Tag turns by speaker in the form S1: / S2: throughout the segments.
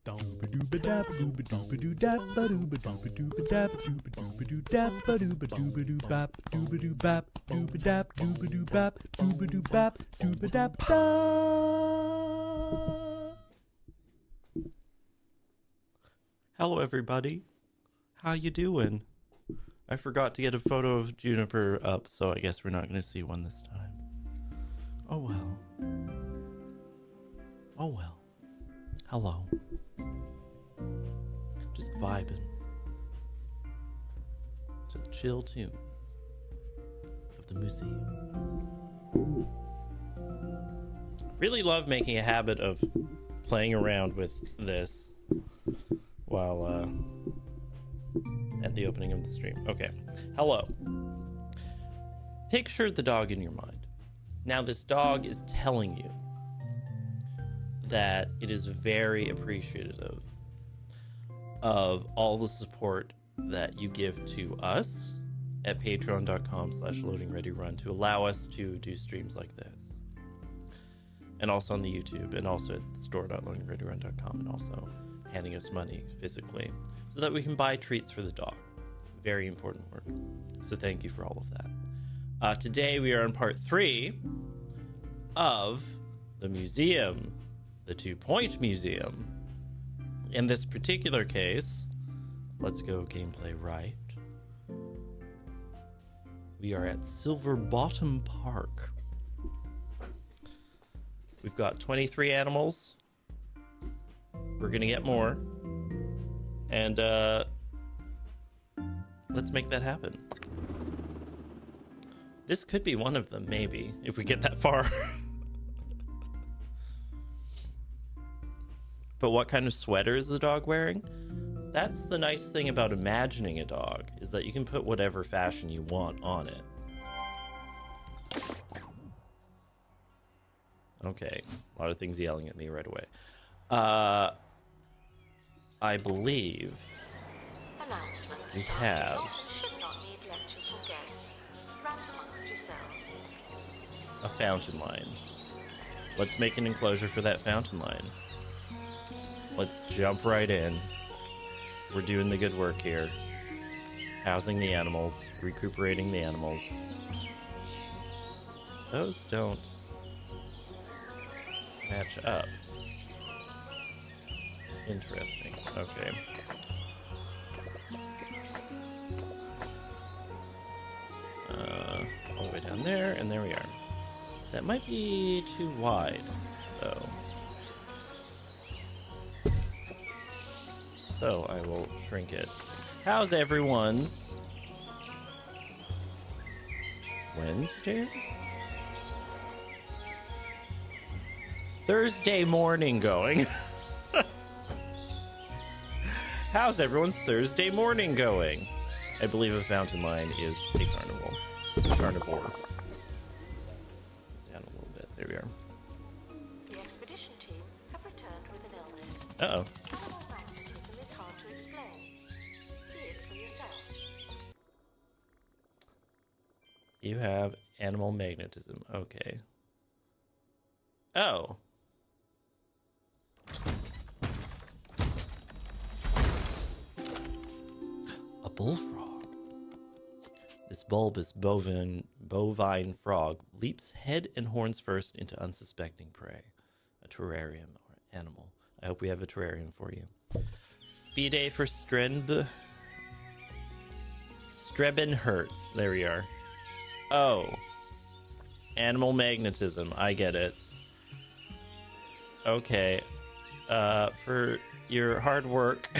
S1: Hello everybody, how you doing? I forgot to get a photo of Juniper up, so I guess we're not going to see one this time. Oh well. Oh well. Hello. Just vibing to the chill tunes of the museum. Really love making a habit of playing around with this while at the opening of the stream. Okay. Hello. Picture the dog in your mind. Now this dog is telling you that it is very appreciative of all the support that you give to us at patreon.com/loadingreadyrun to allow us to do streams like this. And also on the YouTube, and also at store.loadingreadyrun.com, and also handing us money physically so that we can buy treats for the dog. Very important work. So thank you for all of that. Today we are on part 3 of the museum, the 2-Point Museum. In this particular case, let's go gameplay right. We are at Silver Bottom Park. We've got 23 animals. We're gonna get more. And let's make that happen. This could be one of them, maybe, if we get that far. But what kind of sweater is the dog wearing? That's the nice thing about imagining a dog, is that you can put whatever fashion you want on it. Okay, a lot of things yelling at me right away. I believe we have a fountain line. Let's make an enclosure for that fountain line. Let's jump right in. We're doing the good work here. Housing the animals, recuperating the animals. Those don't match up. Interesting. Okay. All the way down there, and there we are. That might be too wide, though. So I will shrink it. How's everyone's Wednesday? Thursday morning going? How's everyone's Thursday morning going? I believe a fountain line is a carnival. Carnivore. Down a little bit. There we are.
S2: The expedition team have returned with an illness.
S1: Uh-oh.
S2: Animal magnetism is hard to explain. See it for yourself.
S1: You have animal magnetism. Okay. Oh. A bullfrog. This bulbous bovine frog leaps head and horns first into unsuspecting prey. A terrarium or animal. I hope we have a terrarium for you. B-Day for Strebenherz. There we are. Oh. Animal magnetism. I get it. Okay. For your hard work,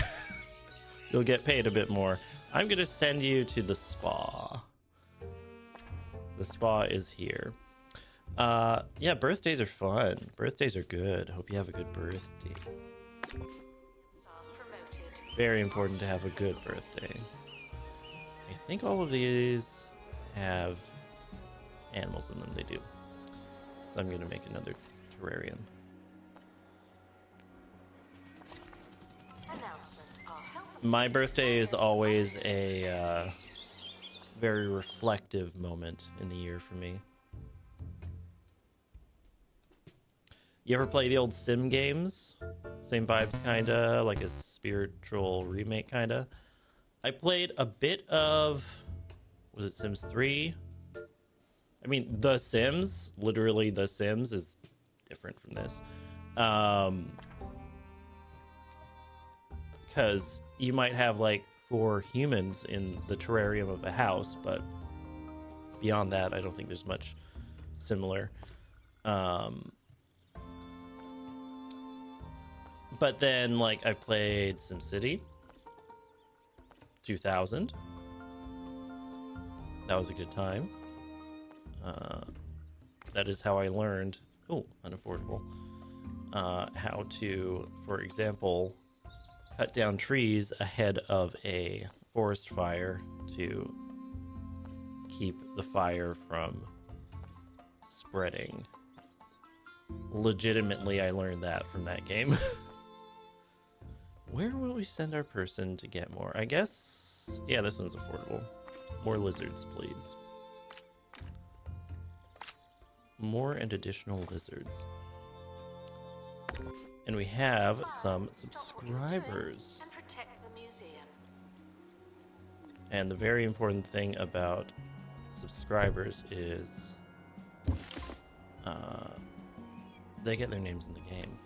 S1: you'll get paid a bit more. I'm gonna send you to the spa. The spa is here. Yeah, birthdays are fun. Birthdays are good. Hope you have a good birthday. Very important to have a good birthday. I think all of these have animals in them. They do. So I'm gonna make another terrarium. My birthday is always a very reflective moment in the year for me. You ever play the old sim games? Same vibes, kinda like a spiritual remake, kinda. I played a bit of, was it Sims 3? I mean, The Sims, literally The Sims is different from this. Because you might have like 4 humans in the terrarium of a house, but beyond that, I don't think there's much similar. But then, like, I played SimCity 2000. That was a good time. That is how I learned, oh, unaffordable, how to, for example, cut down trees ahead of a forest fire to keep the fire from spreading. Legitimately, I learned that from that game. Where will we send our person to get more? I guess, yeah, this one's affordable. More lizards, please. More and additional lizards. And we have some subscribers.
S2: And protect the museum.
S1: And the very important thing about subscribers is they get their names in the game.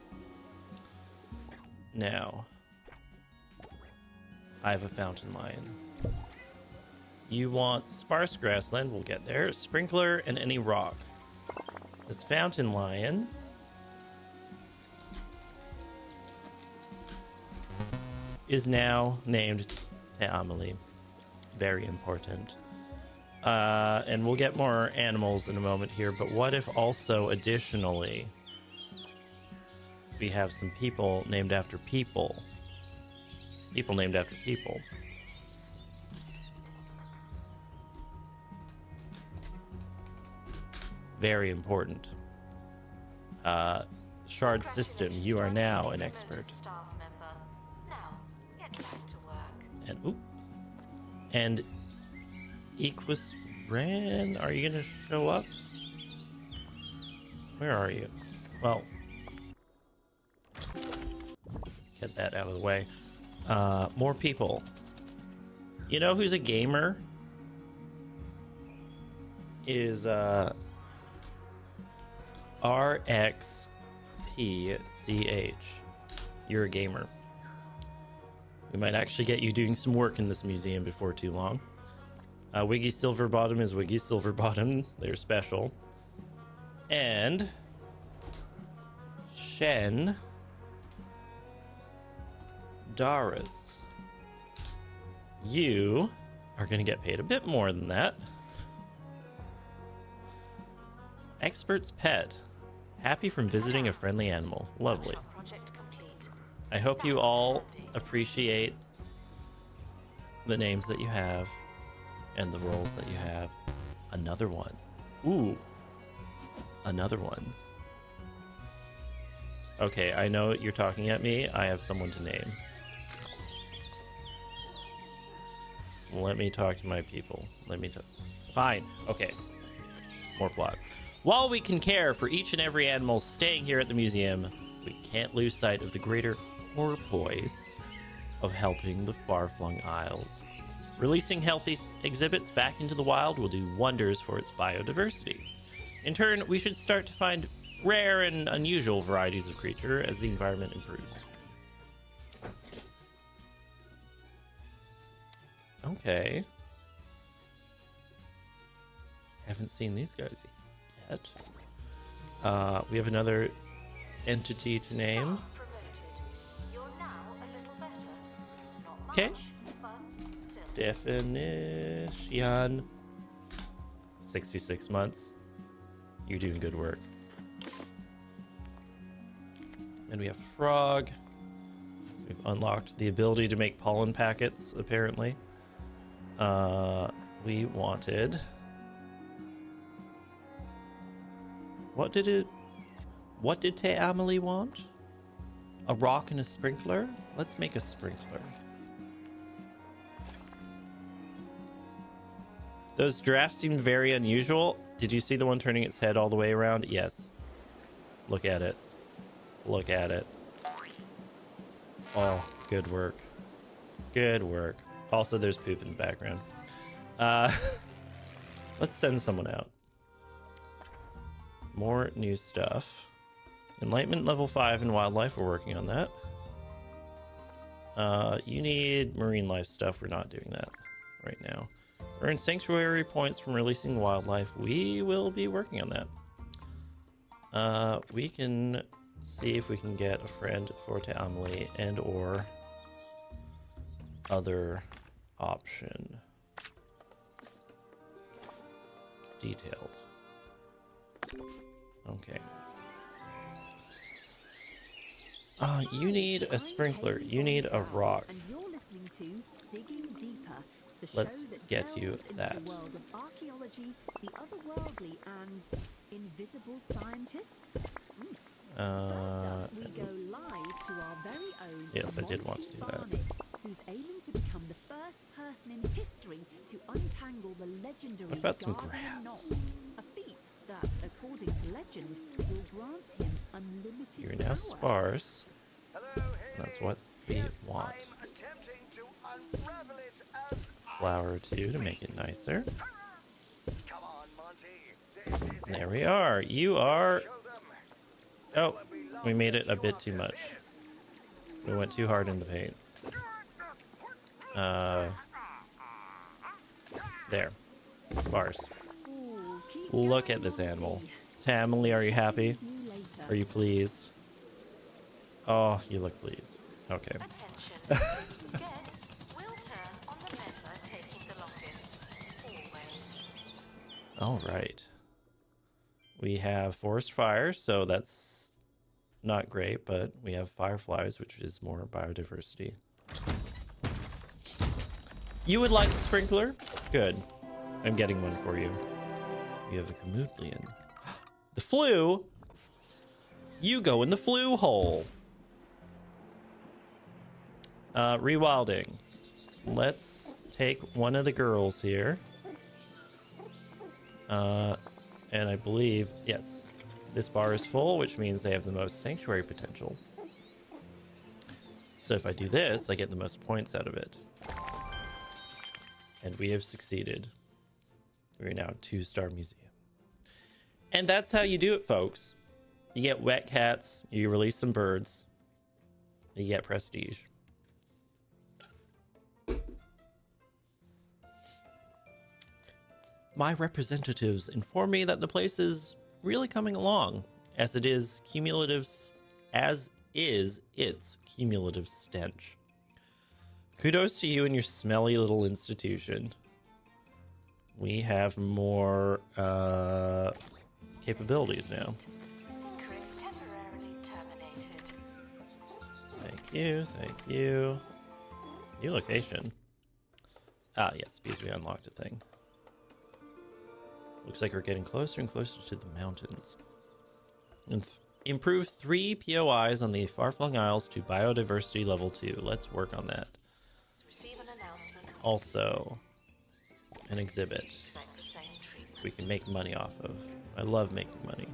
S1: Now, I have a fountain lion. You want sparse grassland, we'll get there. Sprinkler and any rock. This fountain lion is now named Amelie. Very important. And we'll get more animals in a moment here, but what if also additionally we have some people named after people? People named after people. Very important. Shard system, you are now an expert.
S2: Staff member. Now, get back to work.
S1: And oop. And Equus Ran, are you gonna show up? Where are you? Well, get that out of the way. More people. You know who's a gamer? Is RXPCH. You're a gamer. We might actually get you doing some work in this museum before too long. Wiggy Silverbottom is Wiggy Silverbottom. They're special. And Shen Doris. You are going to get paid a bit more than that. Expert's pet. Happy from visiting a friendly animal. Lovely.
S2: Project complete.
S1: I hope you all appreciate the names that you have and the roles that you have. Another one. Ooh. Another one. Okay, I know you're talking at me. I have someone to name. Let me talk to my people. Fine. Okay. More plot. While we can care for each and every animal staying here at the museum, we can't lose sight of the greater purpose of helping the far-flung isles. Releasing healthy exhibits back into the wild will do wonders for its biodiversity. In turn, we should start to find rare and unusual varieties of creature as the environment improves. Okay. Haven't seen these guys yet. We have another entity to name.
S2: You're now a little better. Not much,
S1: Okay.
S2: but still.
S1: Definition. 66 months. You're doing good work. And we have a frog. We've unlocked the ability to make pollen packets, apparently. We wanted... What did Te Amelie want? A rock and a sprinkler? Let's make a sprinkler. Those giraffes seemed very unusual. Did you see the one turning its head all the way around? Yes. Look at it. Look at it. Oh, good work. Good work. Also, there's poop in the background. Uh, let's send someone out. More new stuff. Enlightenment level 5 in wildlife. We're working on that. You need marine life stuff. We're not doing that right now. Earn sanctuary points from releasing wildlife. We will be working on that. We can see if we can get a friend for Amelie and or other option. Detailed. Okay. You need a sprinkler. You need a rock.
S3: And you're listening to Digging Deeper, the
S1: Let's
S3: show that
S1: get you
S3: delves into
S1: that.
S3: the world of archaeology, the otherworldly, and invisible scientists. First up, we go live to our very own
S1: Yes, I did want to
S3: Monty
S1: do that.
S3: Barnett, who's aiming to become the first person in history to untangle the legendary
S1: What about some
S3: Guardian
S1: grass?
S3: knot. A feat that, according to legend, will grant him unlimited
S1: You're now
S3: power.
S1: sparse. That's what we want. Flower 2 to make it nicer. There we are. You are... Oh, we made it a bit too much. We went too hard in the paint. There. Sparse.
S3: Ooh, keep
S1: Look
S3: going,
S1: at this animal.
S3: Monty.
S1: Tamily, are you happy?
S3: See you later.
S1: Are you pleased? Oh, you look pleased. Okay.
S2: Attention, groups of guests will turn on the member taking the longest. Always.
S1: All right. We have forest fire, so that's not great, but we have fireflies, which is more biodiversity. You would like a sprinkler? Good. I'm getting one for you. You have a chameleon. The flu? You go in the flu hole. Rewilding. Let's take one of the girls here. And I believe, yes, this bar is full, which means they have the most sanctuary potential. So if I do this, I get the most points out of it. And we have succeeded. We're now a 2-star museum. And that's how you do it, folks. You get wet cats, you release some birds, you get prestige. My representatives inform me that the place is really coming along, as is its cumulative stench. Kudos to you and your smelly little institution. We have more capabilities now.
S2: Encrypt temporarily terminated.
S1: Thank you, thank you. New location. Ah, yes, because we unlocked a thing. Looks like we're getting closer and closer to the mountains. And improve 3 POIs on the far-flung isles to biodiversity level 2. Let's work on that.
S2: Receive an announcement.
S1: Also, an exhibit
S2: Expect the same treatment.
S1: we can make money off of. I love making money.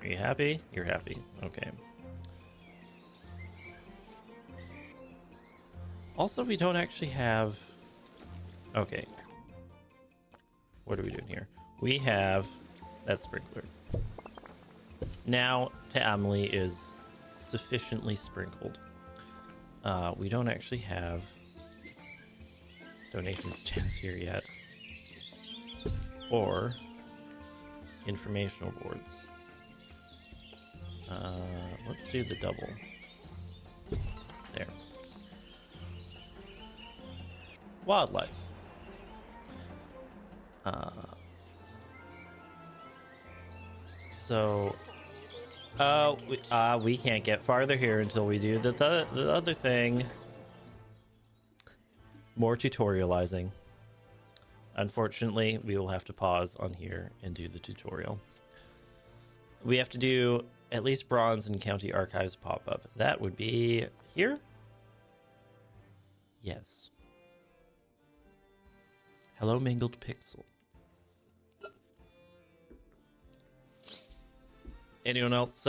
S1: Are you happy? You're happy. Okay. Also, we don't actually have... Okay. What are we doing here? We have that sprinkler. Now, Amelie is sufficiently sprinkled. We don't actually have donation stands here yet. Or informational boards. Let's do the double. There. Wildlife. So, we can't get farther here until we do the other thing. More tutorializing. Unfortunately, we will have to pause on here and do the tutorial. We have to do at least bronze and county archives pop-up. That would be here? Yes. Hello, Mangled Pixel. Anyone else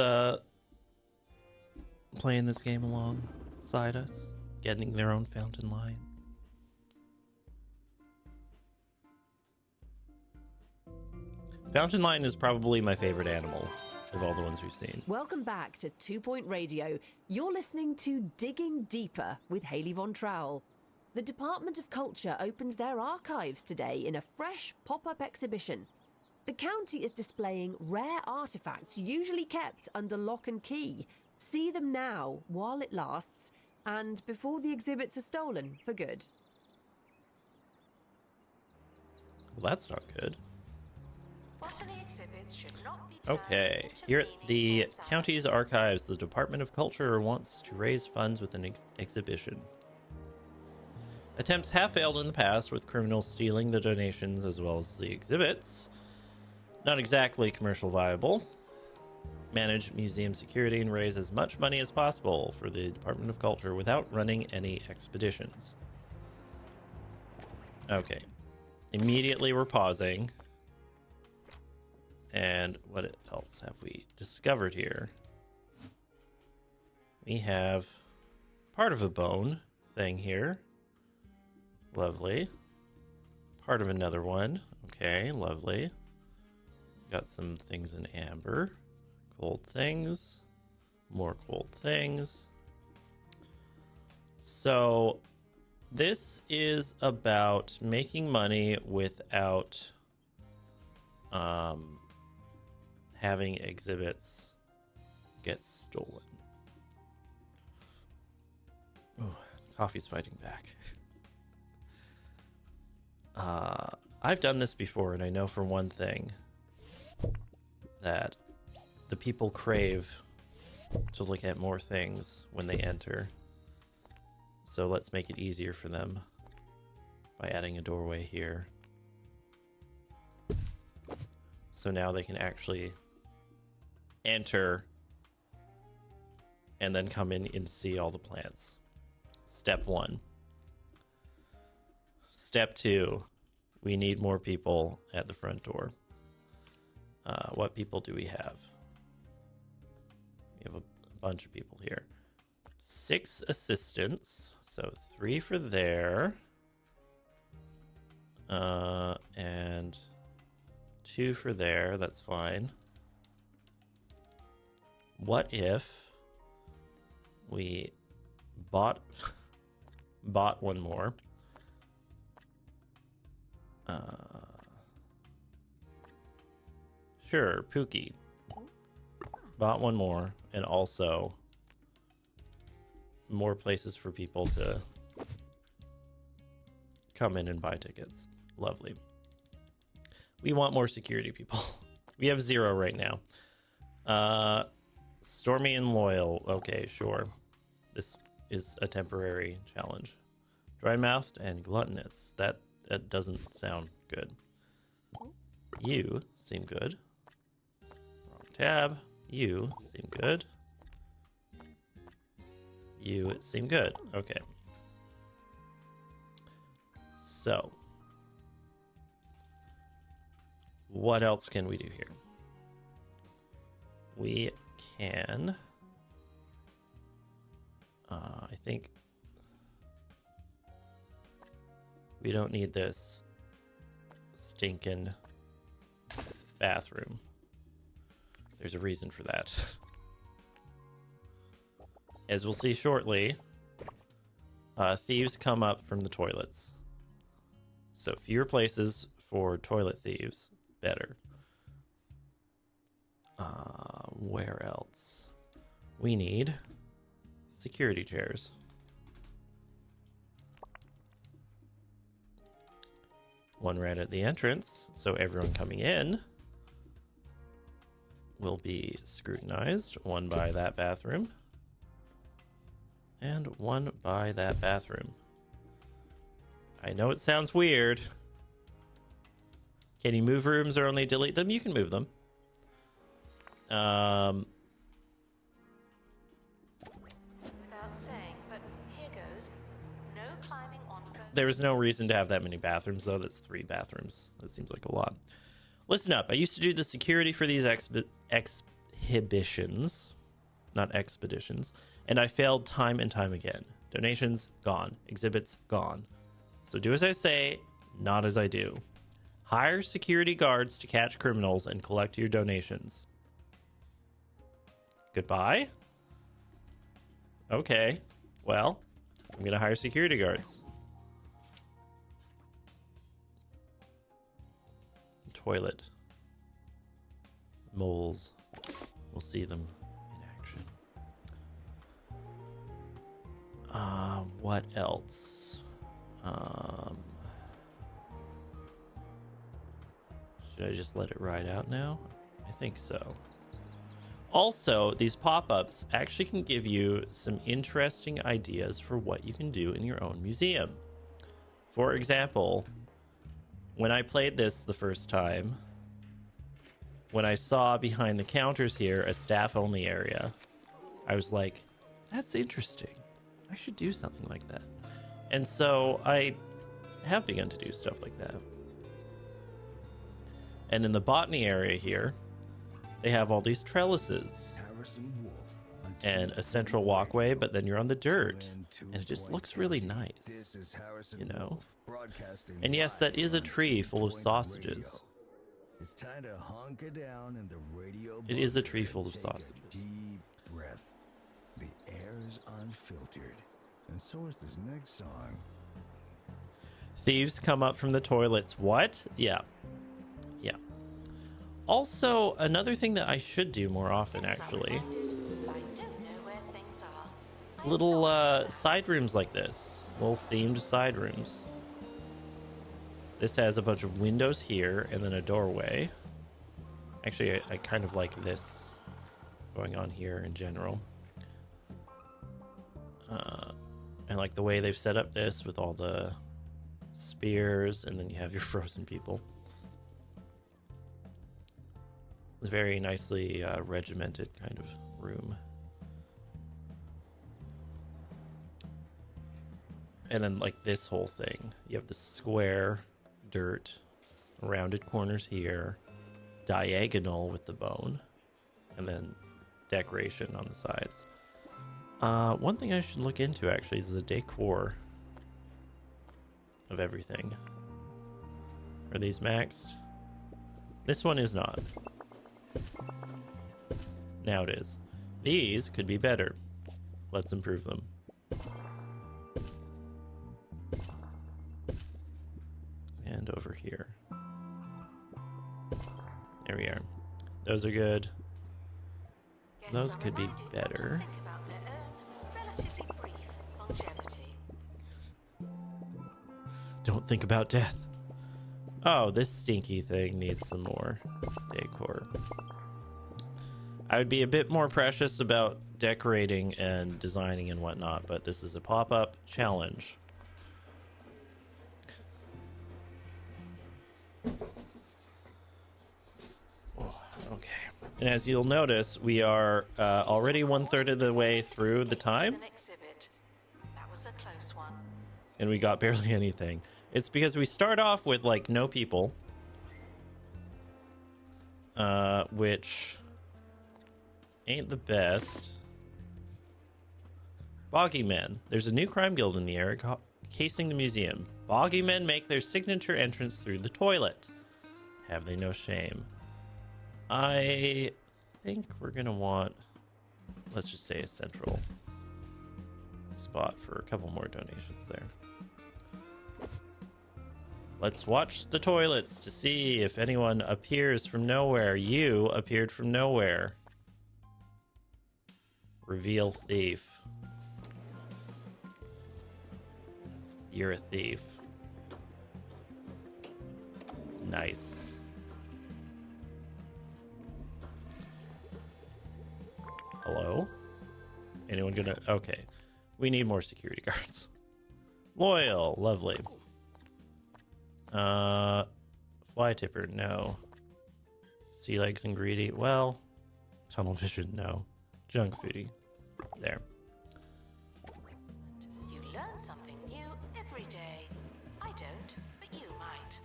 S1: playing this game alongside us, getting their own fountain line. Fountain lion is probably my favorite animal of all the ones we've seen.
S3: Welcome back to 2 Point Radio. You're listening to Digging Deeper with Hayley Von Trowell. The Department of Culture opens their archives today in a fresh pop-up exhibition. The county is displaying rare artifacts usually kept under lock and key. See them now while it lasts and before the exhibits are stolen for good.
S1: Well, that's not good.
S2: Botany exhibits should not be turned
S1: Okay,
S2: into
S1: here at the
S2: meaningless sounds.
S1: county's archives, the Department of Culture wants to raise funds with an exhibition. Attempts have failed in the past, with criminals stealing the donations as well as the exhibits. Not exactly commercial viable. Manage museum security and raise as much money as possible for the Department of Culture without running any expeditions. Okay. Immediately we're pausing. And what else have we discovered here? We have part of a bone thing here. Lovely. Part of another one. Okay, lovely. Got some things in amber. Cold things. More cold things. So, this is about making money without having exhibits get stolen. Oh, coffee's fighting back. I've done this before, and I know for one thing that the people crave to look at more things when they enter. So let's make it easier for them by adding a doorway here. So now they can actually enter and then come in and see all the plants. Step 1. Step 2, we need more people at the front door. What people do we have? We have a bunch of people here. 6 assistants, so 3 for there. And 2 for there, that's fine. What if we bought one more? Sure, Pookie. Bought one more, and also more places for people to come in and buy tickets. Lovely. We want more security people. We have 0 right now. Stormy and loyal. Okay, sure. This is a temporary challenge. Dry-mouthed and gluttonous. That doesn't sound good. You seem good. Wrong tab. You seem good. You seem good. Okay. So, what else can we do here? We can... I think... we don't need this stinking bathroom. There's a reason for that. As we'll see shortly, thieves come up from the toilets. So fewer places for toilet thieves, better. Where else? We need security chairs. One right at the entrance, so everyone coming in will be scrutinized. One by that bathroom. And one by that bathroom. I know it sounds weird. Can you move rooms or only delete them? You can move them.
S2: Without saying, but here goes. No climbing on.
S1: There's no reason to have that many bathrooms, though. That's 3 bathrooms. That seems like a lot. Listen up. I used to do the security for these exhibitions. Not expeditions. And I failed time and time again. Donations, gone. Exhibits, gone. So do as I say, not as I do. Hire security guards to catch criminals and collect your donations. Goodbye? Okay. Well, I'm going to hire security guards. Toilet. Moles. We'll see them in action. What else? Should I just let it ride out now? I think so. Also, these pop-ups actually can give you some interesting ideas for what you can do in your own museum. For example, when I played this the first time, when I saw behind the counters here a staff-only area, I was like, that's interesting. I should do something like that. And so I have begun to do stuff like that. And in the botany area here, they have all these trellises and a central walkway, but then you're on the dirt, and it just looks really nice, you know? And yes, that is a tree full of sausages.
S4: It's time to hunker down in the radio.
S1: It is a tree full of sausages.
S4: Deep breath. The air is unfiltered, and so is this next song.
S1: Thieves come up from the toilets. What? Yeah. Yeah. Also, another thing that I should do more often, actually. Little side rooms like this. Little themed side rooms. This has a bunch of windows here and then a doorway. Actually, I kind of like this going on here in general. And like the way they've set up this with all the spears, and then you have your frozen people. It's a very nicely regimented kind of room. And then like this whole thing, you have the square dirt, rounded corners here, diagonal with the bone, and then decoration on the sides. One thing I should look into actually is the decor of everything. Are these maxed? This one is not. Now it is. These could be better. Let's improve them. And over here. There we are. Those are good. Those could be better. Don't think about death. Oh, this stinky thing needs some more decor. I would be a bit more precious about decorating and designing and whatnot, but this is a pop-up challenge. Okay. And as you'll notice, we are already 1/3 of the way through the time.
S2: That was a close one.
S1: And we got barely anything. It's because we start off with like no people, which ain't the best. Boggy Men. There's a new crime guild in the area casing the museum. Boggy Men make their signature entrance through the toilet. Have they no shame? I think we're gonna want, let's just say, a central spot for a couple more donations there. Let's watch the toilets to see if anyone appears from nowhere. You appeared from nowhere. Reveal thief. You're a thief. Nice. Hello? Anyone gonna... Okay. We need more security guards. Loyal. Lovely. Fly tipper, no. Sea legs and greedy, well. Tunnel vision, no. Junk foodie. There.
S2: You learn something new every day. I don't, but you might.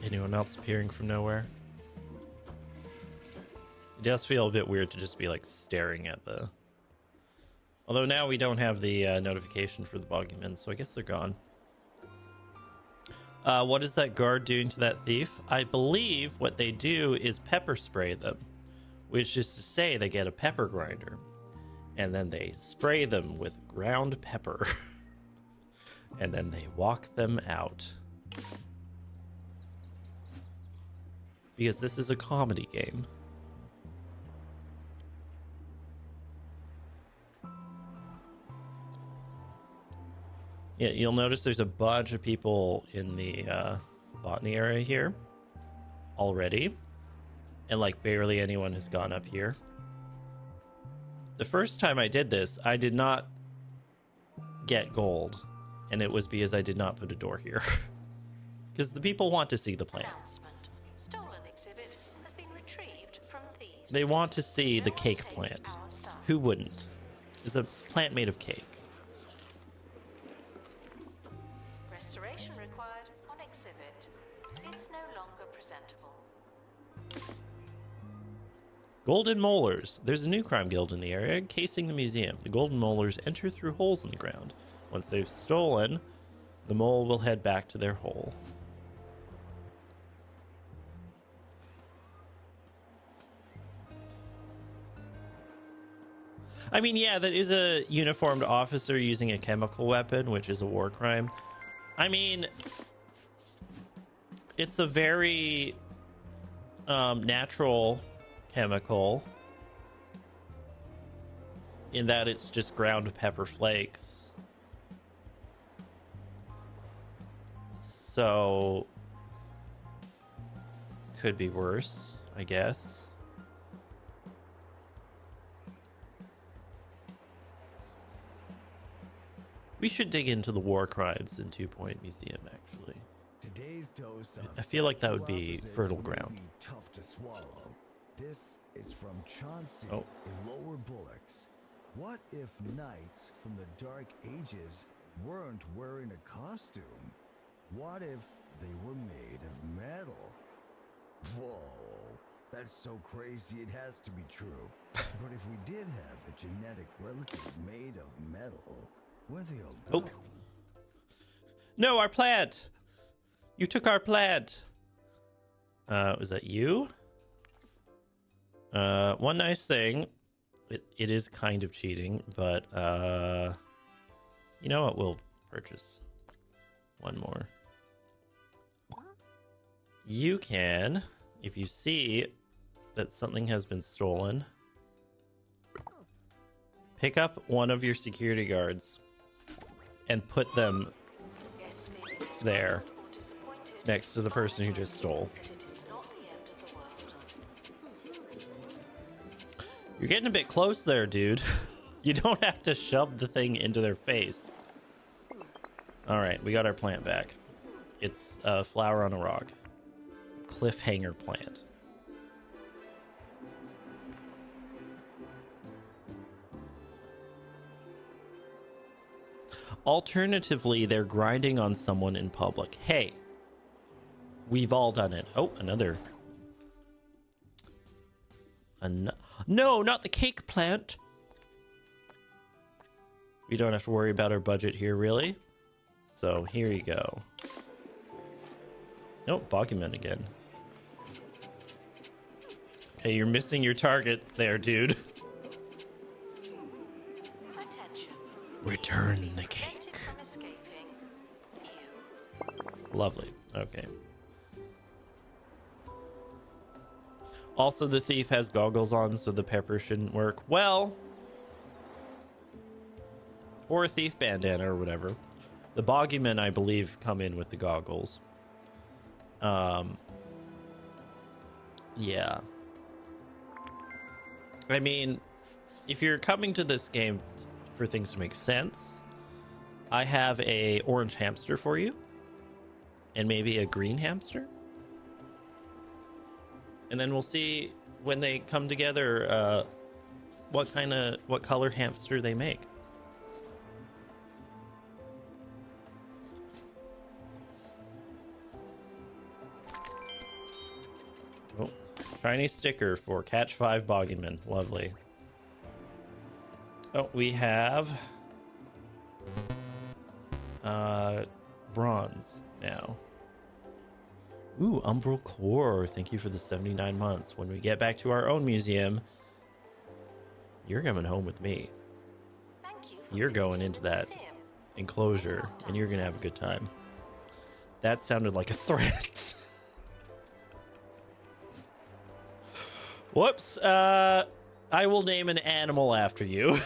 S1: Anyone else appearing from nowhere? It does feel a bit weird to just be like staring at the... Although now we don't have the notification for the boogeymen, so I guess they're gone. What is that guard doing to that thief? I believe what they do is pepper spray them, which is to say they get a pepper grinder, and then they spray them with ground pepper, and then they walk them out. Because this is a comedy game. Yeah, you'll notice there's a bunch of people in the botany area here already. And like barely anyone has gone up here. The first time I did this, I did not get gold. And it was because I did not put a door here. Because the people want to see the plants.
S2: Stolen exhibit has been retrieved from thieves.
S1: They want to see the cake plant. Who wouldn't? It's a plant made of cake.
S2: Restoration required on exhibit. It's no longer presentable.
S1: Golden molars. There's a new crime guild in the area encasing the museum. The golden molars enter through holes in the ground. Once they've stolen, the mole will head back to their hole. I mean, yeah, that is a uniformed officer using a chemical weapon, which is a war crime. I mean, it's a very natural chemical in that it's just ground pepper flakes. So, could be worse, I guess. We should dig into the war crimes in 2 Point Museum, actually.
S4: Today's dose of
S1: I feel like that would be fertile ground.
S4: Tough to swallow. This is from Chauncey
S1: Oh.
S4: in Lower Bullocks. What if knights from the Dark Ages weren't wearing a costume? What if they were made of metal? Whoa, that's so crazy it has to be true. But if we did have a genetic relative made of metal, where they'll go?
S1: Oh. No, our plant! You took our plant! Was that you? One nice thing. It is kind of cheating, but, you know what? We'll purchase one more. You can, if you see that something has been stolen, pick up one of your security guards and put them
S2: Yes, feeling disappointed
S1: there
S2: or disappointed,
S1: next to the person who just stole.
S2: but it is not the end of the world.
S1: You're getting a bit close there, dude. You don't have to shove the thing into their face. All right, we got our plant back. It's a flower on a rock. Cliffhanger plant. Alternatively, they're grinding on someone in public. Hey, we've all done it. Oh, another. No, not the cake plant. We don't have to worry about our budget here, really. So here you go. Nope, Boggieman again. Okay, you're missing your target there, dude.
S2: Attention.
S1: Return the
S2: Prevented
S1: cake.
S2: from escaping. You.
S1: Lovely. Okay. Also, the thief has goggles on, so the pepper shouldn't work. Well, or a thief bandana or whatever. The Boggiemen, I believe, come in with the goggles. Yeah. I mean, if you're coming to this game for things to make sense, I have a orange hamster for you. And maybe a green hamster. And then we'll see when they come together what color hamster they make. Shiny sticker for Catch 5 Boggyman. Lovely. Oh, we have bronze now. Ooh, Umbral Core. Thank you for the 79 months. When we get back to our own museum, you're coming home with me.
S2: Thank you for
S1: You're going
S2: visiting
S1: into
S2: the
S1: that
S2: museum.
S1: enclosure, and you're going to have a good time. That sounded like a threat. Whoops. I will name an animal after you.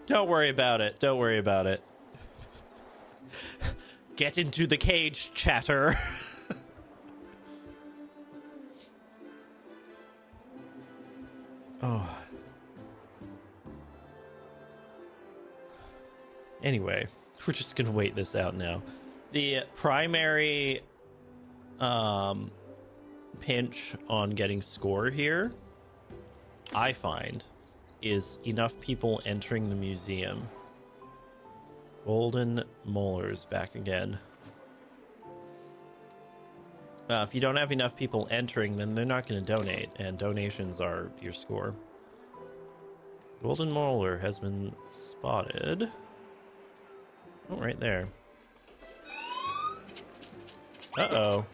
S1: Don't worry about it. Don't worry about it. Get into the cage, chatter. Oh. Anyway, we're just gonna wait this out now. The primary pinch on getting score here, I find, is enough people entering the museum. Golden molars back again. If you don't have enough people entering, then they're not going to donate, and donations are your score. Golden molar has been spotted. Oh, right there. Uh-oh.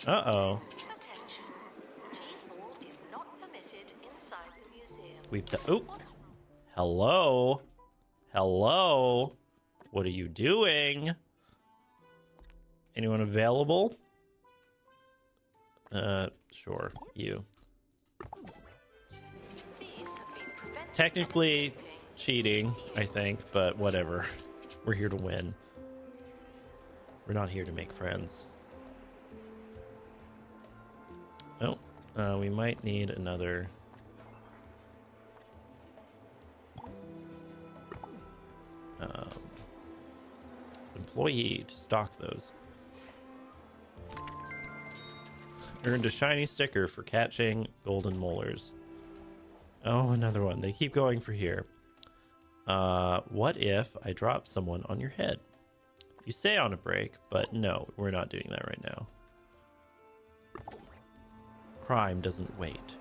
S1: Uh-oh.
S2: Attention. Cheese ball is not permitted inside the museum.
S1: We've done... Oh. Hello? Hello? What are you doing? Anyone available? Sure. You.
S2: Thieves have been prevented
S1: Technically
S2: from escaping.
S1: cheating, I think, but whatever. We're here to win. We're not here to make friends. Oh, we might need another... employee to stock those. Earned a shiny sticker for catching golden molars. Oh, another one. They keep going for here. What if I drop someone on your head? You say on a break, but no, we're not doing that right now. Crime doesn't wait.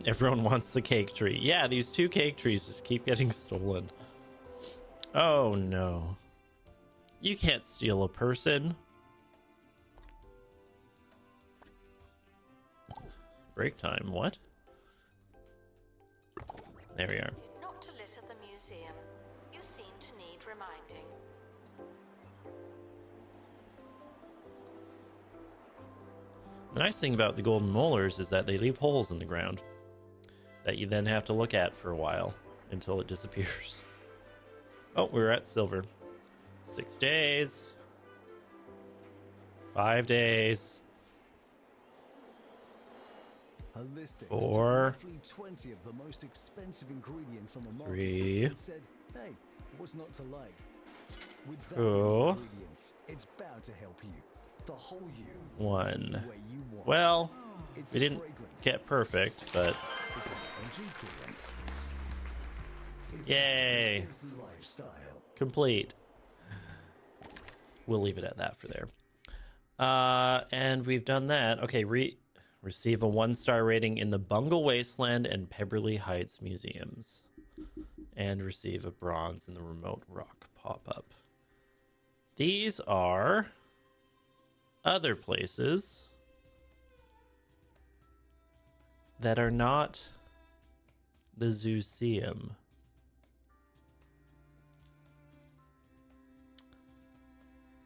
S1: Everyone wants the cake tree. Yeah, these 2 cake trees just keep getting stolen. Oh no. You can't steal a person. Break time, what? There we are.
S2: Not to litter the museum. You seem to need reminding.
S1: The nice thing about the golden molars is that they leave holes in the ground that you then have to look at for a while until it disappears. Oh, we're at silver. 6 days. 5 days.
S4: A listing
S1: 4.
S4: roughly 20 of the most expensive ingredients on the market
S1: 3.
S4: and said, hey, what's not to like? With that
S1: 2.
S4: ingredients, it's bound to help you. The whole you.
S1: 1.
S4: Any way you want.
S1: Well,
S4: It's
S1: we
S4: a
S1: didn't
S4: fragrance.
S1: get perfect, but
S4: It's an entry create. It's
S1: Yay.
S4: a sexy lifestyle.
S1: complete. We'll leave it at that for there. And we've done that. Okay, receive a 1-star rating in the Bungle Wasteland and Pebberley Heights museums. And receive a bronze in the Remote Rock pop-up. These are other places that are not the Zooseum.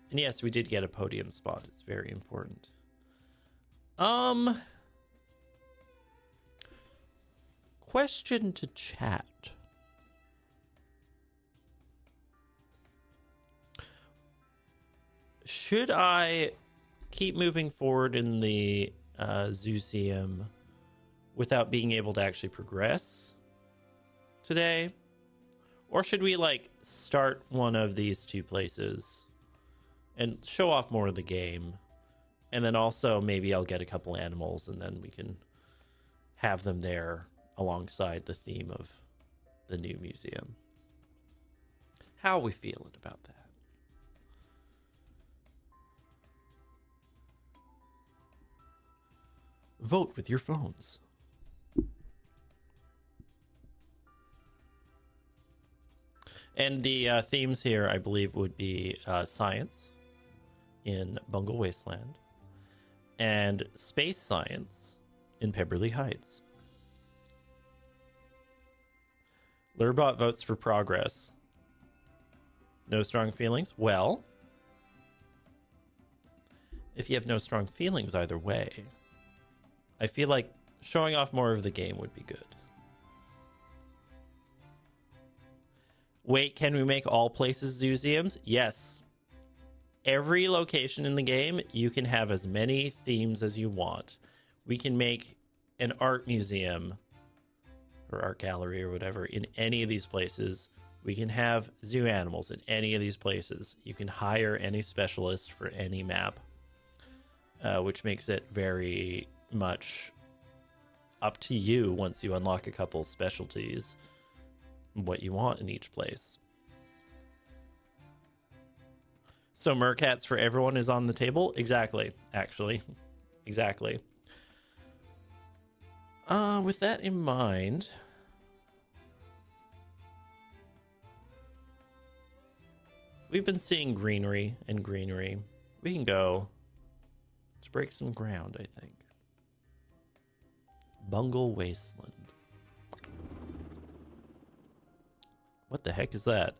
S1: And yes, we did get a podium spot. It's very important. Question to chat. Should I keep moving forward in the Zooseum without being able to actually progress today? Or should we, like, start one of these 2 places and show off more of the game? And then also maybe I'll get a couple animals and then we can have them there alongside the theme of the new museum. How are we feeling about that? Vote with your phones. And the themes here, I believe, would be science in Bungle Wasteland and space science in Pemberley Heights. Lurbot votes for progress. No strong feelings? Well, if you have no strong feelings either way, I feel like showing off more of the game would be good. Wait, can we make all places museums? Yes. Every location in the game, you can have as many themes as you want. We can make an art museum or art gallery or whatever in any of these places. We can have zoo animals in any of these places. You can hire any specialist for any map, which makes it very much up to you once you unlock a couple specialties what you want in each place. So Mercats for everyone is on the table? Exactly, actually. Exactly. With that in mind, we've been seeing greenery and greenery. We can go. Let's break some ground, I think. Bungle Wasteland. What the heck is that?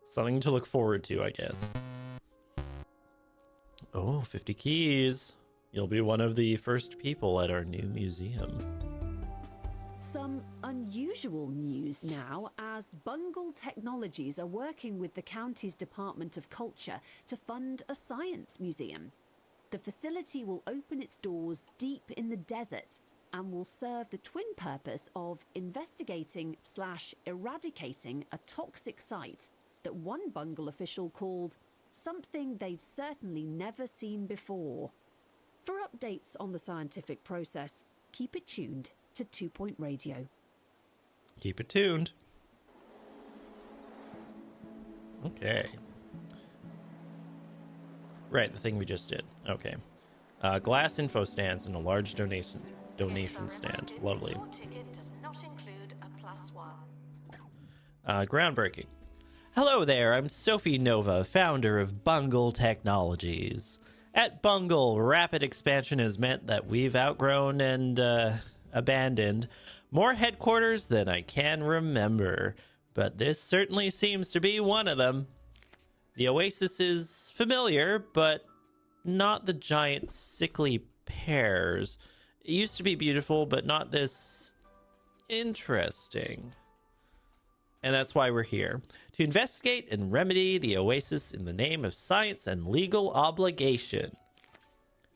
S1: Something to look forward to, I guess. Oh, 50 keys. You'll be one of the first people at our new museum.
S3: Some unusual news now, as Bungle Technologies are working with the county's Department of Culture to fund a science museum. The facility will open its doors deep in the desert and will serve the twin purpose of investigating/eradicating a toxic site that one Bungle official called something they've certainly never seen before. For updates on the scientific process, keep it tuned to 2 Point Radio.
S1: Keep it tuned. Okay. Right, the thing we just did. Okay. Glass info stands and a large donation stand. Lovely.
S2: Your ticket does not include a +1.
S1: Groundbreaking. Hello there, I'm Sophie Nova, founder of Bungle Technologies. At Bungle, rapid expansion has meant that we've outgrown and abandoned more headquarters than I can remember, but this certainly seems to be one of them. The Oasis is familiar, but not the giant sickly pears. It used to be beautiful, but not this interesting. And that's why we're here. To investigate and remedy the Oasis in the name of science and legal obligation.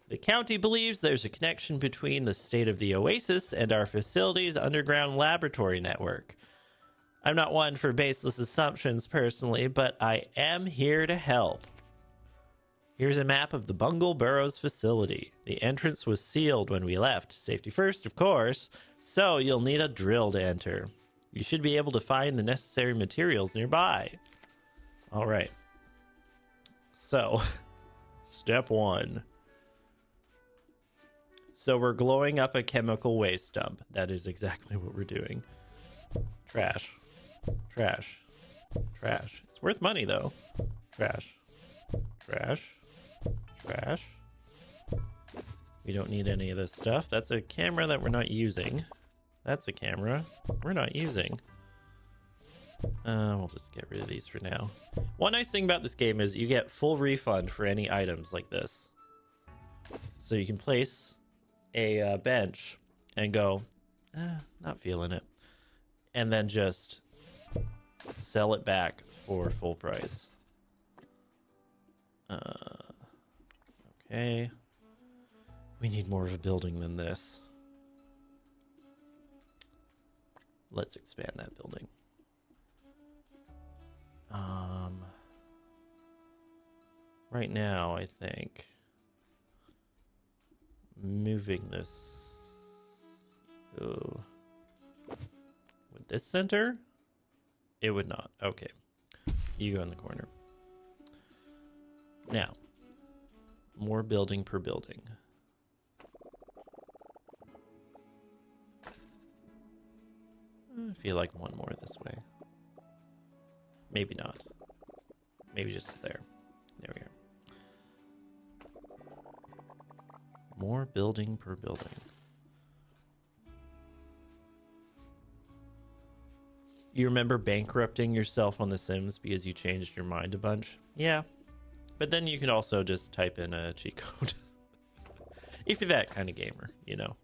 S1: The county believes there's a connection between the state of the Oasis and our facility's underground laboratory network. I'm not one for baseless assumptions personally, but I am here to help. Here's a map of the Bungle Burrows facility. The entrance was sealed when we left. Safety first, of course, so you'll need a drill to enter. You should be able to find the necessary materials nearby. All right. So, step 1. So we're glowing up a chemical waste dump. That is exactly what we're doing. Trash. Trash. Trash. It's worth money, though. Trash. Trash. Trash. We don't need any of this stuff. That's a camera that we're not using. That's a camera we're not using. We'll just get rid of these for now. One nice thing about this game is you get full refund for any items like this. So you can place a bench and go, not feeling it. And then just sell it back for full price. Okay. We need more of a building than this. Let's expand that building. Right now, I think moving this. Oh. With this center? It would not. Okay. You go in the corner. Now, more building per building. I feel like one more this way. Maybe not. Maybe just there. There we are. More building per building. You remember bankrupting yourself on The Sims because you changed your mind a bunch? Yeah. But then you can also just type in a cheat code. If you're that kind of gamer, you know.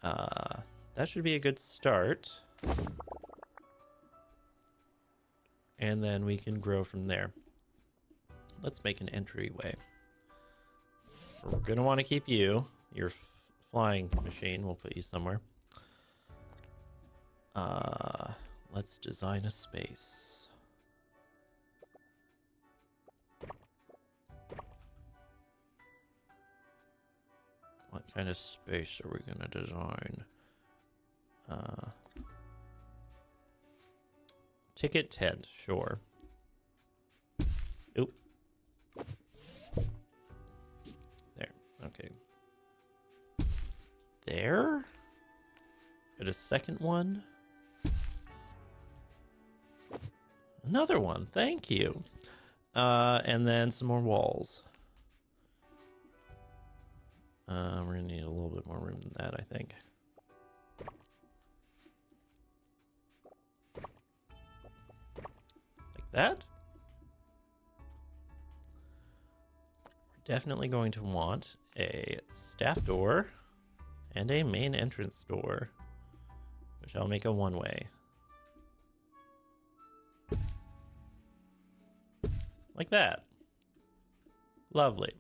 S1: That should be a good start. And then we can grow from there. Let's make an entryway. We're going to want to keep you. Your flying machine. We'll put you somewhere. Let's design a space. What kind of space are we going to design? Ticket tent, sure. Oop. There, okay. There? Get a second one. Another one, thank you. And then some more walls. We're gonna need a little bit more room than that, I think. Like that. We're definitely going to want a staff door and a main entrance door, which I'll make a one-way. Like that. Lovely.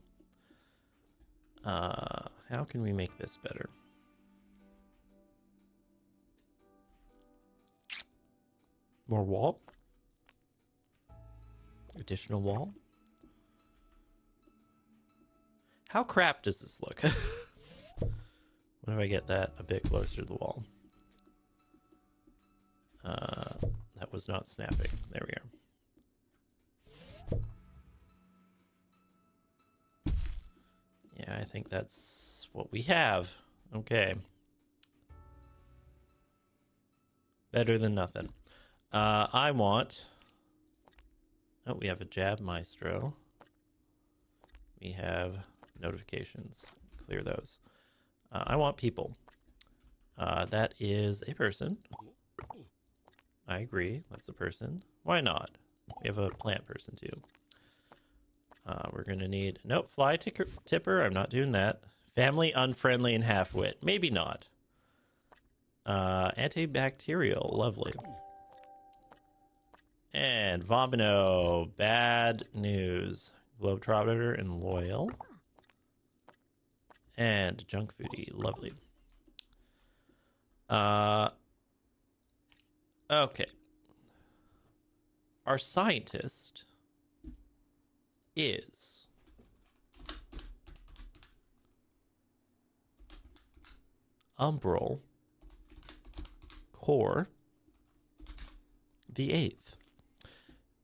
S1: How can we make this better? More wall? Additional wall? How crap does this look? What if I get that a bit closer to the wall? That was not snapping. There we are. Yeah, I think that's what we have. Okay. Better than nothing. I want... Oh, we have a Jab Maestro. We have notifications. Clear those. I want people. That is a person. I agree. That's a person. Why not? We have a plant person too. We're going to need... Nope, fly tipper. I'm not doing that. Family, unfriendly, and half-wit. Maybe not. Antibacterial. Lovely. And Vomino. Bad news. Globetrotter and loyal. And junk foodie. Lovely. Okay. Our scientist is Umbral Core the 8th.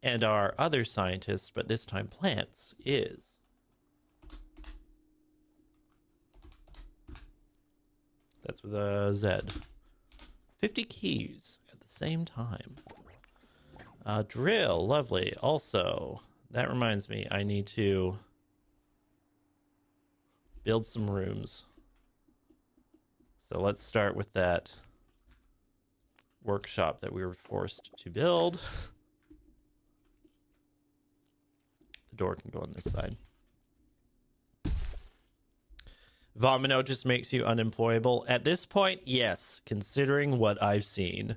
S1: And our other scientist, but this time plants, is that's with a Z. 50 keys at the same time. Drill, lovely. Also, that reminds me, I need to build some rooms. So let's start with that workshop that we were forced to build. The door can go on this side. Vomino just makes you unemployable. At this point, yes, considering what I've seen.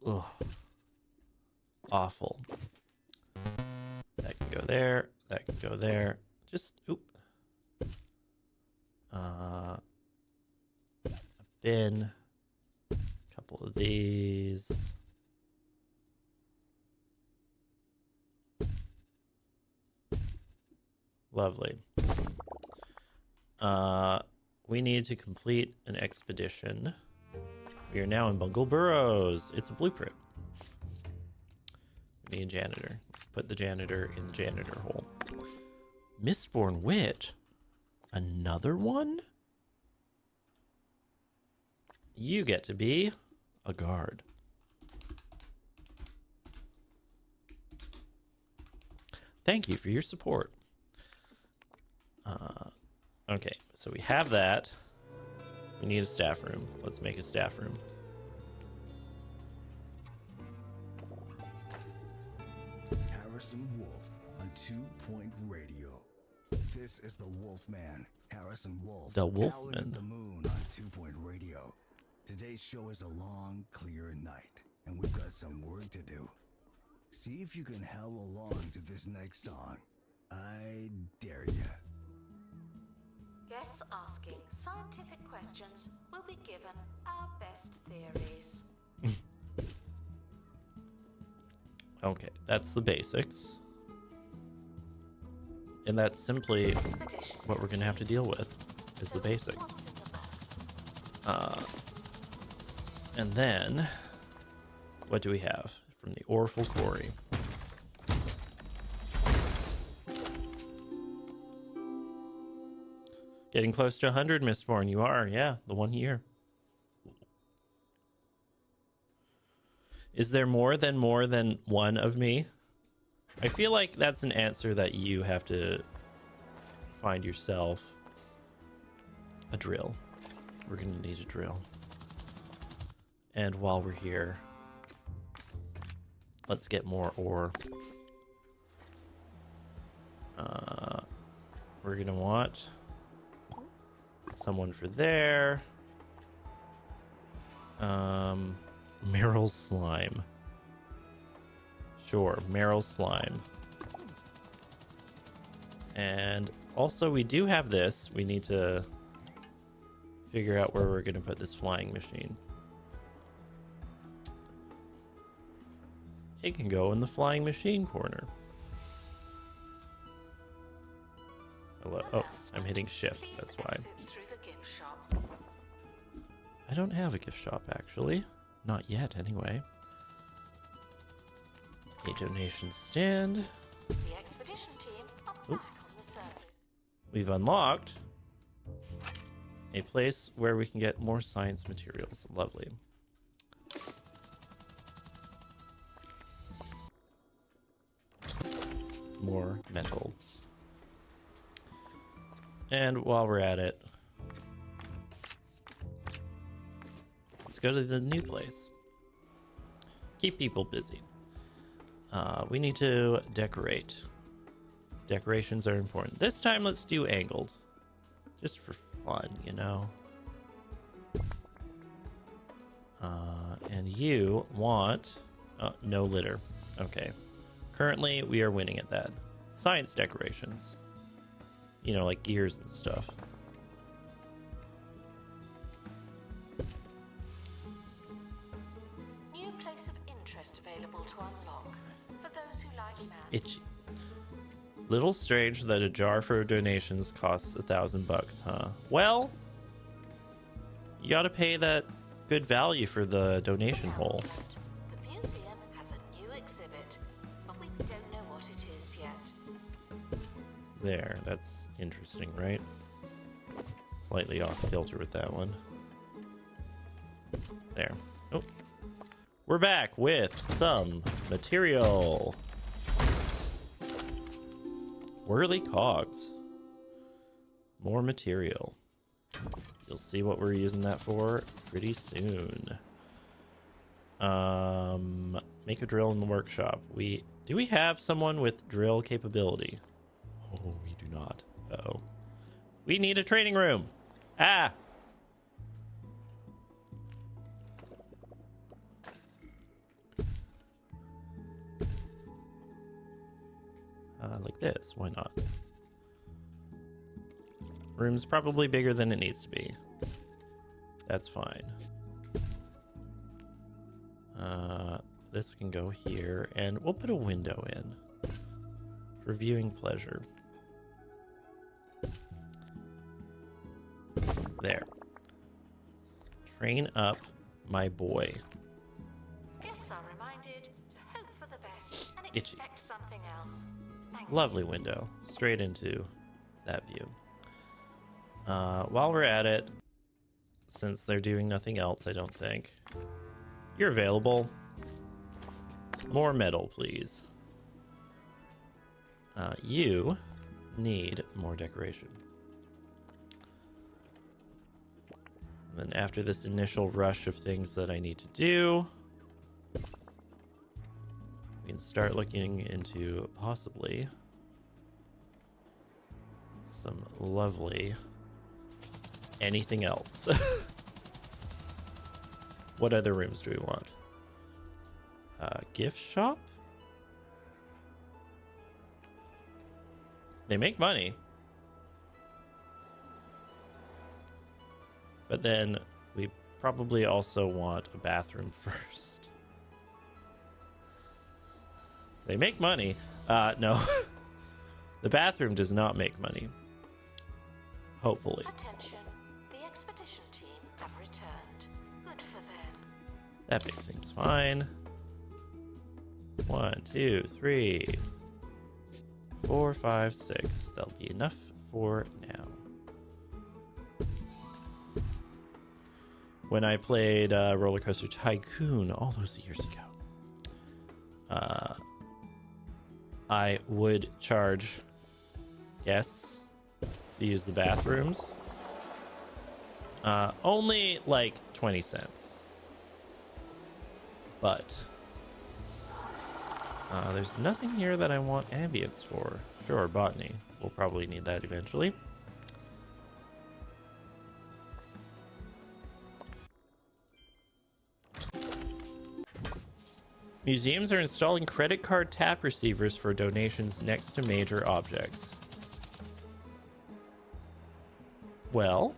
S1: Ugh. Awful. That can go there. That can go there. Just, oop. A bin. A couple of these. Lovely. We need to complete an expedition We are now in Bungle Burrows. It's a blueprint. We need a janitor. Let's put the janitor in the janitor hole. Mistborn Wit. Another one? You get to be a guard. Thank you for your support. Okay, so we have that. We need a staff room. Let's make a staff room.
S4: Harrison Wolf on 2 Point Radio. This is the Wolfman, Harrison Wolf.
S1: The
S4: howling
S1: Wolfman.
S4: at the moon on 2 Point Radio. Today's show is a long, clear night, and we've got some work to do. See if you can howl along to this next song. I dare ya.
S2: Guests asking scientific questions will be given our best theories.
S1: Okay, that's the basics. And that's simply
S2: Expedition
S1: what we're going to have to deal with, is
S2: So
S1: the basics.
S2: what's in the box?
S1: And then, what do we have from the Orphle Quarry? Getting close to 100, Mistborn. You are, yeah, the 1 year. Is there more than one of me? I feel like that's an answer that you have to find yourself. A drill. We're going to need a drill. And while we're here, let's get more ore. We're going to want someone for there. Meryl Slime. Sure, Meryl Slime. And also we do have this. We need to figure out where we're going to put this flying machine. It can go in the flying machine corner. Hello. Oh, I'm hitting shift.
S2: Please
S1: That's why.
S2: exit through the gift shop.
S1: I don't have a gift shop, actually. Not yet, anyway. A donation stand.
S2: The expedition team are back on the surface.
S1: We've unlocked a place where we can get more science materials. Lovely. More metal. And while we're at it, let's go to the new place. Keep people busy. We need to decorate. Decorations are important. This time, let's do angled. Just for fun, you know? And you want... no litter. Okay. Currently, we are winning at that. Science decorations. You know, like gears and stuff.
S2: New place of interest available to unlock for those who like maths.
S1: Itchy. Little strange that a jar for donations costs $1,000, huh? Well, you gotta pay that good value for the donation hole.
S2: Announcement. The museum has a new exhibit, but we don't know what it is yet.
S1: There, that's interesting, right? Slightly off kilter with that one. There. Oh. We're back with some material. Whirly cogs. More material. You'll see what we're using that for pretty soon. Make a drill in the workshop. Do we have someone with drill capability? Oh, we do not. Uh-oh. We need a training room. Ah! Like this. Why not? Room's probably bigger than it needs to be. That's fine. This can go here, and we'll put a window in for viewing pleasure. There. Train up my boy.
S2: Guests are reminded to hope for the best and
S1: Itchy.
S2: expect something else. Thank
S1: Lovely window. Straight into that view. While we're at it, since they're doing nothing else, I don't think. You're available. More metal, please. You need more decoration. And then after this initial rush of things that I need to do, we can start looking into possibly some lovely anything else. What other rooms do we want? Gift shop? They make money. But then we probably also want a bathroom first. They make money. No. The bathroom does not make money. Hopefully.
S2: Attention, the expedition team have returned. Good for them.
S1: That big seems fine. 1, 2, 3, 4, 5, 6. That'll be enough for now. When I played Roller Coaster Tycoon all those years ago, I would charge guests to use the bathrooms. Only like 20 cents. But there's nothing here that I want ambience for. Sure, botany. We'll probably need that eventually. Museums are installing credit card tap receivers for donations next to major objects. Well,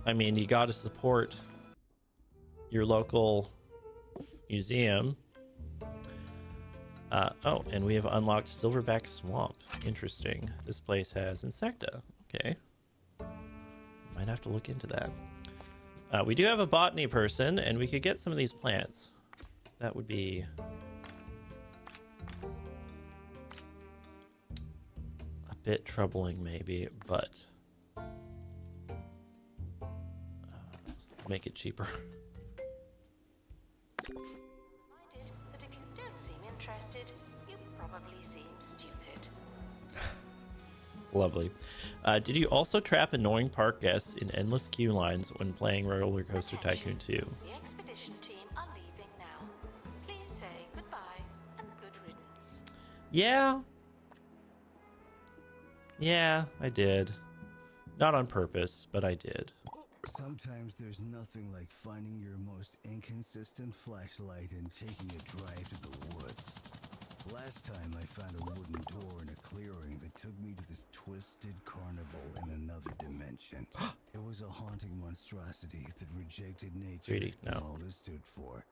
S1: I mean, you got to support your local museum. Oh, and we have unlocked Silverback Swamp. Interesting. This place has Insecta. Okay. Might have to look into that. We do have a botany person, and we could get some of these plants. That would be a bit troubling, maybe, but make it cheaper.
S2: Reminded that if you don't seem interested, you probably seem stupid.
S1: Lovely. Did you also trap annoying park guests in endless queue lines when playing Roller Coaster Tycoon 2?
S2: The expedition team are leaving now. Please say goodbye and good riddance.
S1: Yeah. Yeah, I did. Not on purpose, but I did.
S4: Sometimes there's nothing like finding your most inconsistent flashlight and taking a drive to the woods. Last time I found a wooden door in a clearing that took me to this twisted carnival in another dimension. It was a haunting monstrosity that rejected nature
S1: Really? No.
S4: and all it stood for.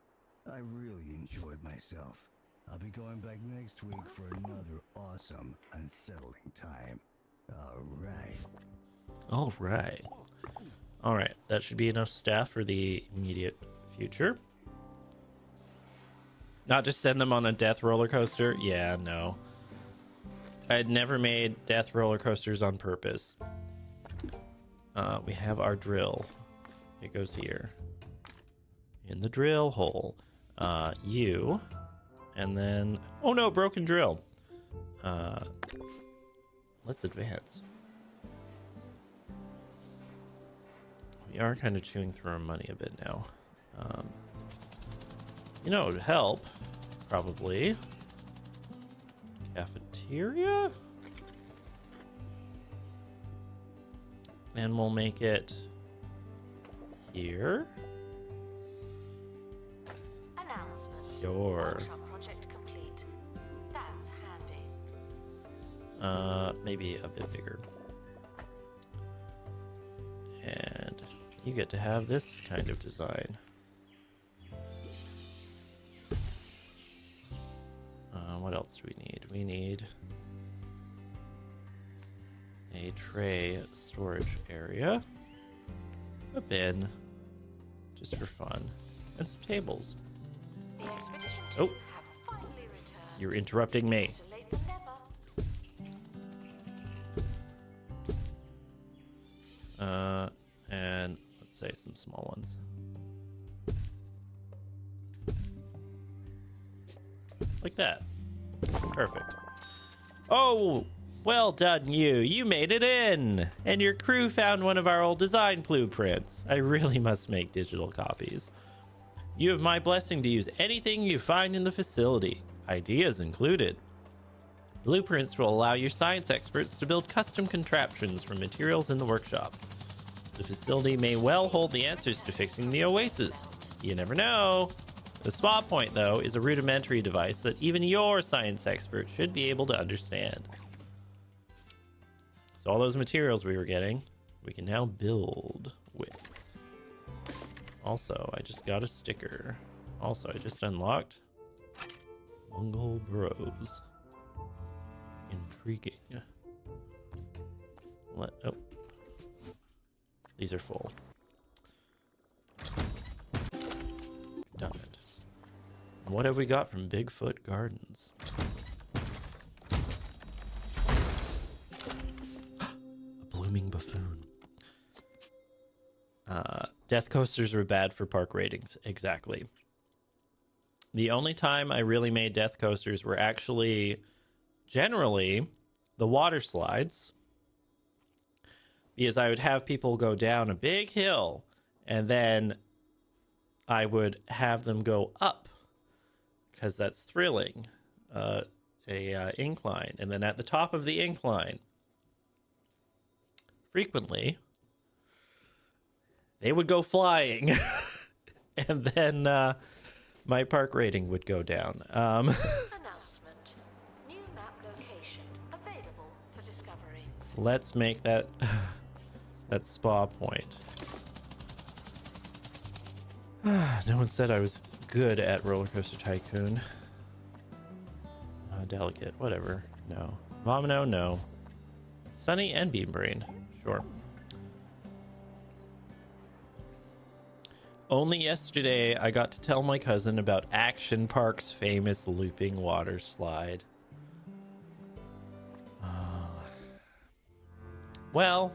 S4: I really enjoyed myself. I'll be going back next week for another awesome, unsettling time. All right.
S1: All right. That should be enough staff for the immediate future. Not just send them on a death roller coaster. Yeah, no. I had never made death roller coasters on purpose. We have our drill. It goes here. In the drill hole. You. And then... Oh no, broken drill. Let's advance. We are kind of chewing through our money a bit now. You know, it would help, probably. Cafeteria? And we'll make it here.
S2: Announcement.
S1: Sure.
S2: Workshop project complete. That's handy.
S1: Maybe a bit bigger. And you get to have this kind of design. What else do we need? We need a tray storage area. a bin, just for fun, and some tables.
S2: The expedition team
S1: Oh,
S2: have finally returned.
S1: you're interrupting me.
S2: Better late than never.
S1: And let's say some small ones. Like that. Perfect. Oh, well done, you. You made it in. And your crew found one of our old design blueprints. I really must make digital copies. You have my blessing to use anything you find in the facility, ideas included. Blueprints will allow your science experts to build custom contraptions from materials in the workshop. The facility may well hold the answers to fixing the Oasis. You never know. The spa point, though, is a rudimentary device that even your science expert should be able to understand. So all those materials we were getting, we can now build with. Also, I just got a sticker. Also, I just unlocked Mongol Bros. Intriguing. Oh. These are full. Done it. What have we got from Bigfoot Gardens? A blooming buffoon. Death coasters were bad for park ratings. Exactly. The only time I really made death coasters were actually generally the water slides, because I would have people go down a big hill and then I would have them go up because that's thrilling, incline, and then at the top of the incline, frequently they would go flying and then my park rating would go down.
S2: Announcement. New map location available for discovery.
S1: Let's make that that spa point. No one said I was good at Roller Coaster Tycoon. Delicate, whatever. No. Vomino, no. Sunny and Beam Brain, sure. Only yesterday I got to tell my cousin about Action Park's famous looping water slide. Well,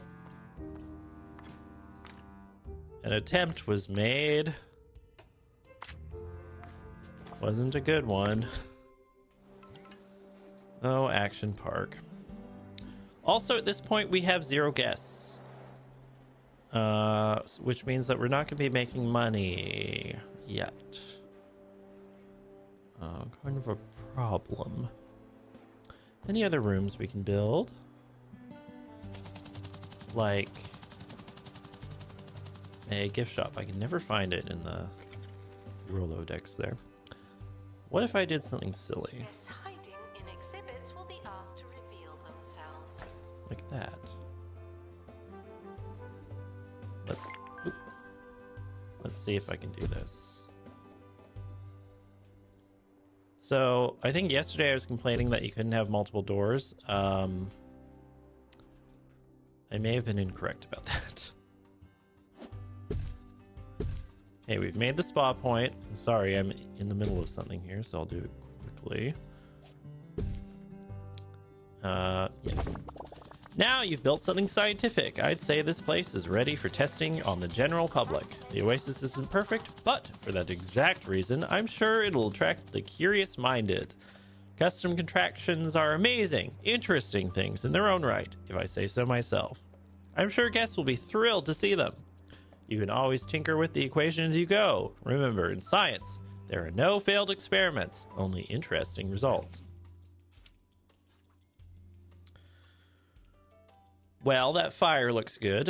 S1: an attempt was made. Wasn't a good one. Oh, Action Park. Also, at this point, we have 0 guests. Which means that we're not going to be making money yet. Kind of a problem. Any other rooms we can build? Like a gift shop. I can never find it in the Rolodex there. What if I did something silly?
S2: Guests hiding in exhibits will be asked to reveal themselves.
S1: Like that. Let's see if I can do this. So I think yesterday I was complaining that you couldn't have multiple doors. I may have been incorrect about that. Okay, we've made the spa point. Sorry, I'm in the middle of something here, so I'll do it quickly. Yeah. Now you've built something scientific. I'd say this place is ready for testing on the general public. The Oasis isn't perfect, but for that exact reason, I'm sure it'll attract the curious-minded. Custom contractions are amazing, interesting things in their own right, if I say so myself. I'm sure guests will be thrilled to see them. You can always tinker with the equation as you go. Remember, in science, there are no failed experiments, only interesting results. Well, that fire looks good.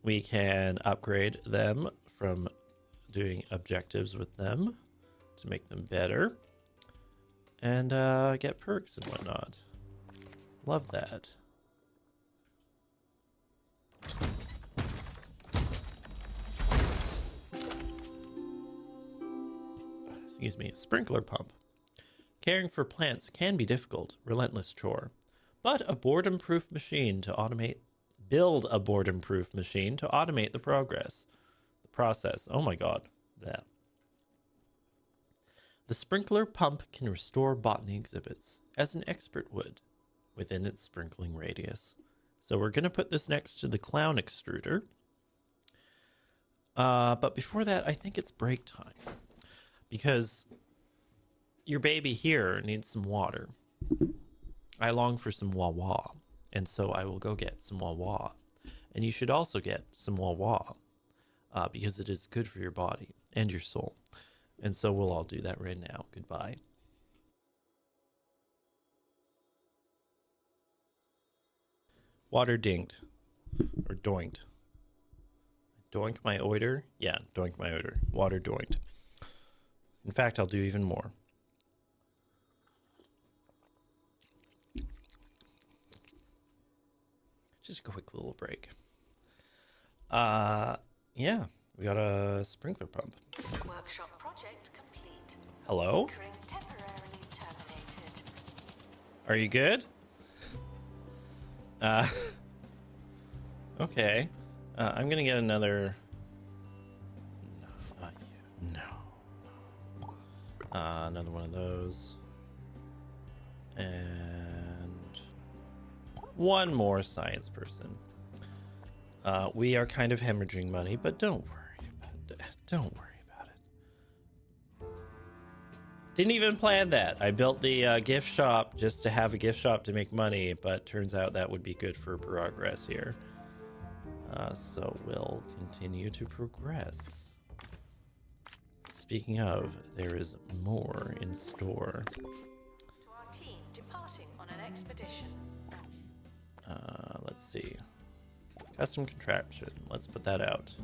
S1: We can upgrade them from doing objectives with them to make them better. And get perks and whatnot. Love that. Excuse me, sprinkler pump. Caring for plants can be difficult, relentless chore. But a boredom-proof machine to automate Build a boredom-proof machine to automate the process. Oh my god. Yeah. The sprinkler pump can restore botany exhibits as an expert would within its sprinkling radius. So we're going to put this next to the clown extruder. But before that, I think it's break time. Because your baby here needs some water. I long for some wah-wah. And so I will go get some wah-wah. And you should also get some wah-wah. Because it is good for your body and your soul. And so we'll all do that right now. Goodbye. Water dinged. Or doinked. Doink my oiter? Yeah, doink my oiter. Water doinked. In fact, I'll do even more. Just a quick little break. Yeah, we got a sprinkler pump.
S2: Workshop project complete.
S1: Hello?
S2: Anchoring temporarily terminated.
S1: Are you good? Okay. I'm gonna get another... No, not you. No. Another one of those. And... one more science person. We are kind of hemorrhaging money, but don't worry about it. Don't worry about it. Didn't even plan that. I built the gift shop just to have a gift shop to make money, but turns out that would be good for progress here. So we'll continue to progress. Speaking of, there is more in store.
S2: To our team departing on an expedition.
S1: Let's see. Custom contraption. Let's put that out.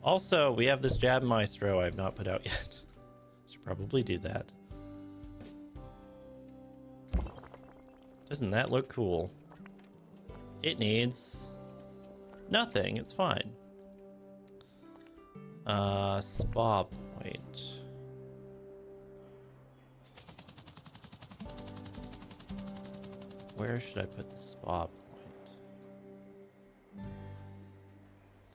S1: Also, we have this Jab Maestro I have not put out yet. Should probably do that. Doesn't that look cool? It needs nothing. It's fine. Spa point. Where should I put the spa point?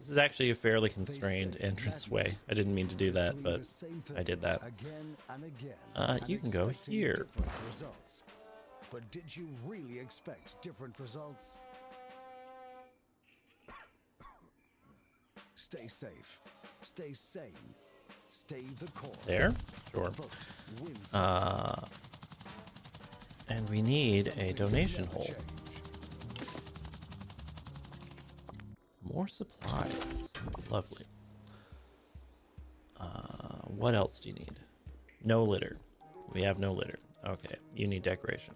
S1: This is actually a fairly constrained entranceway. I didn't mean to do that, but I did that. You can go here.
S4: But did you really expect different results? Stay safe. Stay sane. Stay the course.
S1: There? Sure. And we need a donation hole. More supplies. Lovely. What else do you need? No litter. We have no litter. Okay, you need decoration.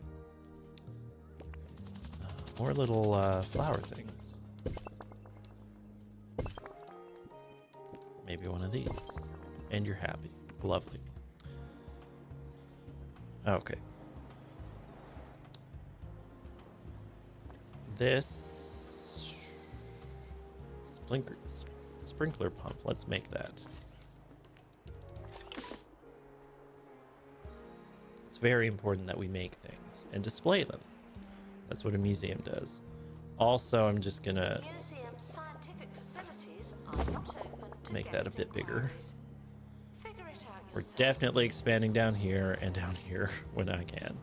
S1: More little flower things. Maybe one of these. And you're happy. Lovely. Okay. This sprinkler pump, let's make that. It's very important that we make things and display them. That's what a museum does. Also, I'm just gonna
S2: Museum's scientific facilities are not open to
S1: make that a
S2: guest
S1: bit bigger.
S2: inquiries. Figure it out
S1: We're
S2: yourself.
S1: definitely expanding down here and down here when I can.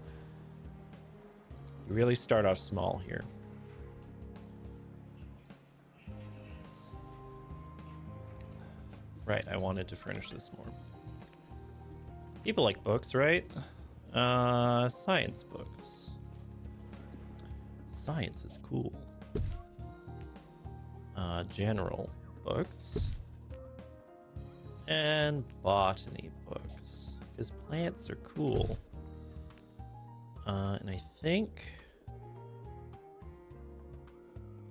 S1: You really start off small here. Right, I wanted to furnish this more. People like books, right? Science books. Science is cool. General books. And botany books. Because plants are cool. And I think...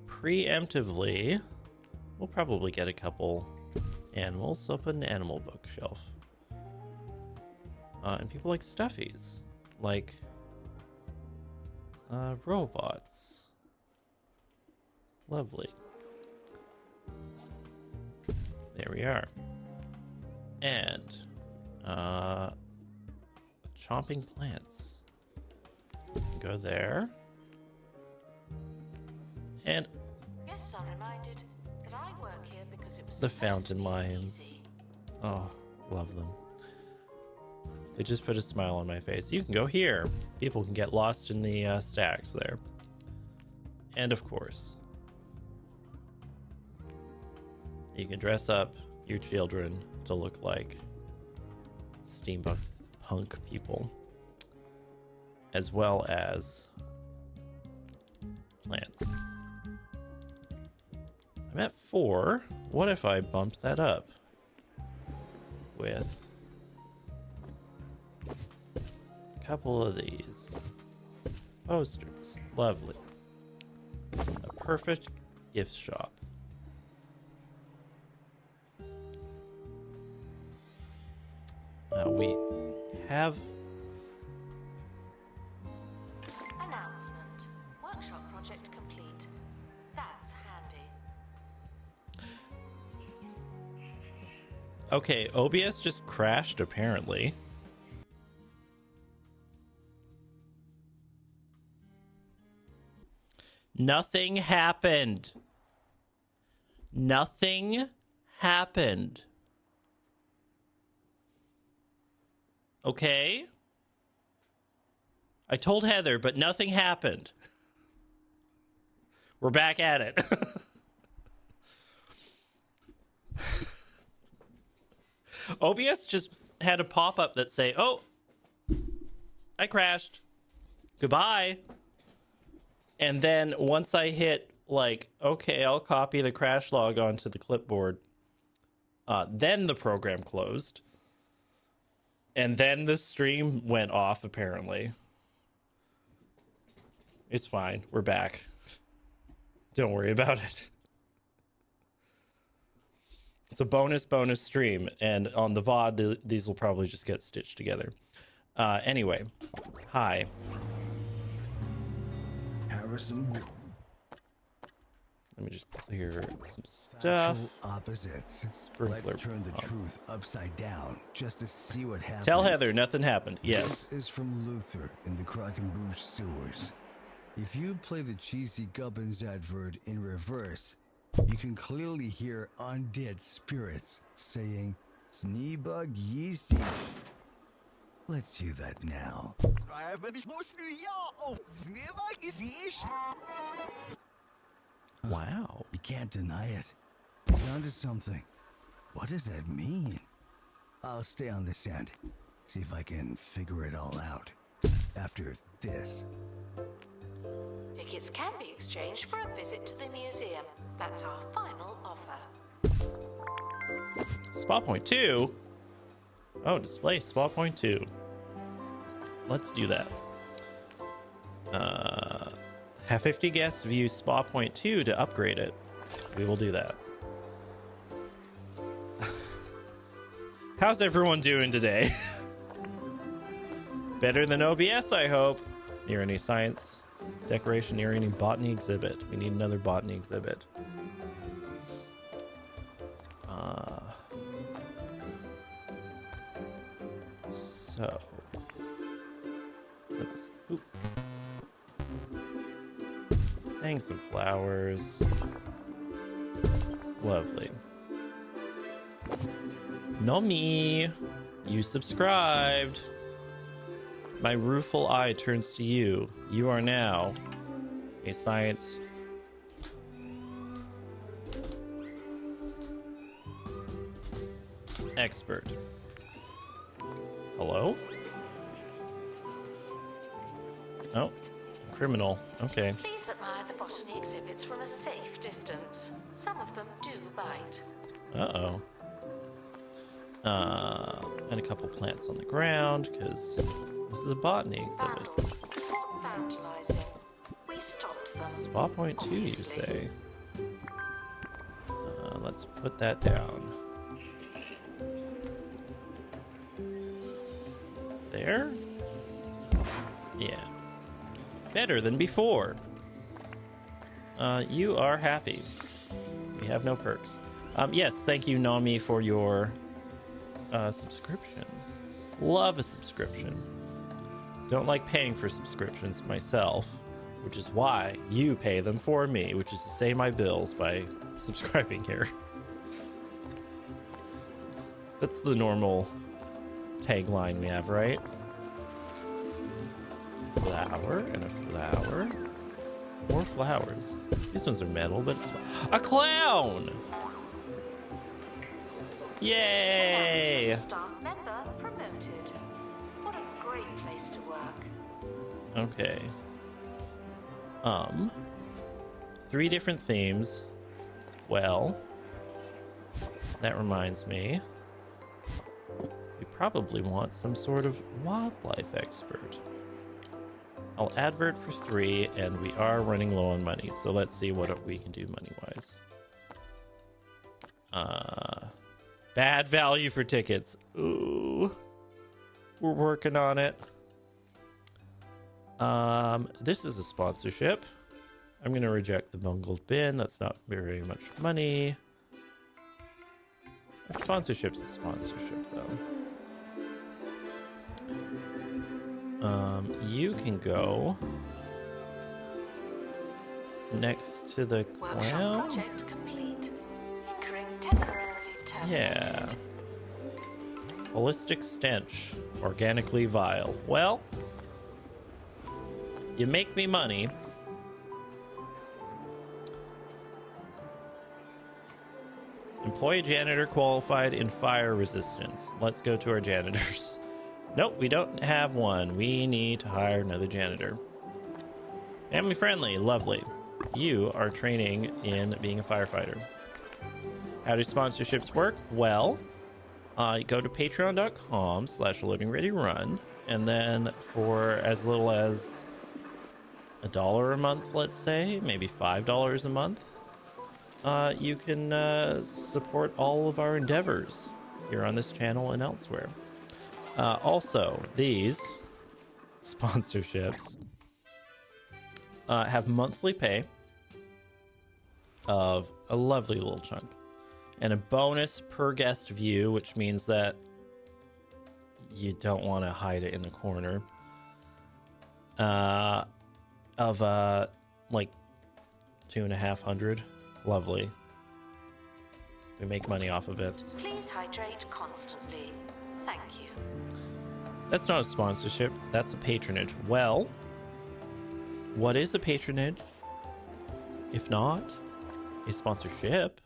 S1: preemptively, we'll probably get a couple animals, so I'll put an animal bookshelf. And people like stuffies, like robots. Lovely. There we are. And chomping plants. Go there. And
S2: Guests are reminded that I work here because it was
S1: The
S2: supposed to
S1: fountain
S2: be
S1: lions.
S2: easy.
S1: Oh, love them. They just put a smile on my face. You can go here. People can get lost in the stacks there. And of course, you can dress up your children to look like steampunk punk people, as well as plants. I'm at 4. What if I bumped that up with a couple of these posters? Lovely. A perfect gift shop. Now we have
S2: Announcement. Workshop project complete. That's handy.
S1: okay, OBS just crashed apparently. Nothing happened. Nothing happened. Okay? I told Heather, but nothing happened. We're back at it. OBS just had a pop-up that say, "Oh, I crashed. Goodbye." And then once I hit, like, okay, I'll copy the crash log onto the clipboard, then the program closed. And then the stream went off, apparently. It's fine. We're back. Don't worry about it. It's a bonus stream. And on the VOD, these will probably just get stitched together. Anyway. Hi.
S4: Harrison.
S1: Let me just clear some stuff.
S4: Factual opposites.
S1: Sprinkler
S4: Let's turn the
S1: pump.
S4: truth upside down just to see what happens.
S1: Tell Heather nothing happened. Yes.
S4: This is from Luther in the Krakenbush sewers. If you play the cheesy Gubbins advert in reverse, you can clearly hear undead spirits saying, Sneebug Yeezy. Let's hear that now.
S1: Wow.
S4: You can't deny it. He's onto something. What does that mean? I'll stay on this end. See if I can figure it all out. After this.
S2: Tickets can be exchanged for a visit to the museum. That's our final offer.
S1: Spot point 2. Oh, display spot point 2. Let's do that. Have 50 guests view spot point 2 to upgrade it. We will do that. How's everyone doing today? Better than OBS, I hope. Near any science decoration, near any botany exhibit. We need another botany exhibit. So let's hang some flowers. Lovely. Nomi, you subscribed. My rueful eye turns to you. You are now a science expert. Hello? Oh, criminal. Okay.
S2: Please admire the botany exhibits from a safe distance. Some of them do bite.
S1: Uh-oh. And a couple plants on the ground, because this is a botany exhibit.
S2: Vandals. Not vandalizing. We stopped them.
S1: Spot point 2, you
S2: Obviously.
S1: say? Let's put that down. There? Yeah. Better than before. You are happy. We have no perks. Yes, thank you, Nami, for your subscription. Love a subscription. Don't like paying for subscriptions myself. which is why you pay them for me, which is to say my bills by subscribing here. That's the normal tagline we have, right? Flower and a flower. More flowers. These ones are metal, but it's a clown! Yay!
S2: Announcement, staff member promoted. What a great place to work.
S1: Okay. 3 different themes. Well, that reminds me. We probably want some sort of wildlife expert. I'll advert for 3, and we are running low on money, so let's see what we can do money-wise. Bad value for tickets. Ooh. We're working on it. This is a sponsorship. I'm going to reject the bungled bin. That's not very much money. A sponsorship's a sponsorship, though. You can go next to the
S2: Workshop
S1: clown.
S2: project complete. Tinkering temporarily terminated.
S1: Yeah. Holistic stench. Organically vile. Well, you make me money. Employ a janitor qualified in fire resistance. Let's go to our janitors. Nope, we don't have one. We need to hire another janitor. Family friendly, lovely. You are training in being a firefighter. How do sponsorships work? Well, go to patreon.com/loadingreadyrun, and then for as little as $1 a month, let's say, maybe $5 a month, you can support all of our endeavors here on this channel and elsewhere. Also, these sponsorships have monthly pay of a lovely little chunk and a bonus per guest view, which means that you don't want to hide it in the corner, of like 2,500. Lovely. We make money off of it.
S2: Please hydrate constantly. Thank you.
S1: That's not a sponsorship. That's a patronage. Well, what is a patronage? If not a sponsorship?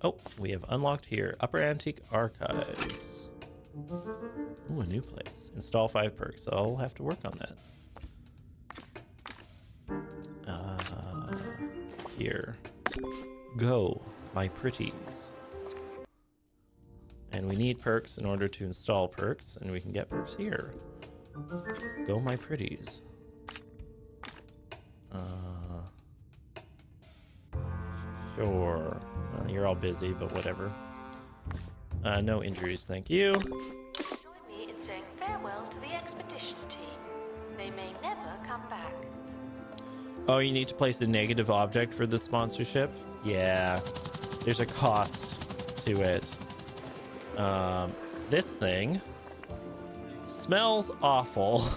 S1: Oh, we have unlocked here. Upper Antique Archives. Ooh, a new place. Install 5 perks. I'll have to work on that. Here. Go, my pretties. And we need perks in order to install perks, and we can get perks here. Go, my pretties. Sure. You're all busy, but whatever. No injuries, thank you.
S2: Join me in saying farewell to the expedition team. They may never come back.
S1: Oh, you need to place a negative object for the sponsorship? Yeah. There's a cost to it. This thing smells awful.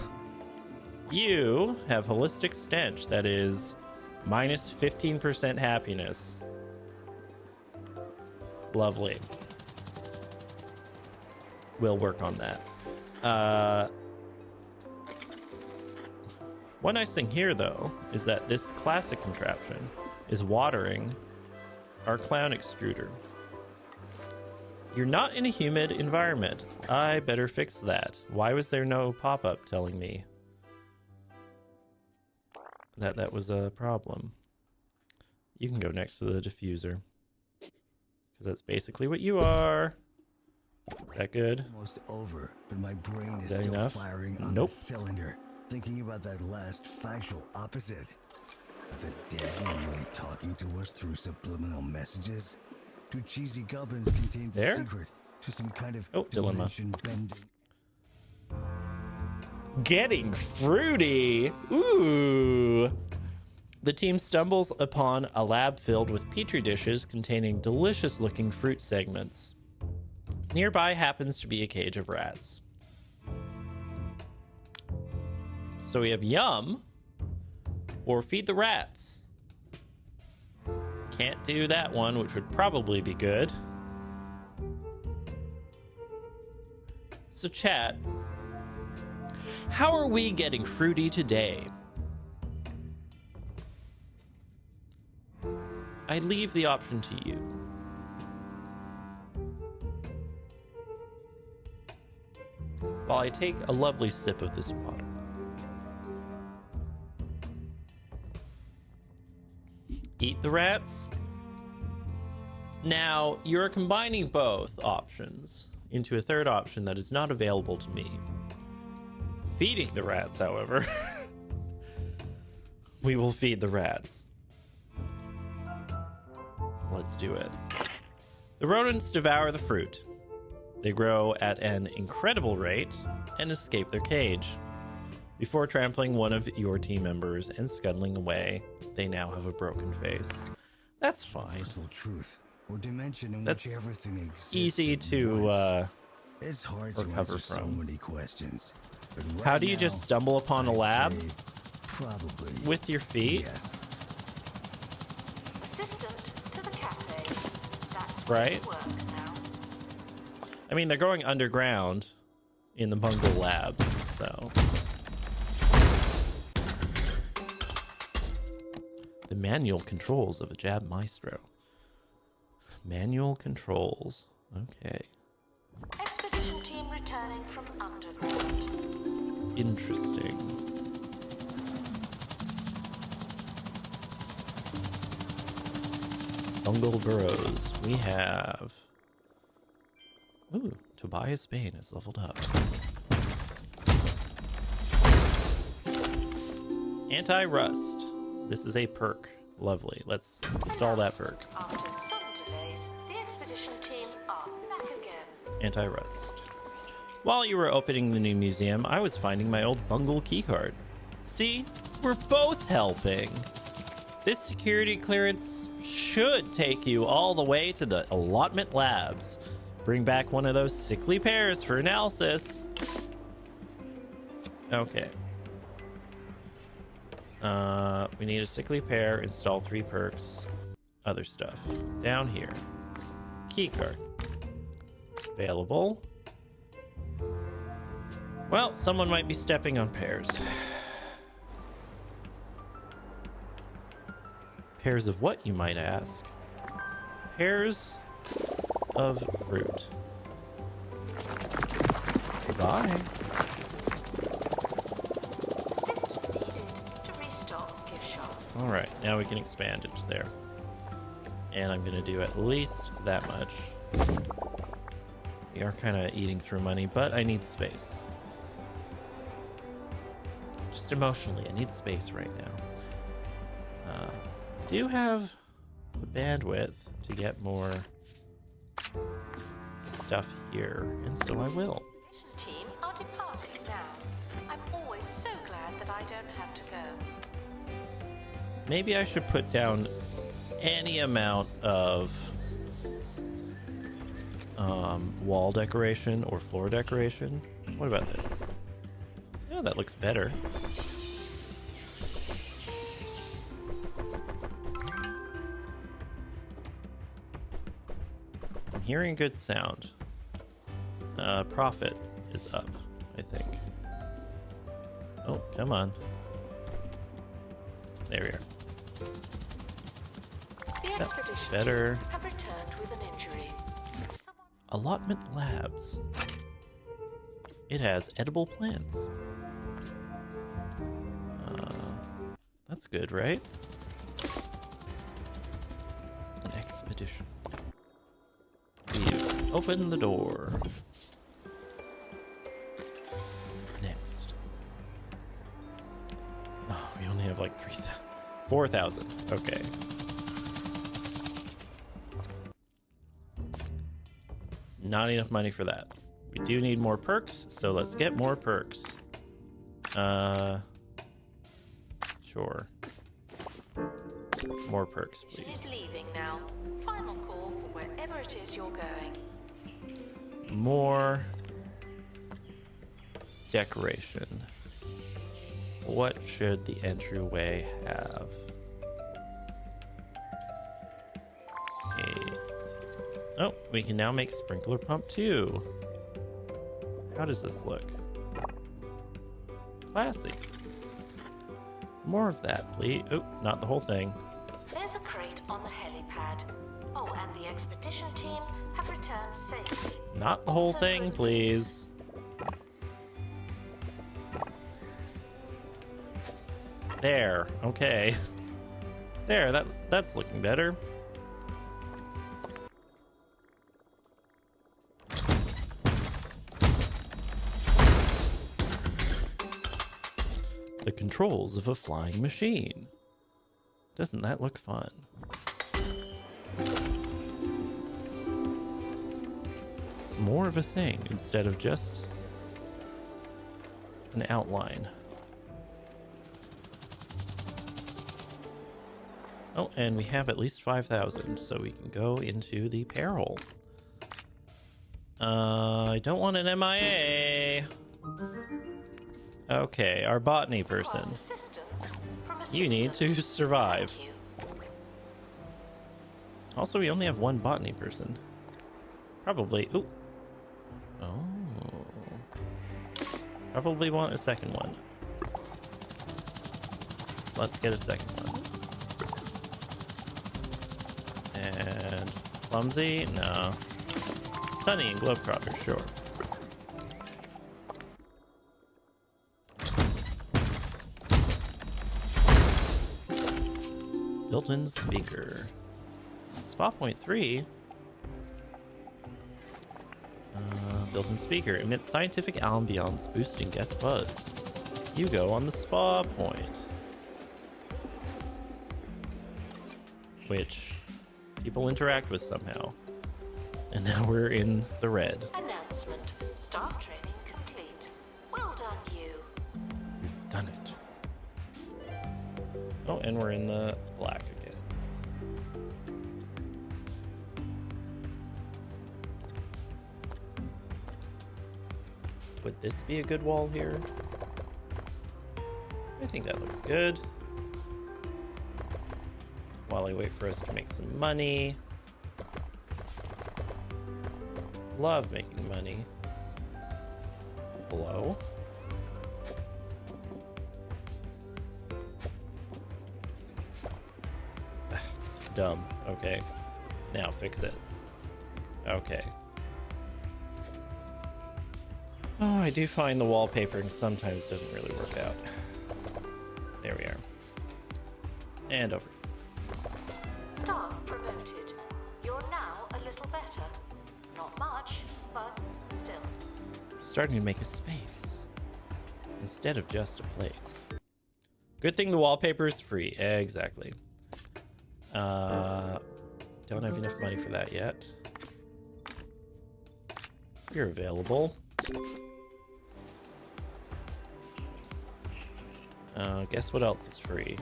S1: You have holistic stench that is minus 15% happiness. Lovely. We'll work on that. One nice thing here, though, is that this classic contraption is watering our clown extruder. You're not in a humid environment. I better fix that. Why was there no pop-up telling me that that was a problem? You can go next to the diffuser, because that's basically what you are. Is that good?
S4: Almost over, but my brain is
S1: that
S4: still
S1: enough?
S4: firing on
S1: Nope.
S4: a cylinder, thinking about that last factual opposite. Are the dead really talking to us through subliminal messages? Do cheesy goblins contain the
S1: There?
S4: secret to some kind of
S1: Dilemma.
S4: dimension bending?
S1: Getting fruity. Ooh. The team stumbles upon a lab filled with petri dishes containing delicious looking fruit segments. Nearby happens to be a cage of rats. So we have Yum, Or feed the rats. Can't do that one, which would probably be good. So chat, how are we getting fruity today? I leave the option to you. While I take a lovely sip of this water. Eat the rats? Now, you're combining both options into a third option that is not available to me. Feeding the rats, however. We will feed the rats. Let's do it. The rodents devour the fruit. They grow at an incredible rate and escape their cage. Before trampling one of your team members and scuttling away, they now have a broken face. That's fine.
S4: Universal truth or dimension in
S1: That's
S4: which everything exists.
S1: easy
S4: at
S1: to
S4: once. It's hard to
S1: recover
S4: answer so
S1: from.
S4: many questions. But
S1: How
S4: right
S1: do you
S4: now,
S1: just stumble upon a
S4: I'd
S1: lab
S4: say probably
S1: with your feet?
S4: yes.
S2: Assistant to the cafe. That's where
S1: Right?
S2: you work now.
S1: I mean, they're going underground in the Bungle Labs, so. The manual controls of a Jab Maestro. Manual controls. Okay.
S2: Expedition team returning from underground.
S1: Interesting. Bungle Burrows. We have... Ooh, Tobias Bane is leveled up. Anti-rust. This is a perk. Lovely. Let's install that perk.
S2: After some delays, the expedition team are back again.
S1: Anti-rust. While you were opening the new museum, I was finding my old Bungle keycard. See? We're both helping. This security clearance should take you all the way to the allotment labs. Bring back one of those sickly pears for analysis. Okay. We need a sickly pear, install 3 perks, other stuff. Down here. Keycard. Available. Well, someone might be stepping on pears. Pears of what, you might ask? Pears of fruit. Goodbye.
S2: Assistant needed to restock gift shop.
S1: Alright, now we can expand it there. And I'm gonna do at least that much. We are kind of eating through money, but I need space. Just emotionally, I need space right now. Do have the bandwidth to get more stuff here, and so I will.
S2: Expedition team are departing now. I'm always so glad that I don't have to go.
S1: Maybe I should put down any amount of wall decoration or floor decoration. What about this? Yeah, that looks better. I'm hearing good sound. Profit is up, I think. Oh, come on. There we are.
S2: The
S1: That's
S2: expedition
S1: better.
S2: team have returned with an injury. Someone
S1: Allotment Labs. It has edible plants. That's good, right? An expedition. We've opened the door. Next. Oh, we only have like 3,000. 4,000. Okay. Not enough money for that. We do need more perks, so let's get more perks. Sure. More perks,
S2: is
S1: please.
S2: leaving now. Final call for wherever it is you're going.
S1: More decoration. What should the entryway have? Oh, we can now make sprinkler pump too. How does this look? Classy. More of that, please. Oh, not the whole thing.
S2: There's a crate on the helipad. Oh, and the expedition team have returned safely.
S1: Not the whole
S2: Also
S1: thing,
S2: good
S1: please. There. Okay. There, that's looking better. The controls of a flying machine. Doesn't that look fun? It's more of a thing instead of just an outline. Oh, and we have at least 5,000, so we can go into the peril. I don't want an MIA. Okay, our botany person. You need to survive. Also, we only have one botany person. Probably. Ooh. Oh. Probably want a second one. Let's get a second one. And clumsy? No. Sunny and Globetrotter, sure. Built-in speaker. Spot point 3. Built-in speaker emits scientific ambiance, boosting guest buzz. You go on the spa point, which people interact with somehow. And now we're in the red.
S2: Announcement. Staff training complete. Well done, you.
S1: We've done it. Oh, and we're in the black again. Would this be a good wall here? I think that looks good. While I wait for us to make some money. Love making money. Hello? Dumb. Okay. Now fix it. Okay. Oh, I do find the wallpapering sometimes doesn't really work out. There we are. And over.
S2: Staff promoted. You're now a little better. Not much, but still.
S1: Starting to make a space instead of just a place. Good thing the wallpaper is free. Exactly. Don't have enough money for that yet. You're available. Guess what else is free?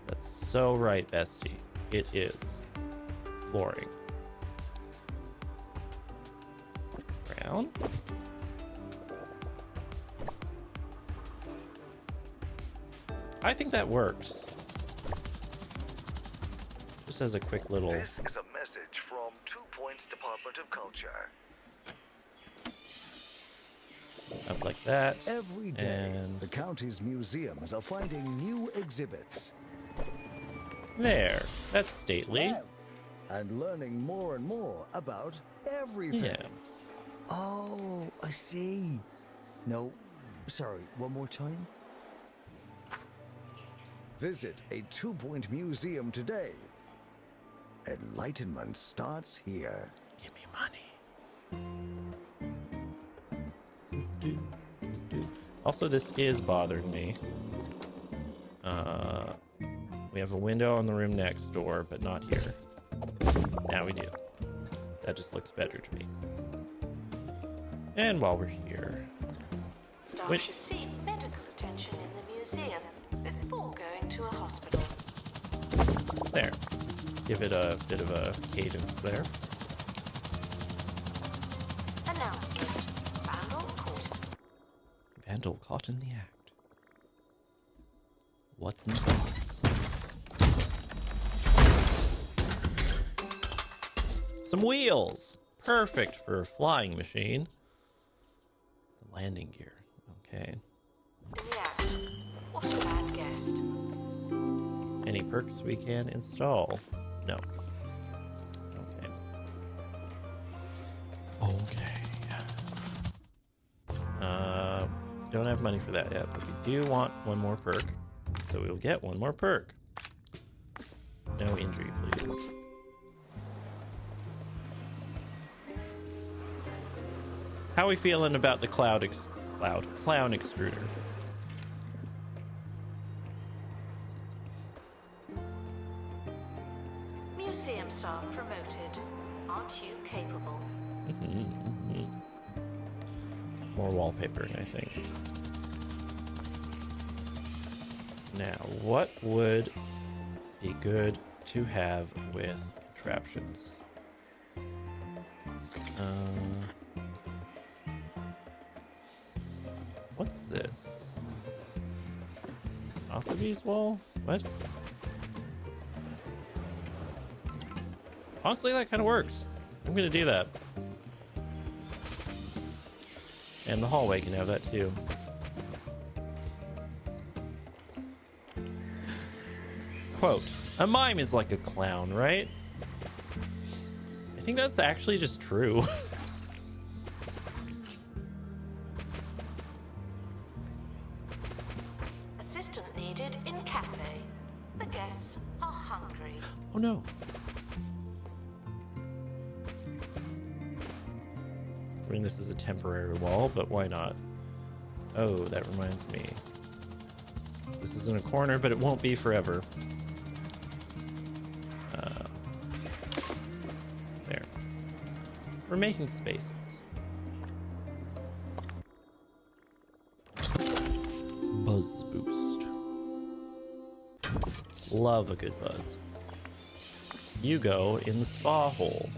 S1: That's so right, bestie. It is flooring. Brown. I think that works. Just as a quick little...
S4: This is a message from 2 Points Department of Culture.
S1: Up like that.
S4: Every day,
S1: And
S4: the county's museums are finding new exhibits.
S1: there. That's stately.
S4: And learning more and more about everything.
S1: Yeah.
S4: Oh, I see. No, sorry, one more time. Visit a 2 Point museum today. Enlightenment starts here.
S1: Give me money. Also, this is bothering me. We have a window on the room next door, but not here. Now we do. That just looks better to me. And while we're here...
S2: Staff
S1: Wait.
S2: should seek medical attention in the museum before going to a hospital.
S1: There. Give it a bit of a cadence there.
S2: Announcement. Vandal Court.
S1: We've Vandal caught in the act. What's in the box? Some wheels! Perfect for a flying machine. The landing gear. Okay.
S2: In the act. What a bad guest.
S1: Any perks we can install? No. Okay. Okay. Don't have money for that yet, but we do want one more perk. So we'll get one more perk. No injury, please. How are we feeling about the clown extruder?
S2: Museum staff promoted. Aren't you capable?
S1: More wallpapering, I think. Now, what would be good to have with contraptions? What's this? Sotheby's wall? What? Honestly, that kind of works. I'm gonna do that. And the hallway can have that too. Quote, a mime is like a clown, right? I think that's actually just true.
S2: Assistant needed in cafe. The guests are hungry.
S1: Oh no. I mean, this is a temporary wall, but why not? Oh, that reminds me. This is in a corner, but it won't be forever. There. We're making spaces. Buzz boost. Love a good buzz. You go in the spa hole.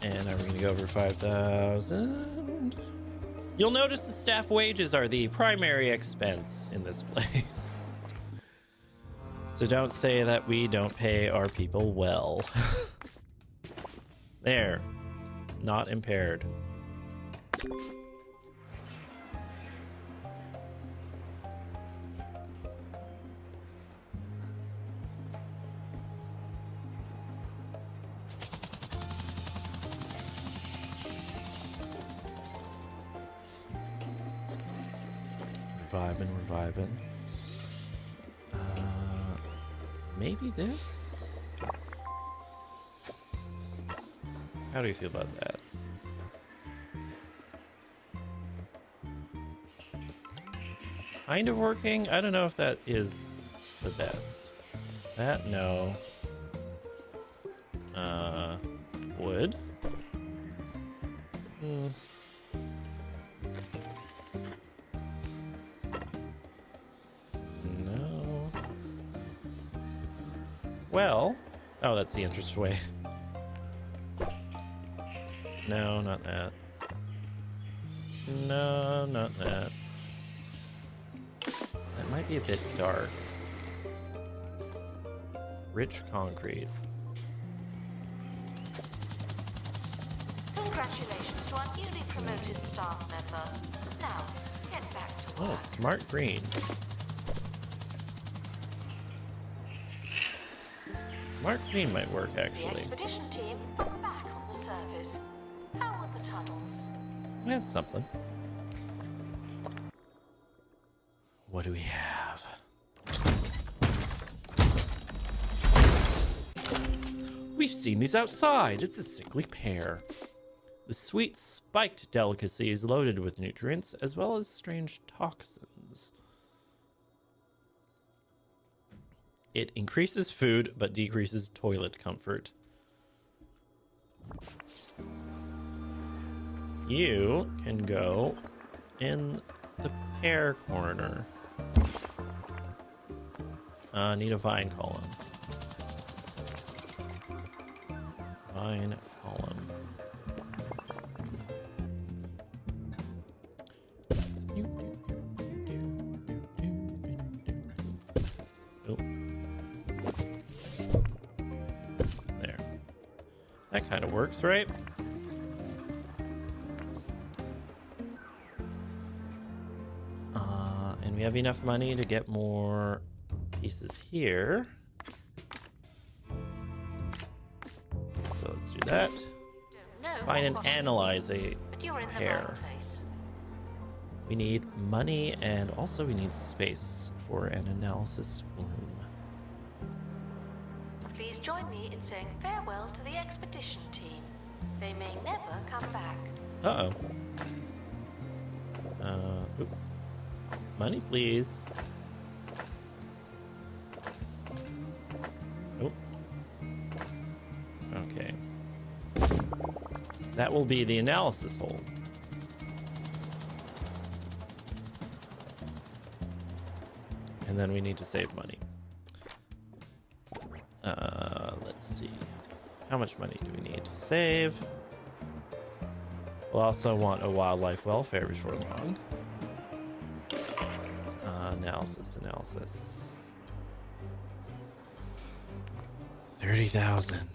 S1: And are we going to go over 5,000? You'll notice the staff wages are the primary expense in this place. So don't say that we don't pay our people well. There. Not impaired. Reviving. Maybe this? How do you feel about that? Kind of working? I don't know if that is the best. That, no. Wood? No. Well, oh, that's the entrance way. No, not that. No, not that. That might be a bit dark. Rich concrete.
S2: Congratulations to our newly promoted staff member. Now, get back to work.
S1: Oh, smart green. Smart green might work,
S2: The
S1: actually.
S2: expedition team are back on the surface. How are the tunnels?
S1: That's something. What do we have? We've seen these outside. It's a sickly pair. The sweet spiked delicacy is loaded with nutrients as well as strange toxins. It increases food but decreases toilet comfort. You can go in the pear corner. Need a vine column. Vine column. That kind of works, right? And we have enough money to get more pieces here. So let's do that.
S2: Don't know
S1: Find and
S2: what
S1: analyze
S2: means,
S1: a
S2: but you're in the
S1: pair.
S2: right place.
S1: We need money, and also we need space for an analysis room.
S2: Please join me in saying farewell to the expedition team. They may never come back.
S1: Uh-oh. Oop. Money, please. Oh. Okay. That will be the analysis hole. And then we need to save money. Let's see. How much money do we need to save? We'll also want a wildlife welfare before long. Analysis. 30,000.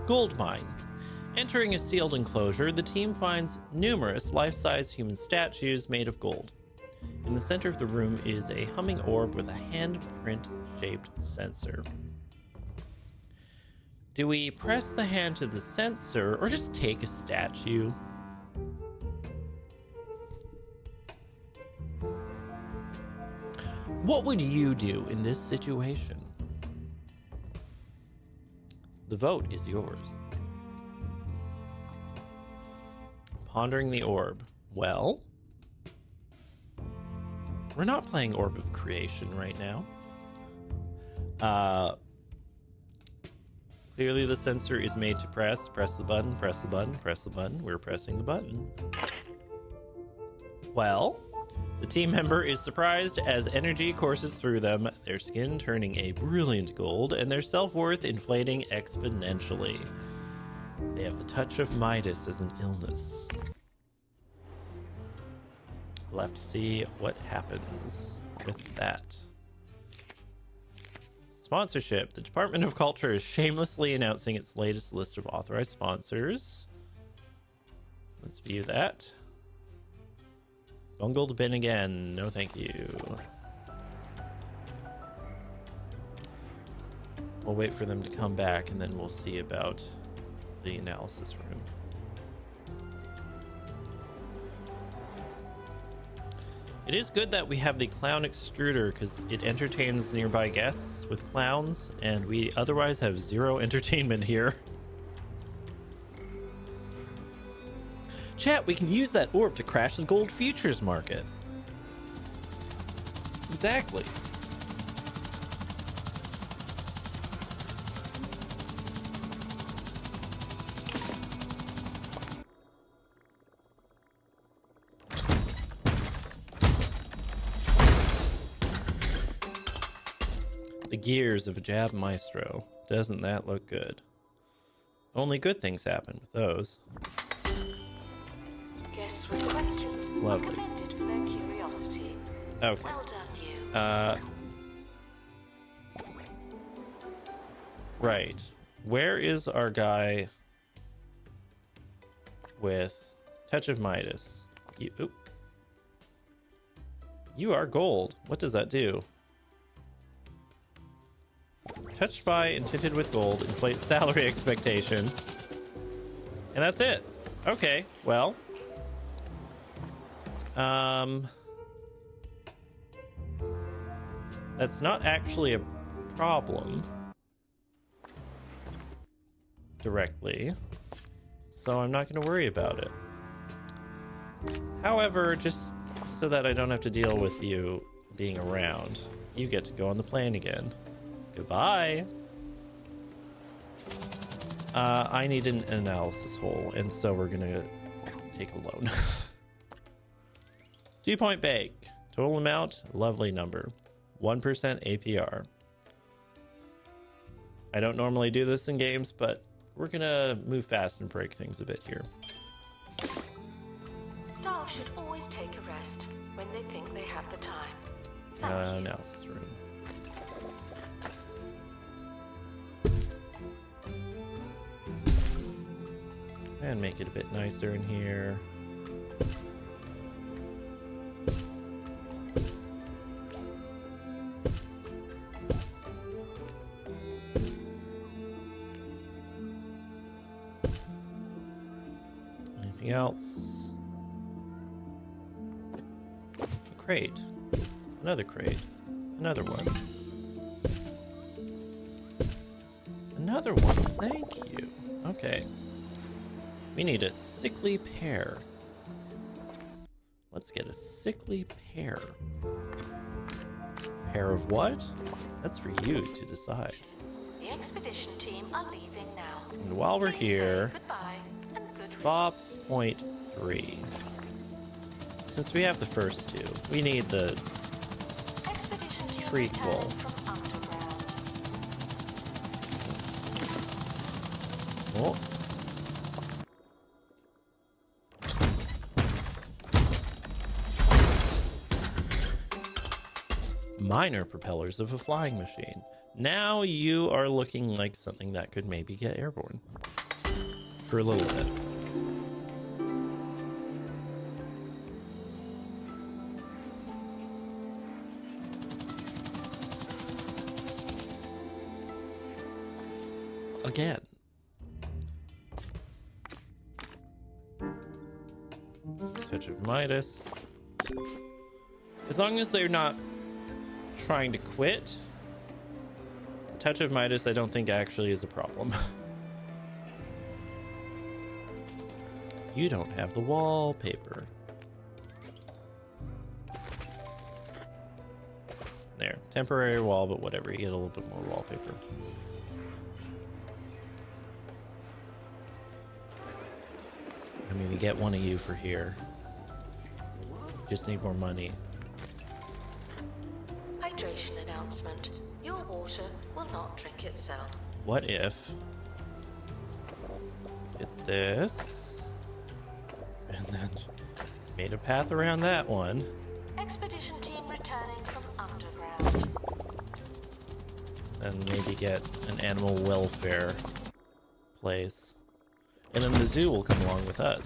S1: Gold mine. Entering a sealed enclosure, the team finds numerous life-size human statues made of gold. In the center of the room is a humming orb with a handprint-shaped sensor. Do we press the hand to the sensor or just take a statue? What would you do in this situation? The vote is yours. Pondering the orb. Well, we're not playing Orb of Creation right now. Clearly the sensor is made to press the button, press the button, press the button. We're pressing the button. Well, the team member is surprised as energy courses through them, their skin turning a brilliant gold, and their self-worth inflating exponentially. They have the touch of Midas as an illness. We'll have to see what happens with that. Sponsorship. The Department of Culture is shamelessly announcing its latest list of authorized sponsors. Let's view that. Bungled bin again. No thank you. We'll wait for them to come back and then we'll see about the analysis room. It is good that we have the clown extruder because it entertains nearby guests with clowns, and we otherwise have zero entertainment here. Chat, we can use that orb to crash the gold futures market. Exactly. The gears of a jab maestro. Doesn't that look good? Only good things happen with those.
S2: Guests with questions
S1: Lovely.
S2: are commended for their curiosity.
S1: Okay.
S2: Well done, you.
S1: Right. Where is our guy with Touch of Midas? You are gold. What does that do? Touched by and tinted with gold, inflates salary expectation. And that's it. Okay, well. That's not actually a problem. Directly. So I'm not going to worry about it. However, just so that I don't have to deal with you being around, you get to go on the plane again. Goodbye. I need an analysis hole, and so we're gonna take a loan. 2-point bake. Total amount, lovely number. 1% APR. I don't normally do this in games, but we're gonna move fast and break things a bit here.
S2: Staff should always take a rest when they think they have the time. Thank you.
S1: Analysis room. And make it a bit nicer in here. Anything else? A crate. Another crate. Another one. Another one. Thank you. Okay. We need a sickly pear. Let's get a sickly pear. Pear of what? That's for you to decide.
S2: The expedition team are leaving now.
S1: And while we're
S2: Please say
S1: here,
S2: goodbye and good
S1: swap
S2: riddance.
S1: point 3. Since we have the first two, we need the
S2: Expedition team
S1: treatful.
S2: returning from underground.
S1: Oh. Minor propellers of a flying machine. Now you are looking like something that could maybe get airborne. For a little bit. Again. Touch of Midas. As long as they're not trying to quit, Touch of Midas I don't think actually is a problem. You don't have the wallpaper. There. Temporary wall, but whatever. You get a little bit more wallpaper. I mean, we get one of you for here. Just need more money.
S2: Hydration announcement. Your water will not drink itself.
S1: What if... Did this... And then made a path around that one.
S2: Expedition team returning from underground.
S1: And maybe get an animal welfare place. And then the zoo will come along with us.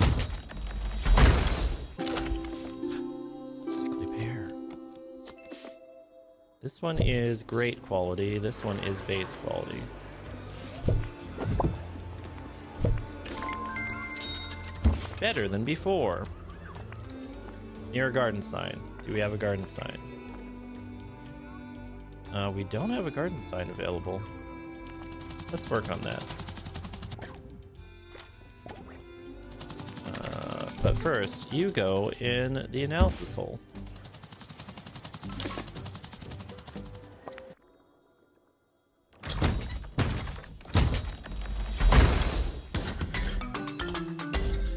S1: Sickly pear. This one is great quality. This one is base quality. Better than before. Near a garden sign. Do we have a garden sign? We don't have a garden sign available. Let's work on that. But first, you go in the analysis hole.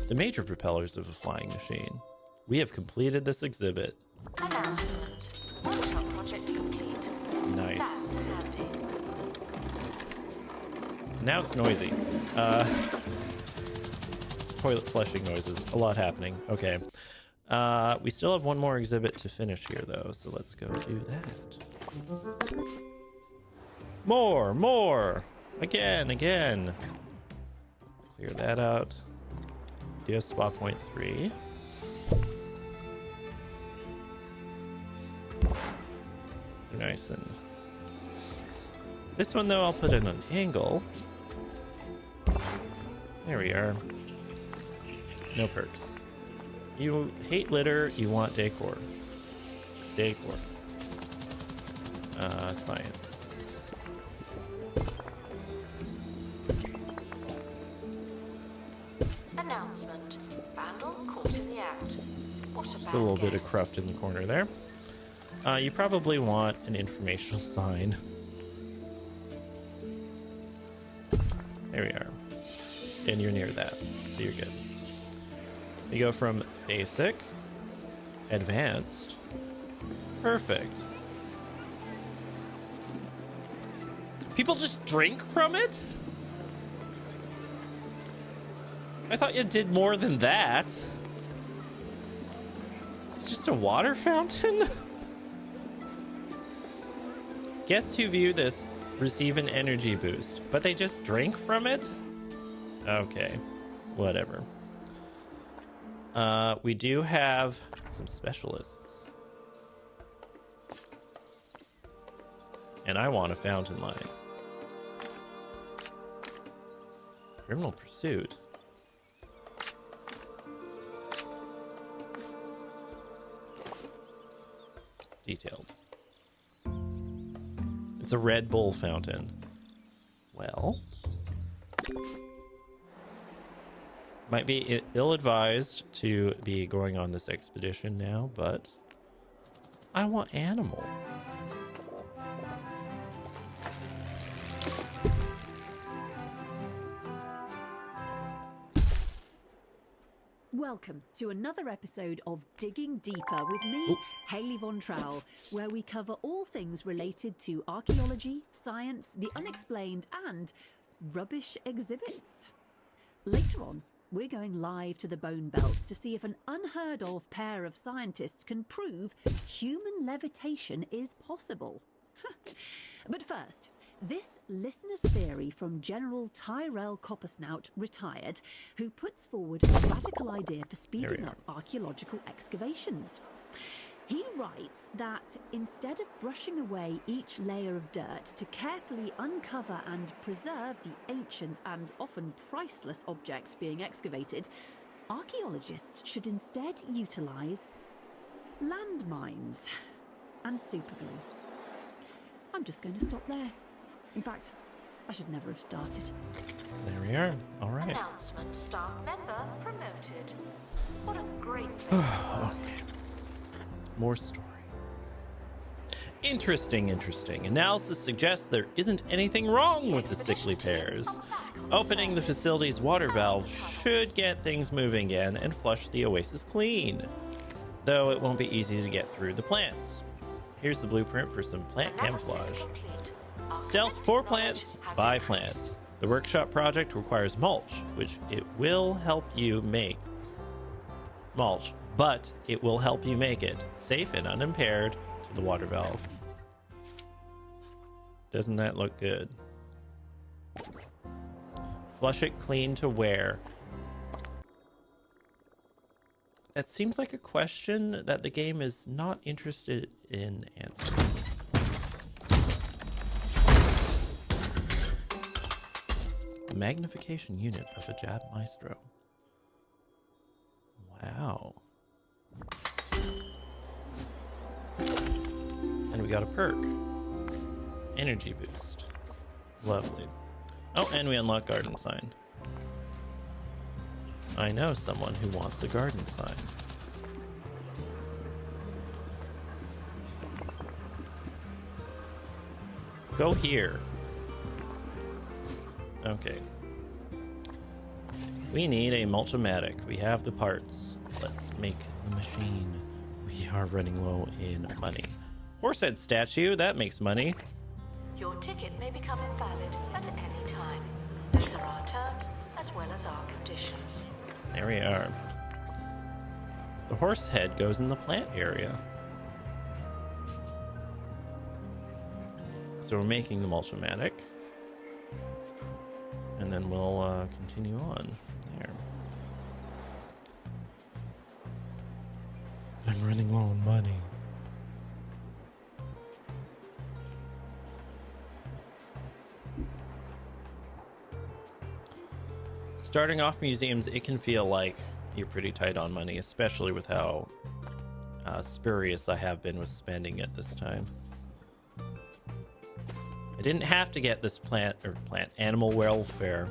S1: The major propellers of a flying machine. We have completed this exhibit.
S2: Announcement. Workshop project complete.
S1: Nice.
S2: That's handy.
S1: Now it's noisy. Toilet flushing noises. A lot happening. Okay. We still have one more exhibit to finish here, though, so let's go do that. More! Again! Clear that out. Do you have spot point 3? Nice. And this one, though, I'll put in an angle. There we are. No perks. You hate litter, you want decor. Science.
S2: Announcement. Vandal caught in the act. What a
S1: Just
S2: bad
S1: a little bit of
S2: guest.
S1: cruft in the corner there. You probably want an informational sign. There we are. And you're near that, so you're good. You go from basic, advanced, perfect. People just drink from it? I thought you did more than that. It's just a water fountain? Guests who view this receive an energy boost, but they just drink from it? Okay. Whatever. We do have some specialists. And I want a fountain line. Criminal pursuit. Detailed. It's a Red Bull fountain. Well, might be ill-advised to be going on this expedition now, but I want animal.
S3: Welcome to another episode of Digging Deeper with me, Hayley Von Trowell, where we cover all things related to archaeology, science, the unexplained, and rubbish exhibits. Later on, we're going live to the Bone Belt to see if an unheard of pair of scientists can prove human levitation is possible. But first, this listener's theory from General Tyrell Coppersnout, retired, who puts forward a radical idea for speeding up archaeological excavations. He writes that instead of brushing away each layer of dirt to carefully uncover and preserve the ancient and often priceless objects being excavated, archaeologists should instead utilise landmines and superglue. I'm just going to stop there. In fact, I should never have started.
S1: There we are. All right.
S2: Announcement: staff member promoted. What a great place to work.
S1: More story. Interesting. Analysis suggests there isn't anything wrong with the sickly pairs. Opening the facility's water valve should get things moving again and flush the oasis clean. Though it won't be easy to get through the plants. Here's the blueprint for some plant camouflage. Stealth for plants, by plants. The workshop project requires mulch, which it will help you make. Mulch, but it will help you make it safe and unimpaired to the water valve. Doesn't that look good? Flush it clean to where? That seems like a question that the game is not interested in answering. The magnification unit of a Jab Maestro. Wow. And we got a perk. Energy boost. Lovely. Oh, and we unlock garden sign. I know someone who wants a garden sign. Go here. Okay. We need a multimatic. We have the parts. Let's make the machine. We are running low in money. Horsehead statue, that makes money.
S2: Your ticket may become invalid at any time. Those are our terms as well as our conditions.
S1: There we are. The horse head goes in the plant area. So we're making the multimatic. And then we'll continue on there. I'm running low on money. Starting off museums, it can feel like you're pretty tight on money, especially with how spurious I have been with spending at this time. I didn't have to get this animal welfare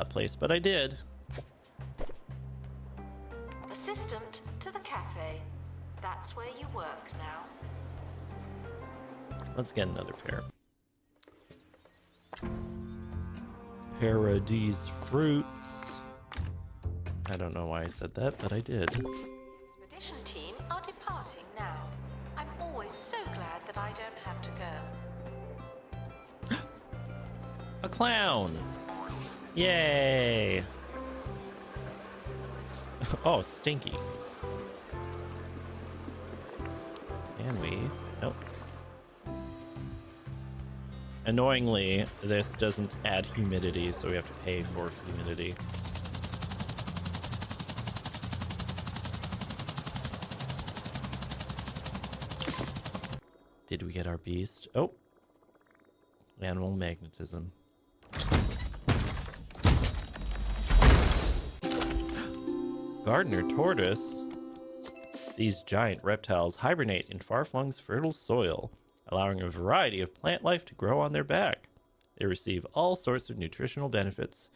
S1: place, but I did.
S2: Assistant to the cafe. That's where you work now.
S1: Let's get another pair. Paradise fruits. I don't know why I said that, but I did.
S2: Expedition team are departing now. I'm always so glad that I don't have to go.
S1: A clown! Yay! Oh, stinky. Nope. Annoyingly, this doesn't add humidity, so we have to pay for humidity. Did we get our beast? Oh. Animal magnetism. Gardener tortoise. These giant reptiles hibernate in far-flung's fertile soil, allowing a variety of plant life to grow on their back. They receive all sorts of nutritional benefits,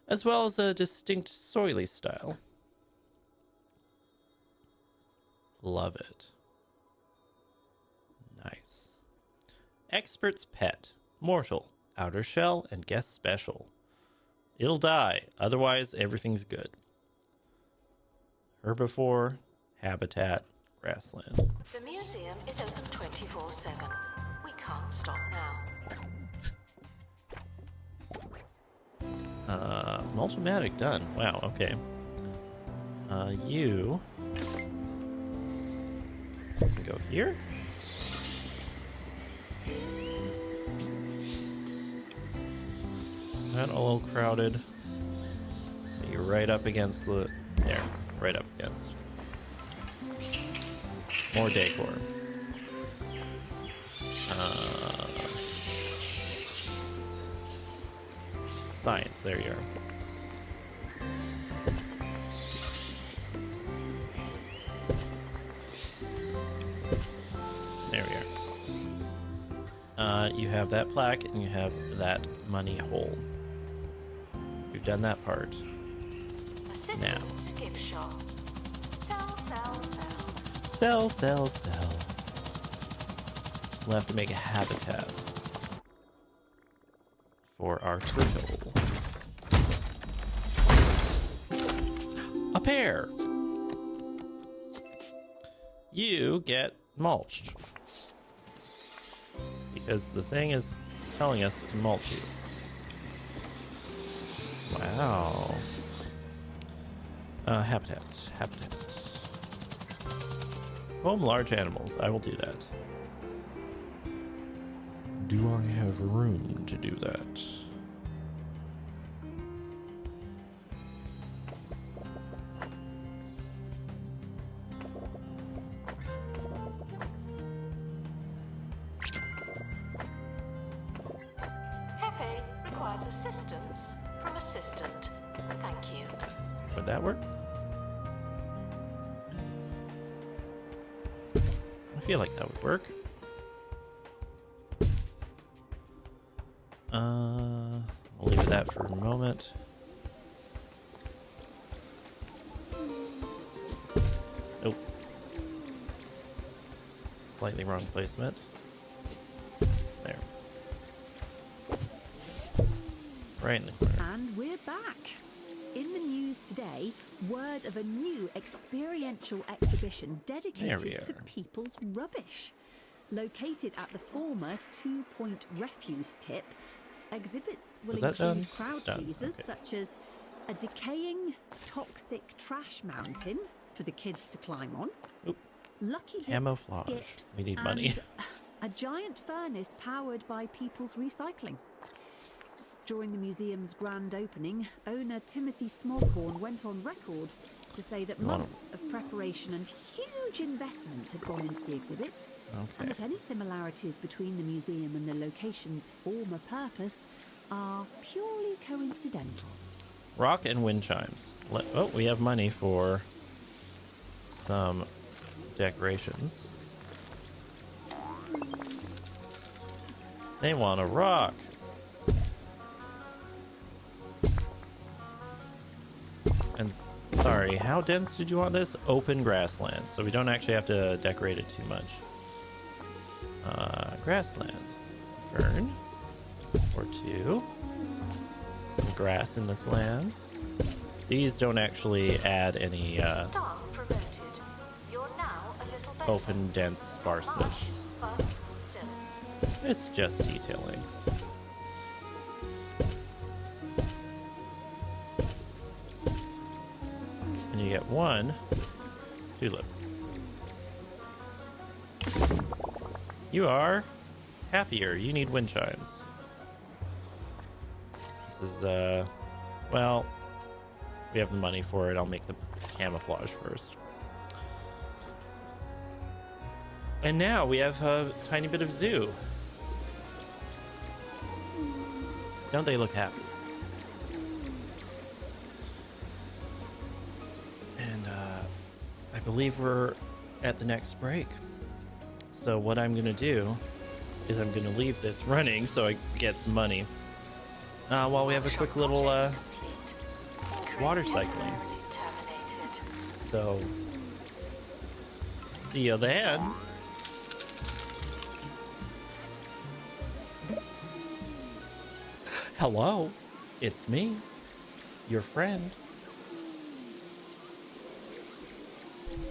S1: as well as a distinct soily style. Love it. Nice. Expert's pet. Mortal. Outer shell and guest special. It'll die, otherwise everything's good. Herbivore. Habitat. Grassland.
S2: The museum is open 24/7. We can't stop now.
S1: Multimatic done. Wow, okay. You can go here. Is that a little crowded? You're right up against the... There, right up against. More decor. Science, there you are. There we are. You have that plaque and you have that money hole. We've done that part.
S2: Assistant to gift shop. Sell, sell, sell.
S1: Sell, sell, sell. We'll have to make a habitat for our turtle. A pear! You get mulched. Because the thing is telling us to mulch you. Wow. Habitat. Home large animals. I will do that. Do I have room to do that?
S2: Cafe requires assistance from assistant. Thank you.
S1: Would that work? I feel like that would work. We'll leave that for a moment. Oh. Slightly wrong placement. There. Right in the corner.
S3: And we're back. In the news today, word of a new experiential exhibition dedicated to people's rubbish. Located at the former 2 Point refuse tip, exhibits will include crowd pleasers such as a decaying, toxic trash mountain for the kids to climb on, lucky hip
S1: camouflage.
S3: Skips,
S1: We need money.
S3: a giant furnace powered by people's recycling. During the museum's grand opening, owner Timothy Smallhorn went on record to say that months of preparation and huge investment had gone into the exhibits, and that any similarities between the museum and the location's former purpose are purely coincidental.
S1: Rock and wind chimes. Oh, we have money for some decorations. They want a rock. And sorry, how dense did you want this? Open grassland, so we don't actually have to decorate it too much. Grassland. Fern. Or two. Some grass in this land. These don't actually add any
S2: Start promoted. You're now a little better.
S1: open, dense sparseness.
S2: Not much, but still.
S1: It's just detailing. And you get one tulip. You are happier. You need wind chimes. This is, well, we have the money for it. I'll make the camouflage first. And now we have a tiny bit of zoo. Don't they look happy? And I believe we're at the next break. So what I'm gonna do is I'm gonna leave this running so I get some money. While we have a quick little water cycling. So see you then. Hello, it's me, your friend,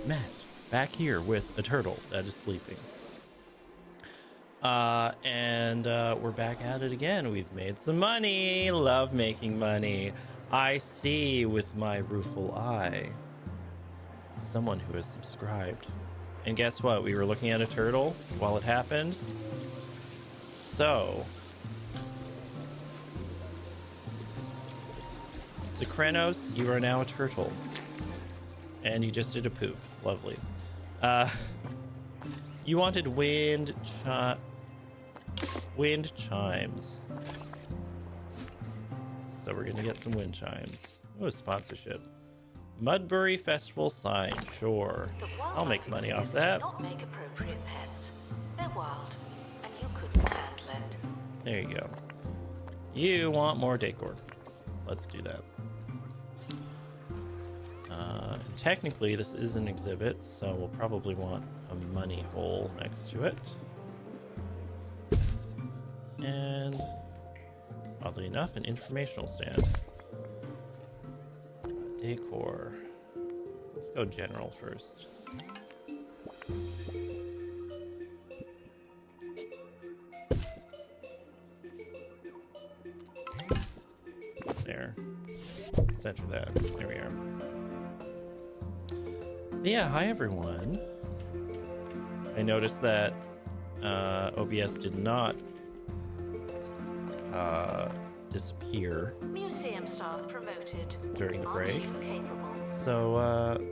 S1: Matt, back here with a turtle that is sleeping. And we're back at it again. We've made some money. Love making money. I see with my rueful eye someone who has subscribed. And guess what? We were looking at a turtle while it happened. So Sopranos, you are now a turtle. And you just did a poop. Lovely. You wanted wind chimes. So we're gonna get some wind chimes. Oh, sponsorship. Mudbury Festival sign, sure. I'll make money off that.
S2: Do not make appropriate pets. They're wild, and you couldn't handle it.
S1: There you go. You want more decor. Let's do that. Technically, this is an exhibit, so we'll probably want a money hole next to it. And, oddly enough, an informational stand. Decor. Let's go general first. There. Center that. There we are. Yeah, hi everyone. I noticed that OBS did not disappear
S2: Museum staff promoted.
S1: during the
S2: Aren't
S1: break.
S2: you capable?
S1: So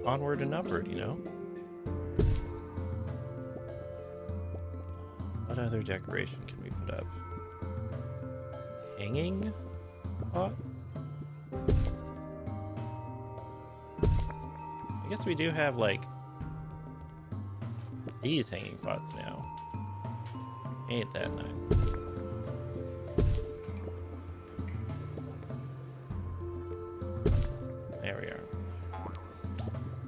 S1: onward and upward, you know. What other decoration can we put up? Some hanging pots? I guess we do have like these hanging pots now. Ain't that nice? There we are.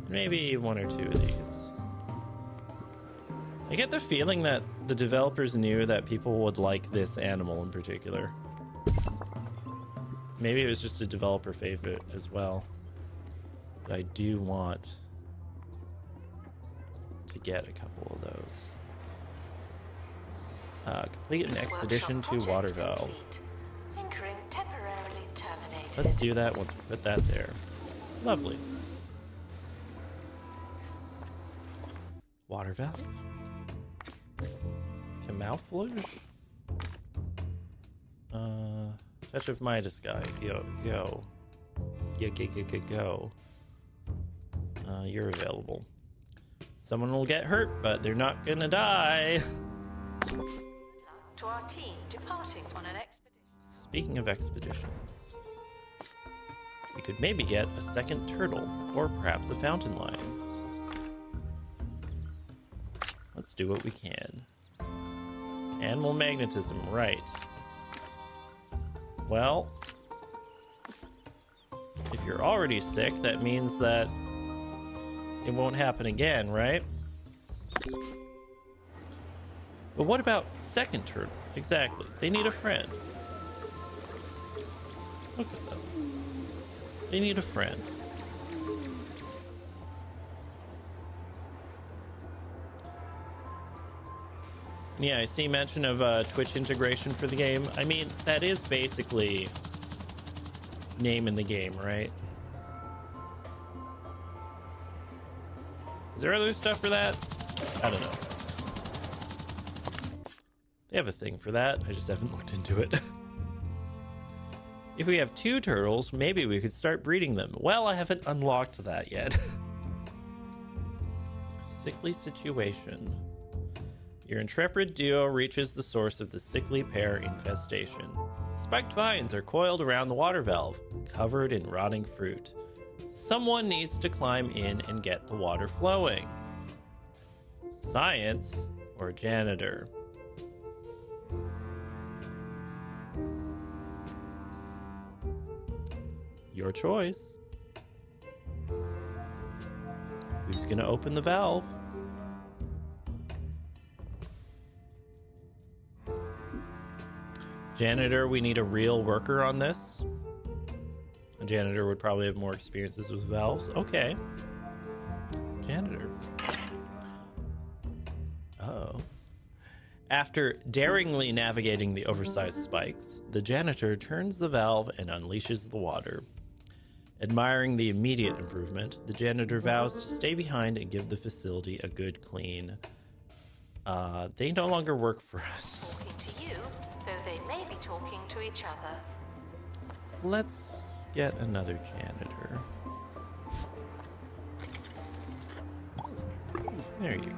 S1: Maybe one or two of these. I get the feeling that the developers knew that people would like this animal in particular. Maybe it was just a developer favorite as well. But I do want to get a couple of those. Complete an expedition to Waterville.
S2: Tinkering temporarily terminated.
S1: Let's do that. We'll put that there. Lovely. Waterville. Camouflage. Touch of Midas guy. Go. Go. You're available. Someone will get hurt, but they're not gonna die.
S2: To our team departing on an expedition.
S1: Speaking of expeditions, we could maybe get a second turtle, or perhaps a fountain lion. Let's do what we can. Animal magnetism, right. Well, if you're already sick, that means that it won't happen again, right? But what about second turtle? Exactly. They need a friend. Look at them. They need a friend. Yeah, I see mention of Twitch integration for the game. I mean, that is basically name in the game, right? Is there other stuff for that? I don't know. They have a thing for that. I just haven't looked into it. If we have 2 turtles, maybe we could start breeding them. Well, I haven't unlocked that yet. Sickly situation. Your intrepid duo reaches the source of the sickly pair infestation. Spiked vines are coiled around the water valve, covered in rotting fruit. Someone needs to climb in and get the water flowing. Science or janitor? Your choice. Who's gonna open the valve? Janitor, we need a real worker on this. A janitor would probably have more experiences with valves. Okay. Janitor. Uh-oh. After daringly navigating the oversized spikes, the janitor turns the valve and unleashes the water. Admiring the immediate improvement, the janitor vows to stay behind and give the facility a good clean. They no longer work for us.
S2: Talking to you, though they may be talking to each other.
S1: Let's get another janitor. There you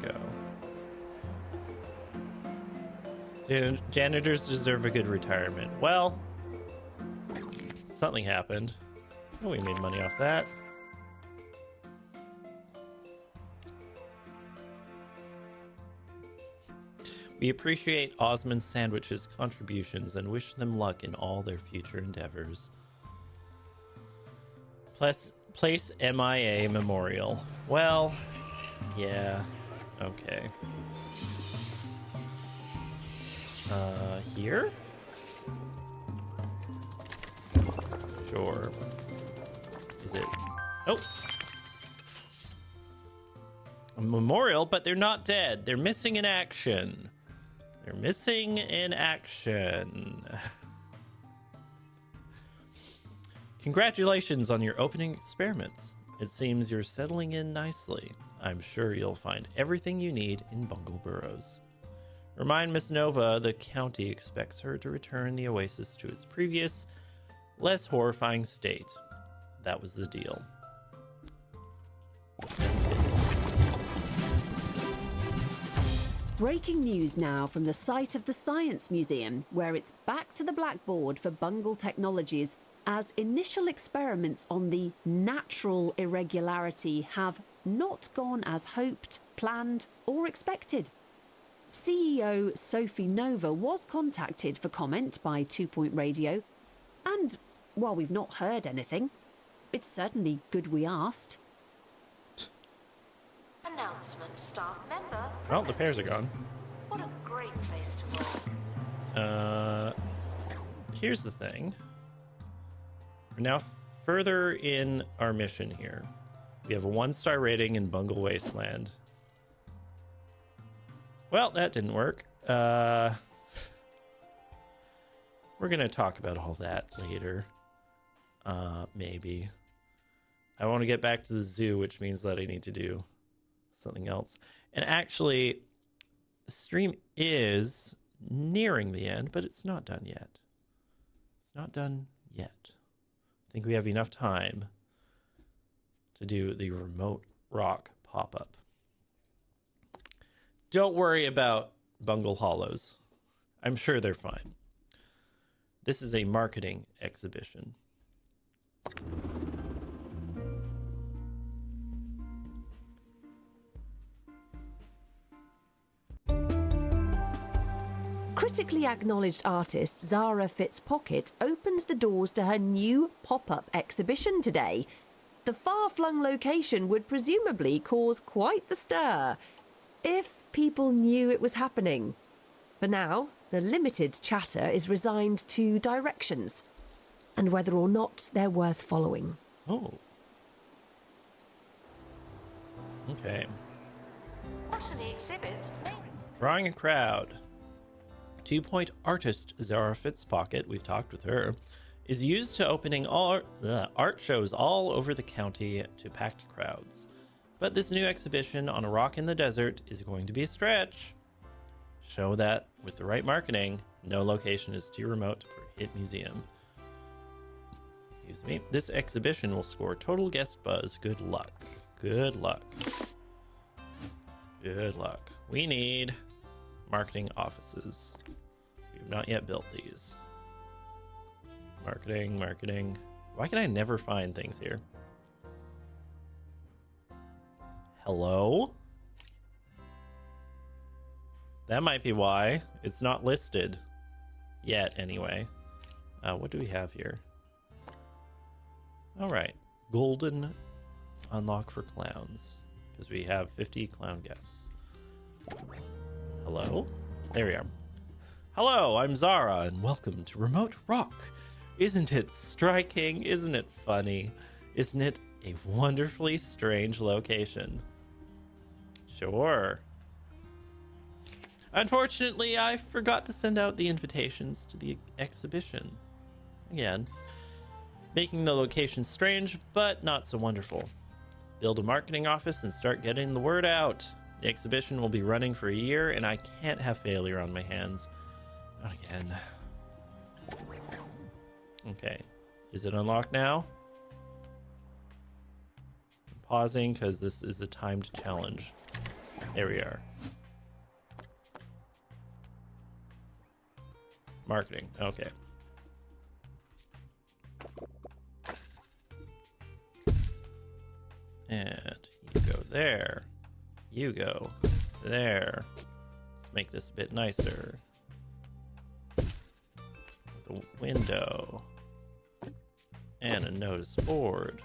S1: go. Janitors deserve a good retirement. Well, something happened. Oh, we made money off that. We appreciate Osmond Sandwich's contributions and wish them luck in all their future endeavors. Place MIA Memorial. Well, yeah, okay. Here? Sure. Is it? Oh! A memorial, but they're not dead. They're missing in action. They're missing in action. Congratulations on your opening experiments. It seems you're settling in nicely. I'm sure you'll find everything you need in Bungle Burrows. Remind Miss Nova the county expects her to return the oasis to its previous, less horrifying state. That was the deal.
S3: Breaking news now from the site of the Science Museum, where it's back to the blackboard for Bungle Technologies, as initial experiments on the natural irregularity have not gone as hoped, planned, or expected. CEO Sophie Nova was contacted for comment by 2 Point Radio, and while we've not heard anything, it's certainly good we asked.
S2: Announcement, staff member.
S1: Well, the pears are gone.
S2: What a great place to work.
S1: Here's the thing. We're now further in our mission here. We have a 1-star rating in Bungle Wasteland. Well, that didn't work. We're gonna talk about all that later. Maybe. I want to get back to the zoo, which means that I need to do something else. And actually, the stream is nearing the end, but it's not done yet. It's not done yet. I think we have enough time to do the remote rock pop-up. Don't worry about Bungle Hollows. I'm sure they're fine. This is a marketing exhibition.
S3: Critically acknowledged artist Zara Fitzpocket opens the doors to her new pop-up exhibition today. The far-flung location would presumably cause quite the stir if people knew it was happening. For now, the limited chatter is resigned to directions and whether or not they're worth following.
S1: Oh. Okay.
S2: Botany exhibits.
S1: Drawing a crowd. 2 Point artist Zara Fitzpocket, we've talked with her, is used to opening art shows all over the county to packed crowds. But this new exhibition on a rock in the desert is going to be a stretch. Show that With the right marketing, no location is too remote for a hit museum. Excuse me. This exhibition will score total guest buzz. Good luck. Good luck. Good luck. We need marketing offices. We have not yet built these. Marketing, marketing. Why can I never find things here? Hello? That might be why it's not listed yet anyway. What do we have here? All right. Golden unlock for clowns because we have 50 clown guests. Hello? There we are. Hello, I'm Zara and welcome to Remote Rock. Isn't it striking? Isn't it funny? Isn't it a wonderfully strange location? Sure. Unfortunately, I forgot to send out the invitations to the exhibition. Again, making the location strange, but not so wonderful. Build a marketing office and start getting the word out. The exhibition will be running for a year, and I can't have failure on my hands. Not again. Okay. Is it unlocked now? I'm pausing because this is a timed challenge. There we are. Marketing. Okay. And you go there. You go there. Let's make this a bit nicer. With a window. And a notice board.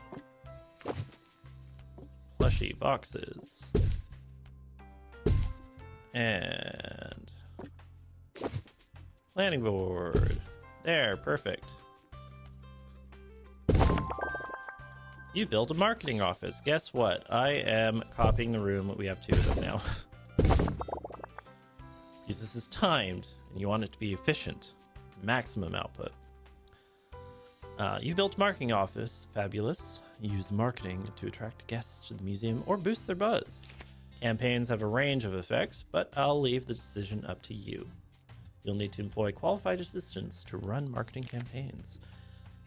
S1: Plushy boxes. And planning board. There, perfect. You built a marketing office. Guess what? I am copying the room. We have 2 of them now. Because this is timed, and you want it to be efficient. Maximum output. You built a marketing office. Fabulous. Use marketing to attract guests to the museum or boost their buzz. Campaigns have a range of effects, but I'll leave the decision up to you. You'll need to employ qualified assistants to run marketing campaigns.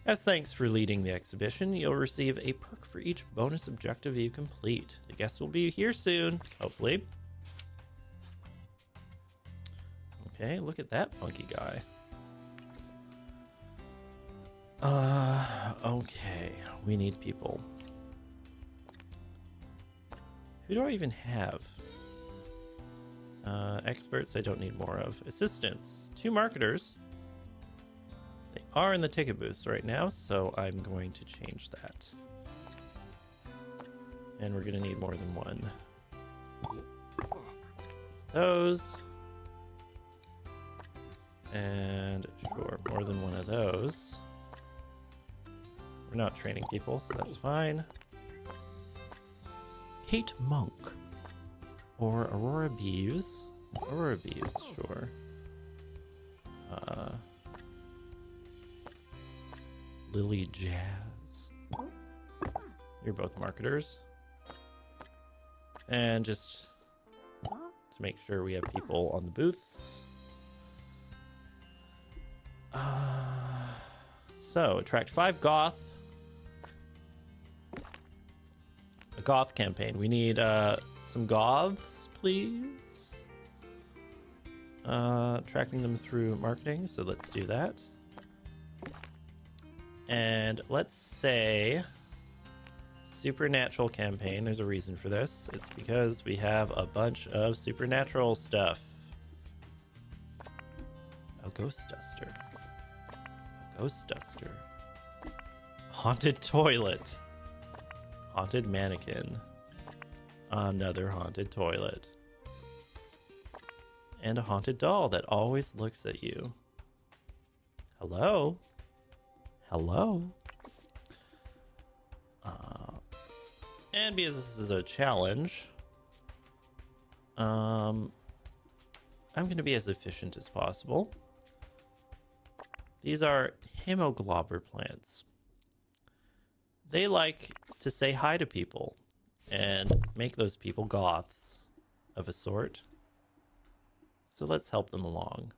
S1: As thanks for leading the exhibition, you'll receive a perk for each bonus objective you complete. The guests will be here soon, hopefully. Okay, look at that funky guy. Okay, we need people. Who do I even have? Experts I don't need more of. Assistants, 2 marketers. They are in the ticket booths right now, so I'm going to change that. And we're going to need more than 1. Those. And sure, more than 1 of those. We're not training people, so that's fine. Kate Monk. Or Aurora Beeves. Aurora Beeves, sure. Lily Jazz. You're both marketers. And just to make sure we have people on the booths. So, attract 5 goth. A goth campaign. We need some goths, please. Attracting them through marketing, so let's do that. And let's say supernatural campaign. There's a reason for this. It's because we have a bunch of supernatural stuff. A ghost duster. A ghost duster. Haunted toilet. Haunted mannequin. Another haunted toilet. And a haunted doll that always looks at you. Hello? Hello? And because this is a challenge, I'm going to be as efficient as possible. These are hemoglobber plants. They like to say hi to people and make those people goths of a sort. So let's help them along.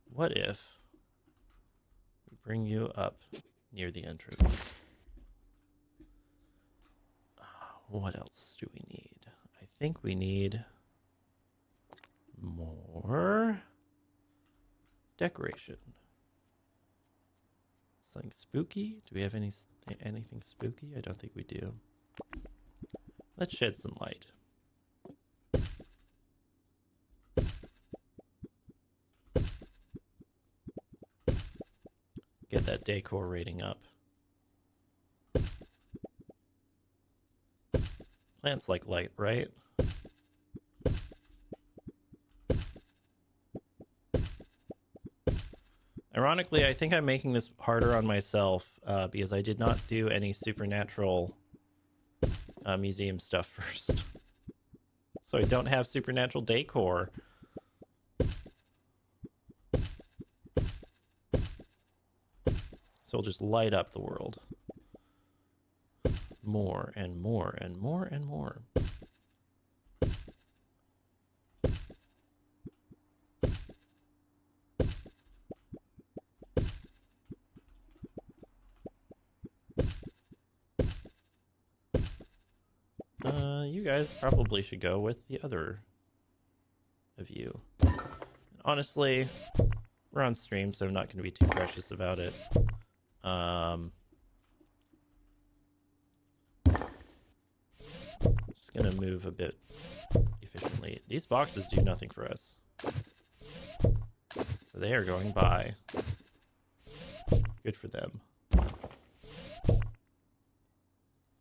S1: What if we bring you up near the entrance? What else do we need? I think we need more decoration. Something spooky? Do we have anything spooky? I don't think we do. Let's shed some light. Get that decor rating up. Plants like light, right? Ironically, I think I'm making this harder on myself because I did not do any supernatural museum stuff first. So I don't have supernatural decor. So we'll just light up the world. More and more and more and more. You guys probably should go with the other of you. Honestly, we're on stream, so I'm not going to be too precious about it. Just going to move a bit efficiently. These boxes do nothing for us. So they are going by. Good for them.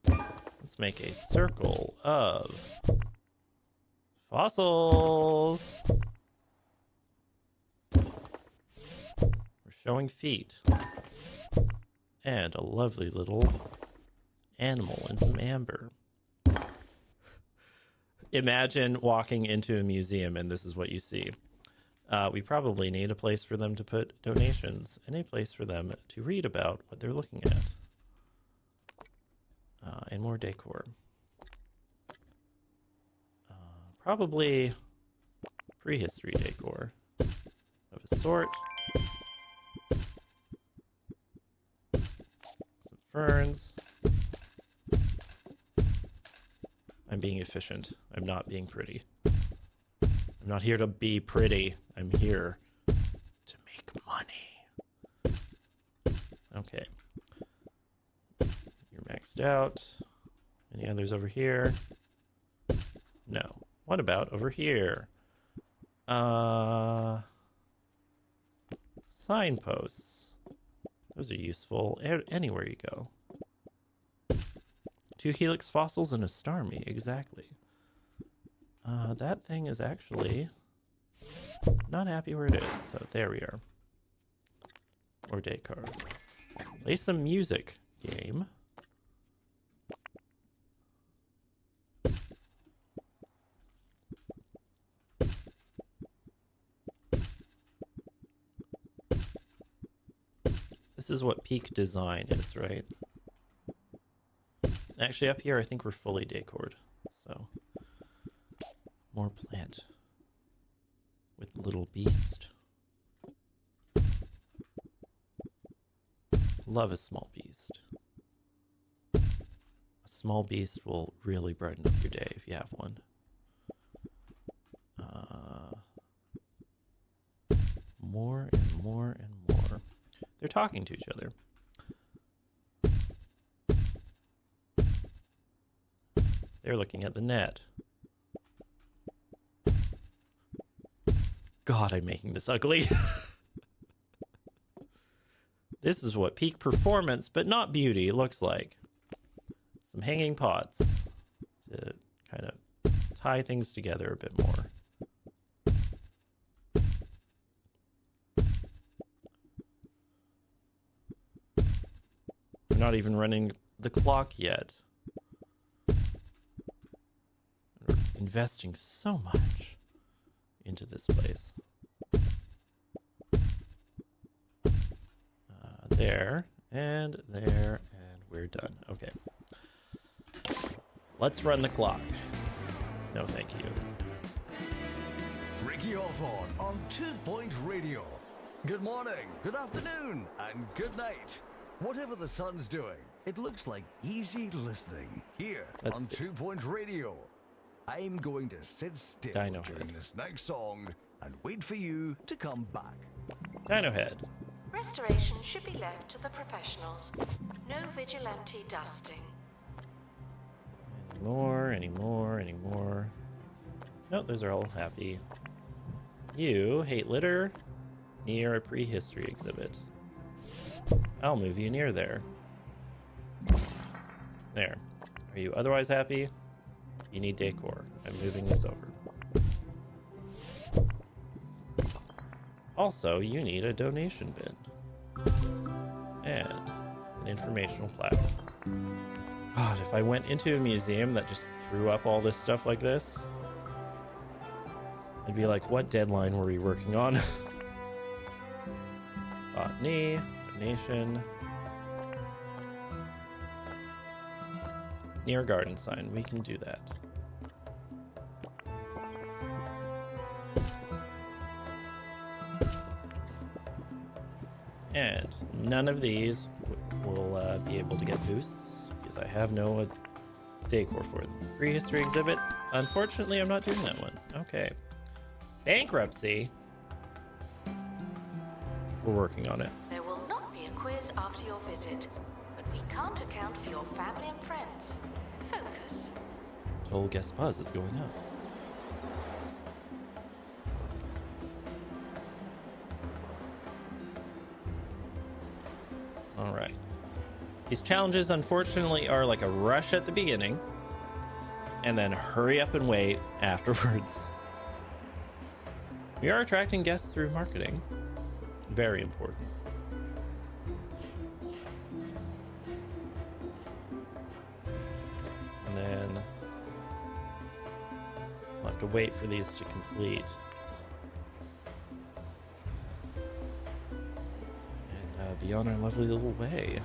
S1: Let's make a circle of fossils. We're showing feet. And a lovely little animal and some amber. Imagine walking into a museum and this is what you see. We probably need a place for them to put donations and a place for them to read about what they're looking at. And more decor. Probably prehistory decor of a sort. Some ferns. I'm being efficient. I'm not being pretty. I'm not here to be pretty. I'm here to make money. Okay. You're maxed out. Any others over here? No. What about over here? Signposts. Those are useful anywhere you go. 2 helix fossils and a star meat, exactly. That thing is actually not happy where it is, so there we are. Or decor. Play some music, game. This is what peak design is, right? Actually, up here, I think we're fully decored. So, more plant with little beast. Love a small beast. A small beast will really brighten up your day if you have one. More and more and more. They're talking to each other. They're looking at the net. God, I'm making this ugly. This is what peak performance, but not beauty, looks like. Some hanging pots to kind of tie things together a bit more. We're not even running the clock yet. We're investing so much into this place. There, and we're done. Okay. Let's run the clock. No, thank you.
S4: kicking off on 2 Point Radio. Good morning, good afternoon, and good night. Whatever the sun's doing, it looks like easy listening here
S1: Let's
S4: on
S1: see.
S4: 2 Point Radio. I'm going to sit still
S1: Dino
S4: during
S1: Head.
S4: this next song and wait for you to come back.
S1: Dino Head.
S2: Restoration should be left to the professionals. No vigilante dusting.
S1: Any more. Nope, those are all happy. You hate litter near a prehistory exhibit. I'll move you near there. There. Are you otherwise happy? You need decor. I'm moving this over. Also, you need a donation bin. And an informational plaque. God, if I went into a museum that just threw up all this stuff like this, I'd be like, what deadline were we working on? Botany, donation. Near garden sign, we can do that. And none of these will be able to get boosts because I have no decor for them. Prehistory exhibit. Unfortunately, I'm not doing that one. Okay. Bankruptcy. We're working on it.
S2: There will not be a quiz after your visit, but we can't account for your family and friends. Focus.
S1: Total guest buzz is going up. All right. These challenges, unfortunately, are like a rush at the beginning and then hurry up and wait afterwards. We are attracting guests through marketing. Very important. And then we'll have to wait for these to complete. And be on our lovely little way.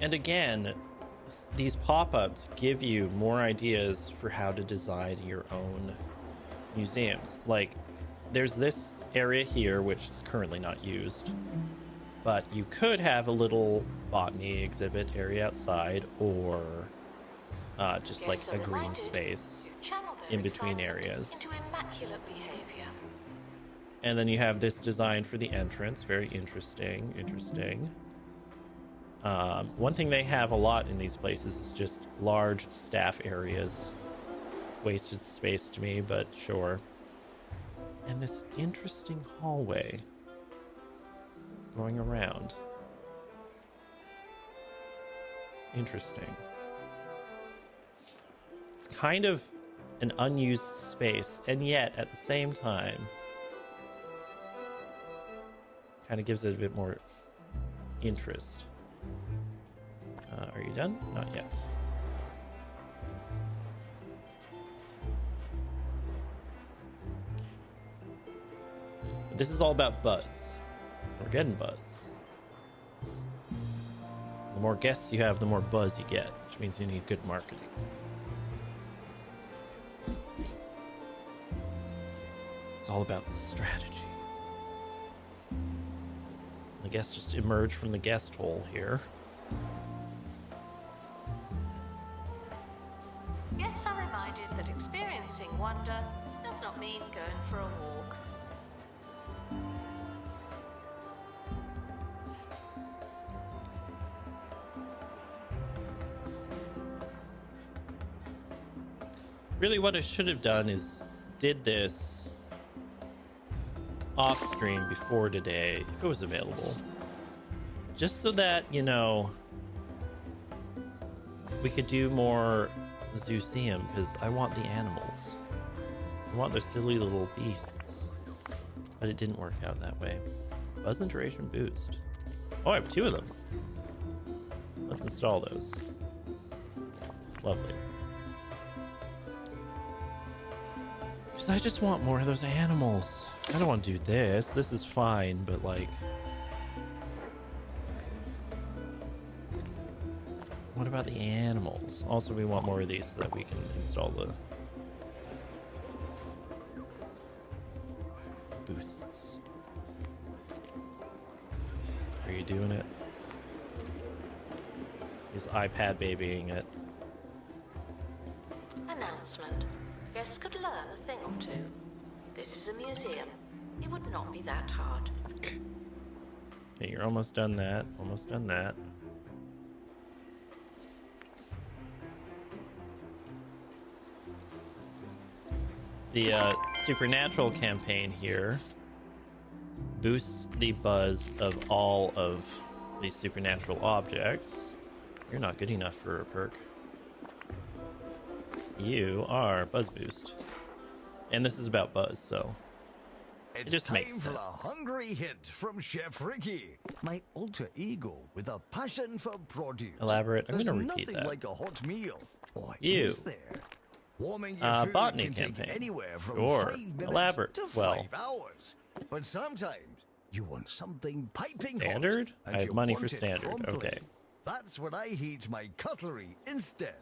S1: And again, these pop-ups give you more ideas for how to design your own museums. Like, there's this area here, which is currently not used, but you could have a little botany exhibit area outside, or just like
S2: Guests
S1: a
S2: are
S1: green
S2: reminded
S1: space
S2: to channel their
S1: in between
S2: excitement
S1: areas.
S2: into immaculate behavior.
S1: And then you have this design for the entrance. Very interesting. One thing they have a lot in these places is just large staff areas. Wasted space to me, but sure. And this interesting hallway going around. Interesting. It's kind of an unused space, and yet at the same time, kind of gives it a bit more interest. Are you done? Not yet. This is all about buzz. We're getting buzz. The more guests you have, the more buzz you get, which means you need good marketing. It's all about the strategy. The guests just emerge from the guest hole here.
S2: Guests are reminded that experiencing wonder does not mean going for a walk.
S1: Really, what I should have done is did this off stream before today, if it was available. Just so that, you know, we could do more Zooseum, because I want the animals. I want those silly little beasts. But it didn't work out that way. Buzz and duration boost. Oh, I have 2 of them. Let's install those. Lovely. Because I just want more of those animals. I don't want to do this. This is fine, but like... What about the animals? Also, we want more of these so that we can install the boosts. Are you doing it? He's iPad babying it.
S2: Announcement. Guests could learn a thing or two. This is a museum. It would not be that hard.
S1: Okay, you're almost done that. Almost done that. The supernatural campaign here boosts the buzz of all of these supernatural objects. You're not good enough for a perk. You are Buzz Boost. And this is about Buzz, so it just makes sense.
S4: It's time for a hungry hit from Chef Ricky, my alter ego with a passion for produce.
S1: Elaborate. I'm
S4: There's
S1: going to repeat
S4: nothing
S1: that.
S4: like a hot meal. Or
S1: Ew.
S4: is there? Warming your food
S1: botany
S4: can
S1: campaign.
S4: take anywhere from
S1: Sure.
S4: 5 minutes
S1: Elaborate.
S4: to
S1: Well.
S4: 5 hours. But sometimes you want something piping
S1: Standard?
S4: hot. And
S1: I have
S4: you
S1: money
S4: want
S1: for
S4: it
S1: standard.
S4: promptly.
S1: Okay.
S4: That's when I heat my cutlery instead.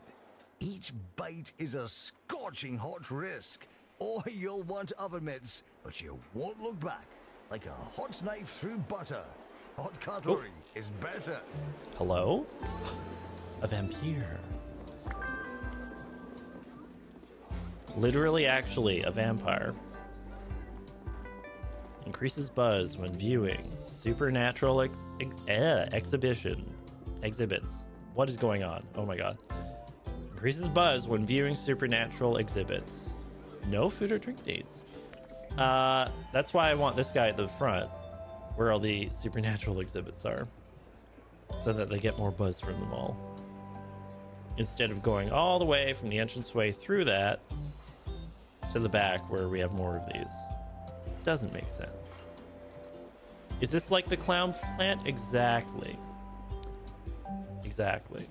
S4: Each bite is a scorching hot risk. Or you'll want oven mitts, but you won't look back. Like a hot knife through butter. Hot cutlery is better.
S1: Hello? A vampire. Literally, actually, a vampire. Increases buzz when viewing supernatural exhibits. What is going on? Oh my god. Increases buzz when viewing supernatural exhibits. No food or drink needs. That's why I want this guy at the front, where all the supernatural exhibits are, so that they get more buzz from them all. Instead of going all the way from the entranceway through that to the back where we have more of these. Doesn't make sense. Is this like the clown plant? Exactly. Exactly.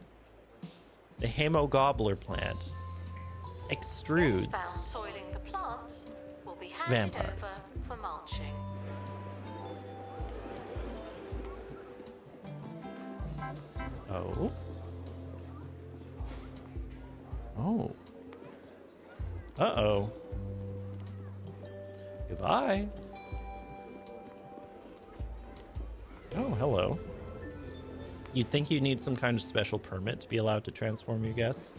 S1: The Haemogobbler plant extrudes
S2: Guests found soiling the plants will be handed
S1: vampires.
S2: over for mulching.
S1: Oh. Oh. Uh-oh. Goodbye. Oh, hello. You'd think you need some kind of special permit to be allowed to transform your guests.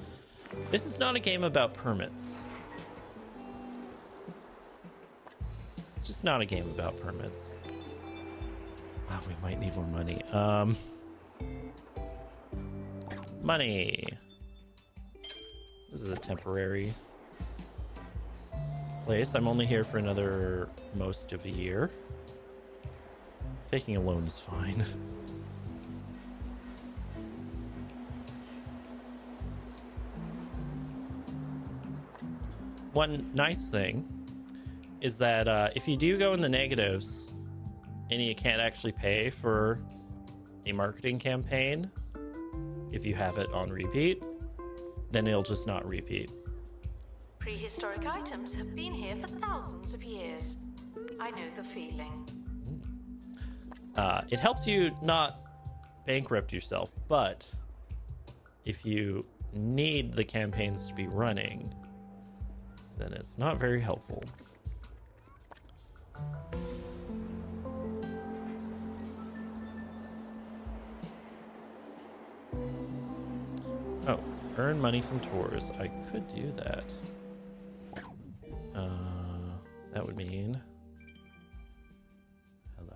S1: This is not a game about permits. It's just not a game about permits. Oh, we might need more money. Money. This is a temporary place. I'm only here for another most of a year. Taking a loan is fine. One nice thing is that if you do go in the negatives and you can't actually pay for a marketing campaign, if you have it on repeat, then it'll just not repeat.
S2: Prehistoric items have been here for thousands of years. I know the feeling.
S1: It helps you not bankrupt yourself, but if you need the campaigns to be running, then it's not very helpful. Oh, earn money from tours. I could do that. That would mean...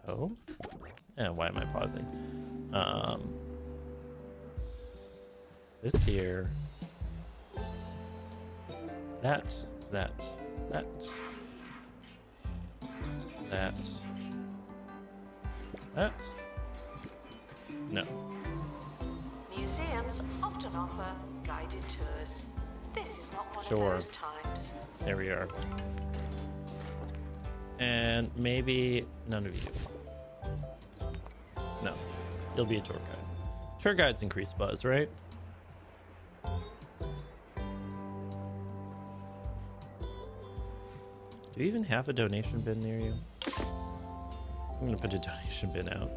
S1: Hello? And why am I pausing? This here. That. No.
S2: Museums often offer guided tours. This is not one
S1: Sure.
S2: of those times.
S1: There we are. And maybe none of you. No. You'll be a tour guide. Tour guides increase buzz, right? Do you even have a donation bin near you? I'm gonna put a donation bin out.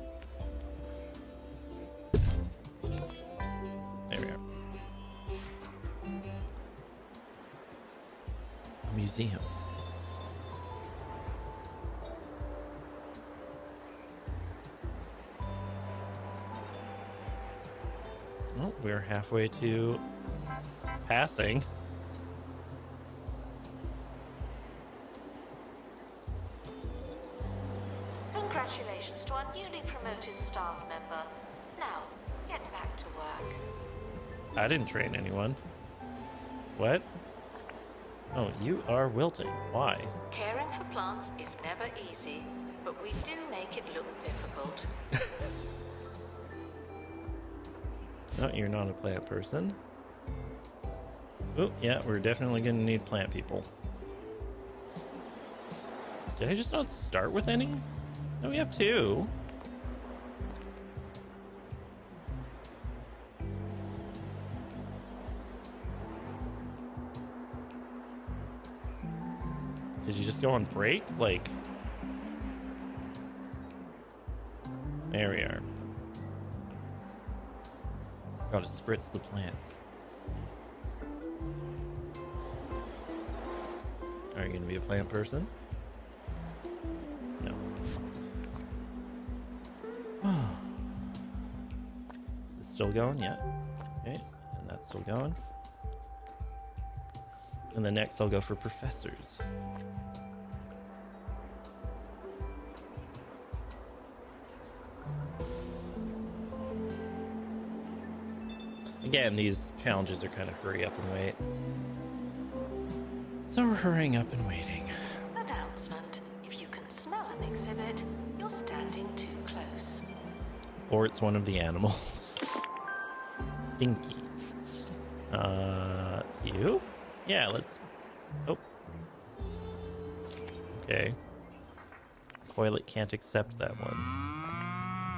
S1: There we are. museum. Well, we're halfway to passing.
S2: Congratulations to our newly promoted staff member. Now, get back to work.
S1: I didn't train anyone. What? Oh, you are wilting. Why?
S2: Caring for plants is never easy, but we do make it look difficult.
S1: No, you're not a plant person. Oh, yeah, we're definitely gonna need plant people. Did I just not start with any? No, we have 2. Did you just go on break? Like... There we are. Gotta spritz the plants. Are you gonna be a plant person? No. It's still going? Yeah. Okay, and that's still going. And then next I'll go for professors. Again, these challenges are kind of hurry up and wait. So we're hurrying up and waiting.
S2: Announcement. If you can smell an exhibit, you're standing too close.
S1: Or it's one of the animals. Stinky. You? Yeah, let's... Oh. Okay. Toilet can't accept that one.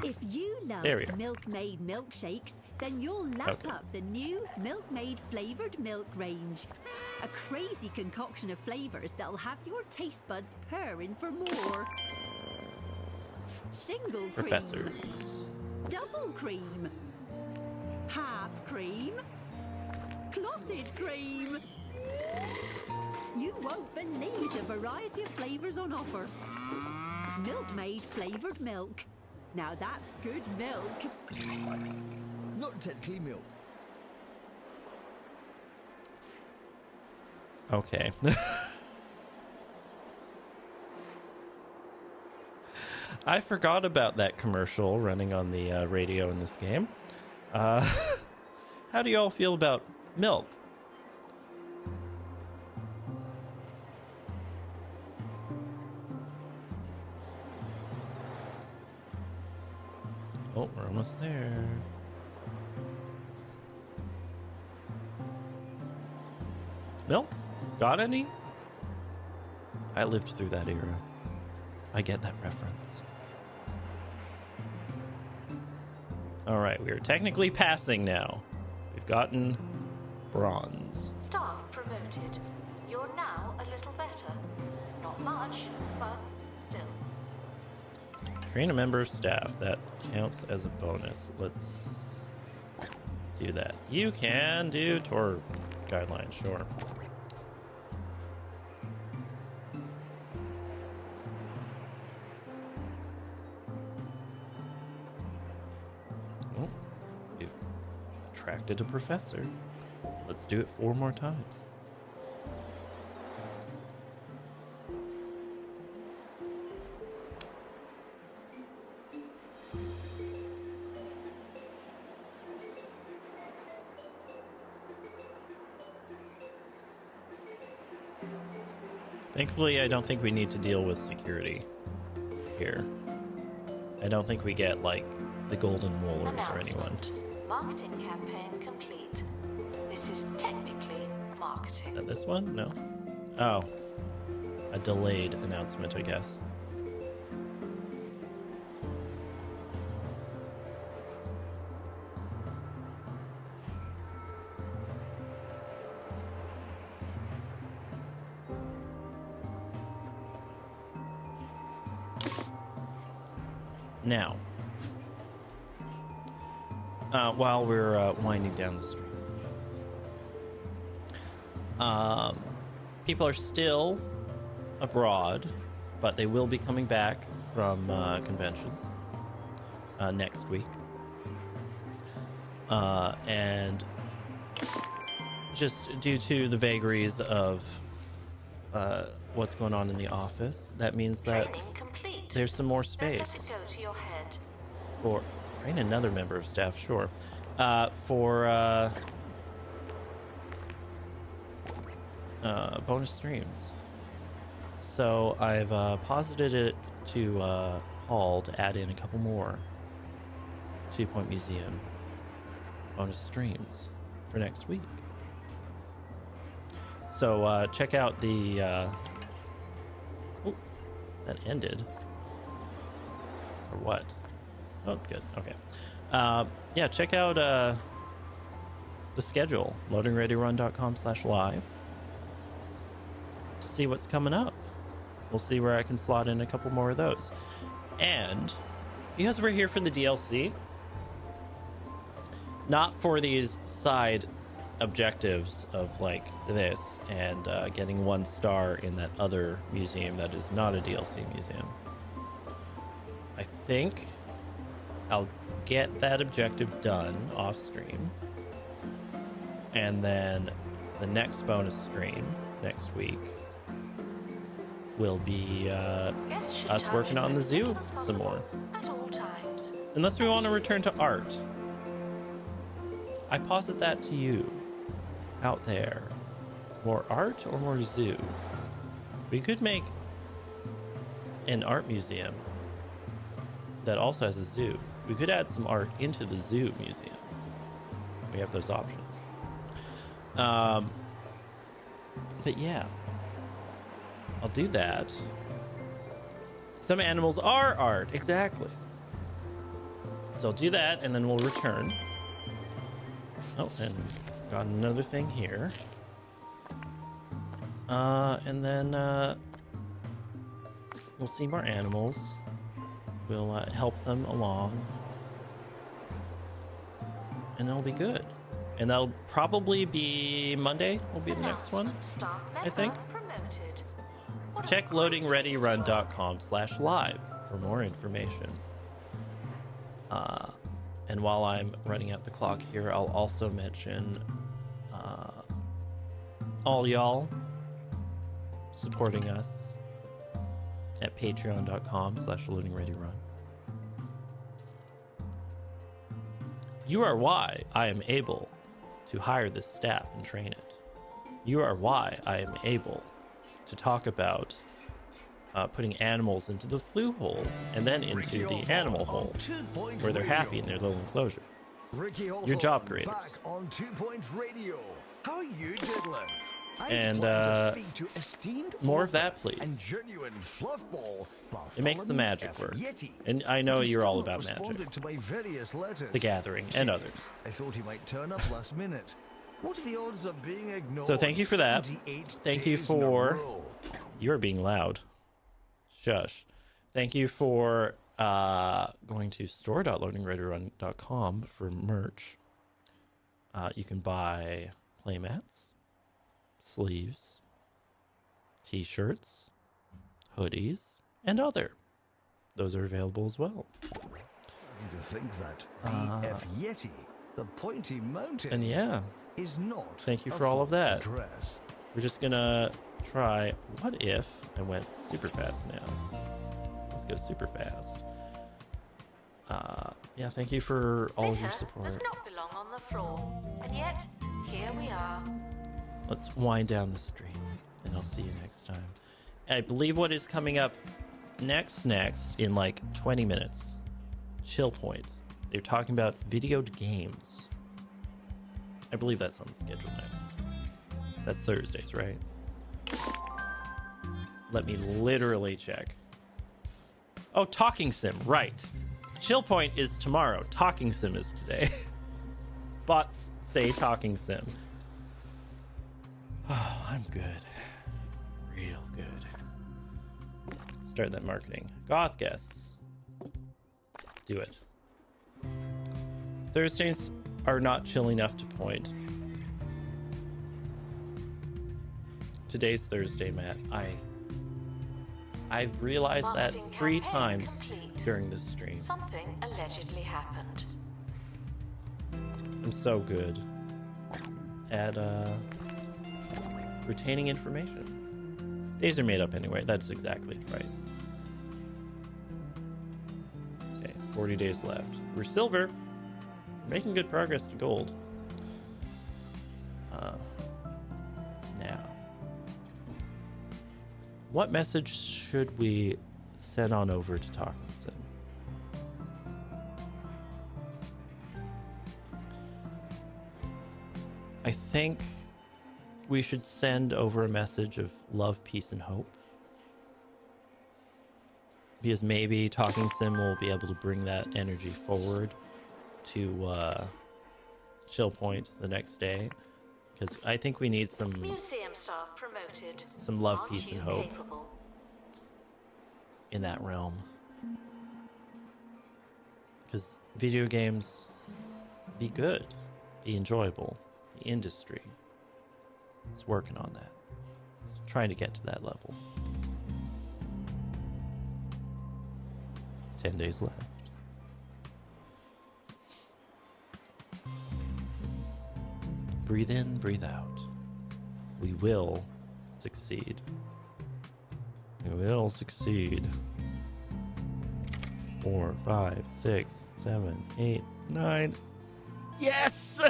S3: If you love
S1: There we are.
S3: Milkmaid milkshakes, then you'll lap
S1: Okay.
S3: up the new Milkmaid flavored milk range. A crazy concoction of flavors that'll have your taste buds purring for more. Single cream,
S1: Professors.
S3: double cream, half cream, clotted cream. You won't believe the variety of flavors on offer. Milkmaid flavored milk. Now that's good milk.
S4: Not technically milk.
S1: Okay. I forgot about that commercial running on the radio in this game. How do you all feel about milk? Oh, we're almost there. Milk? Got any? I lived through that era. I get that reference. Alright, we are technically passing now. We've gotten bronze.
S2: Staff promoted. You're now a little better. Not much, but still.
S1: Train a member of staff. That counts as a bonus. Let's do that. You can do tour guidelines, sure. Oh, we've attracted a professor. Let's do it 4 more times. Thankfully, I don't think we need to deal with security here. I don't think we get, like, the golden molars or anyone.
S2: Announcement. Marketing campaign complete. This is technically marketing.
S1: Is that this one? No. Oh. A delayed announcement, I guess. Now, while we're winding down the stream, people are still abroad, but they will be coming back from conventions next week. And just due to the vagaries of what's going on in the office, that means that
S2: Training complete.
S1: there's some more
S2: Don't
S1: space
S2: let it go to your head.
S1: for train another member of staff, sure. For bonus streams. So I've posited it to Paul to add in a couple more 2 Point Museum bonus streams for next week. So check out the oh, that ended, or what? Oh, it's good. Okay. Yeah, check out the schedule, loadingreadyrun.com/live, to see what's coming up. We'll see where I can slot in a couple more of those. And because we're here for the DLC, not for these side objectives of like this and getting 1 star in that other museum that is not a DLC museum. I think I'll get that objective done off stream, and then the next bonus stream next week will be
S2: Guests should
S1: us
S2: touch
S1: working on the
S2: as little
S1: zoo
S2: as
S1: some
S2: possible
S1: more.
S2: at all times.
S1: Unless we want to return to art. I posit that to you out there. More art or more zoo? We could make an art museum that also has a zoo. We could add some art into the zoo museum. We have those options. But yeah, I'll do that. Some animals are art, exactly. So I'll do that, and then we'll return. Oh, and got another thing here. And then we'll see more animals. We'll help them along. And it'll be good. And that'll probably be Monday, will be the next one.
S2: Announcement, staff
S1: I
S2: member
S1: think.
S2: promoted. What a
S1: Check
S2: great place to work.
S1: loadingreadyrun.com/live for more information. And while I'm running out the clock here, I'll also mention all y'all supporting us at patreon.com/loadingreadyrun. You are why I am able to hire this staff and train it. You are why I am able to talk about putting animals into the flu hole and then into the animal hole where they're happy in their little enclosure. Your job creators.
S4: Back on 2 Point Radio. How are you diddling?
S1: And, more of that, please.
S4: And genuine fluffball,
S1: It makes the magic
S4: Bartholomew
S1: work.
S4: F. Yeti.
S1: And I know
S4: But he
S1: you're all
S4: still
S1: about
S4: responded
S1: magic.
S4: to my various letters.
S1: The Gathering and
S4: Gee,
S1: others.
S4: I thought he might turn up last minute. What are the odds of being ignored?
S1: So thank you for that.
S4: 78
S1: Thank you
S4: days in a
S1: for...
S4: row?
S1: You're being loud. Shush. Thank you for going to store.loadingreadyrun.com for merch. You can buy playmats, sleeves, t-shirts, hoodies, and other. Those are available as well.
S4: To think that BF Yeti, the pointy mountains,
S1: And yeah,
S4: is not.
S1: thank you
S4: a
S1: for all of
S4: full
S1: that.
S4: Dress.
S1: we're just gonna try. What if I went super fast now? Let's go super fast. Yeah, thank you for all of your
S2: Litter
S1: support.
S2: does not belong on the floor, and yet here we are.
S1: Let's wind down the stream, and I'll see you next time. I believe what is coming up next in like 20 minutes. Chill Point. They're talking about video games. I believe that's on the schedule next. That's Thursdays, right? Let me literally check. Oh, Talking Sim, right. Chill Point is tomorrow. Talking Sim is today. Bots say Talking Sim. Oh, I'm good. Real good. Start that marketing. Goth guests. Do it. Thursdays are not chill enough to point. Today's Thursday, Matt. I've realized that
S2: Marketing
S1: 3
S2: campaign
S1: times
S2: complete.
S1: during this stream.
S2: Something allegedly happened.
S1: I'm so good at retaining information. Days are made up anyway. That's exactly right. Okay, 40 days left. We're silver. We're making good progress to gold. Now, what message should we send on over to Talking Sim? I think we should send over a message of love, peace, and hope. Because maybe Talking Sim will be able to bring that energy forward to Chill Point the next day. Because I think we need some
S2: Museum staff promoted.
S1: love,
S2: Aren't
S1: peace,
S2: you
S1: and hope
S2: capable?
S1: in that realm. Because video games be good, be enjoyable. The industry is working on that. It's trying to get to that level. 10 days left. Breathe in, breathe out. We will succeed. We will succeed. 4, 5, 6, 7, 8, 9. Yes!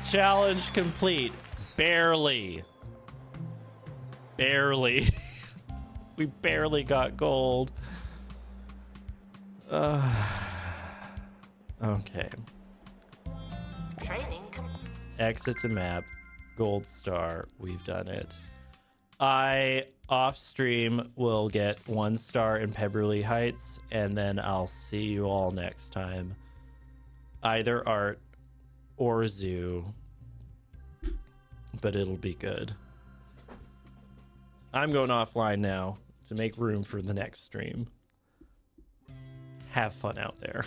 S1: Challenge complete. Barely. Barely. We barely got gold. Okay.
S2: Training
S1: Exit to map. Gold star. We've done it. I, off stream, will get 1 star in Pebberley Heights, and then I'll see you all next time. Either art or zoo. But it'll be good. I'm going offline now to make room for the next stream. Have fun out there.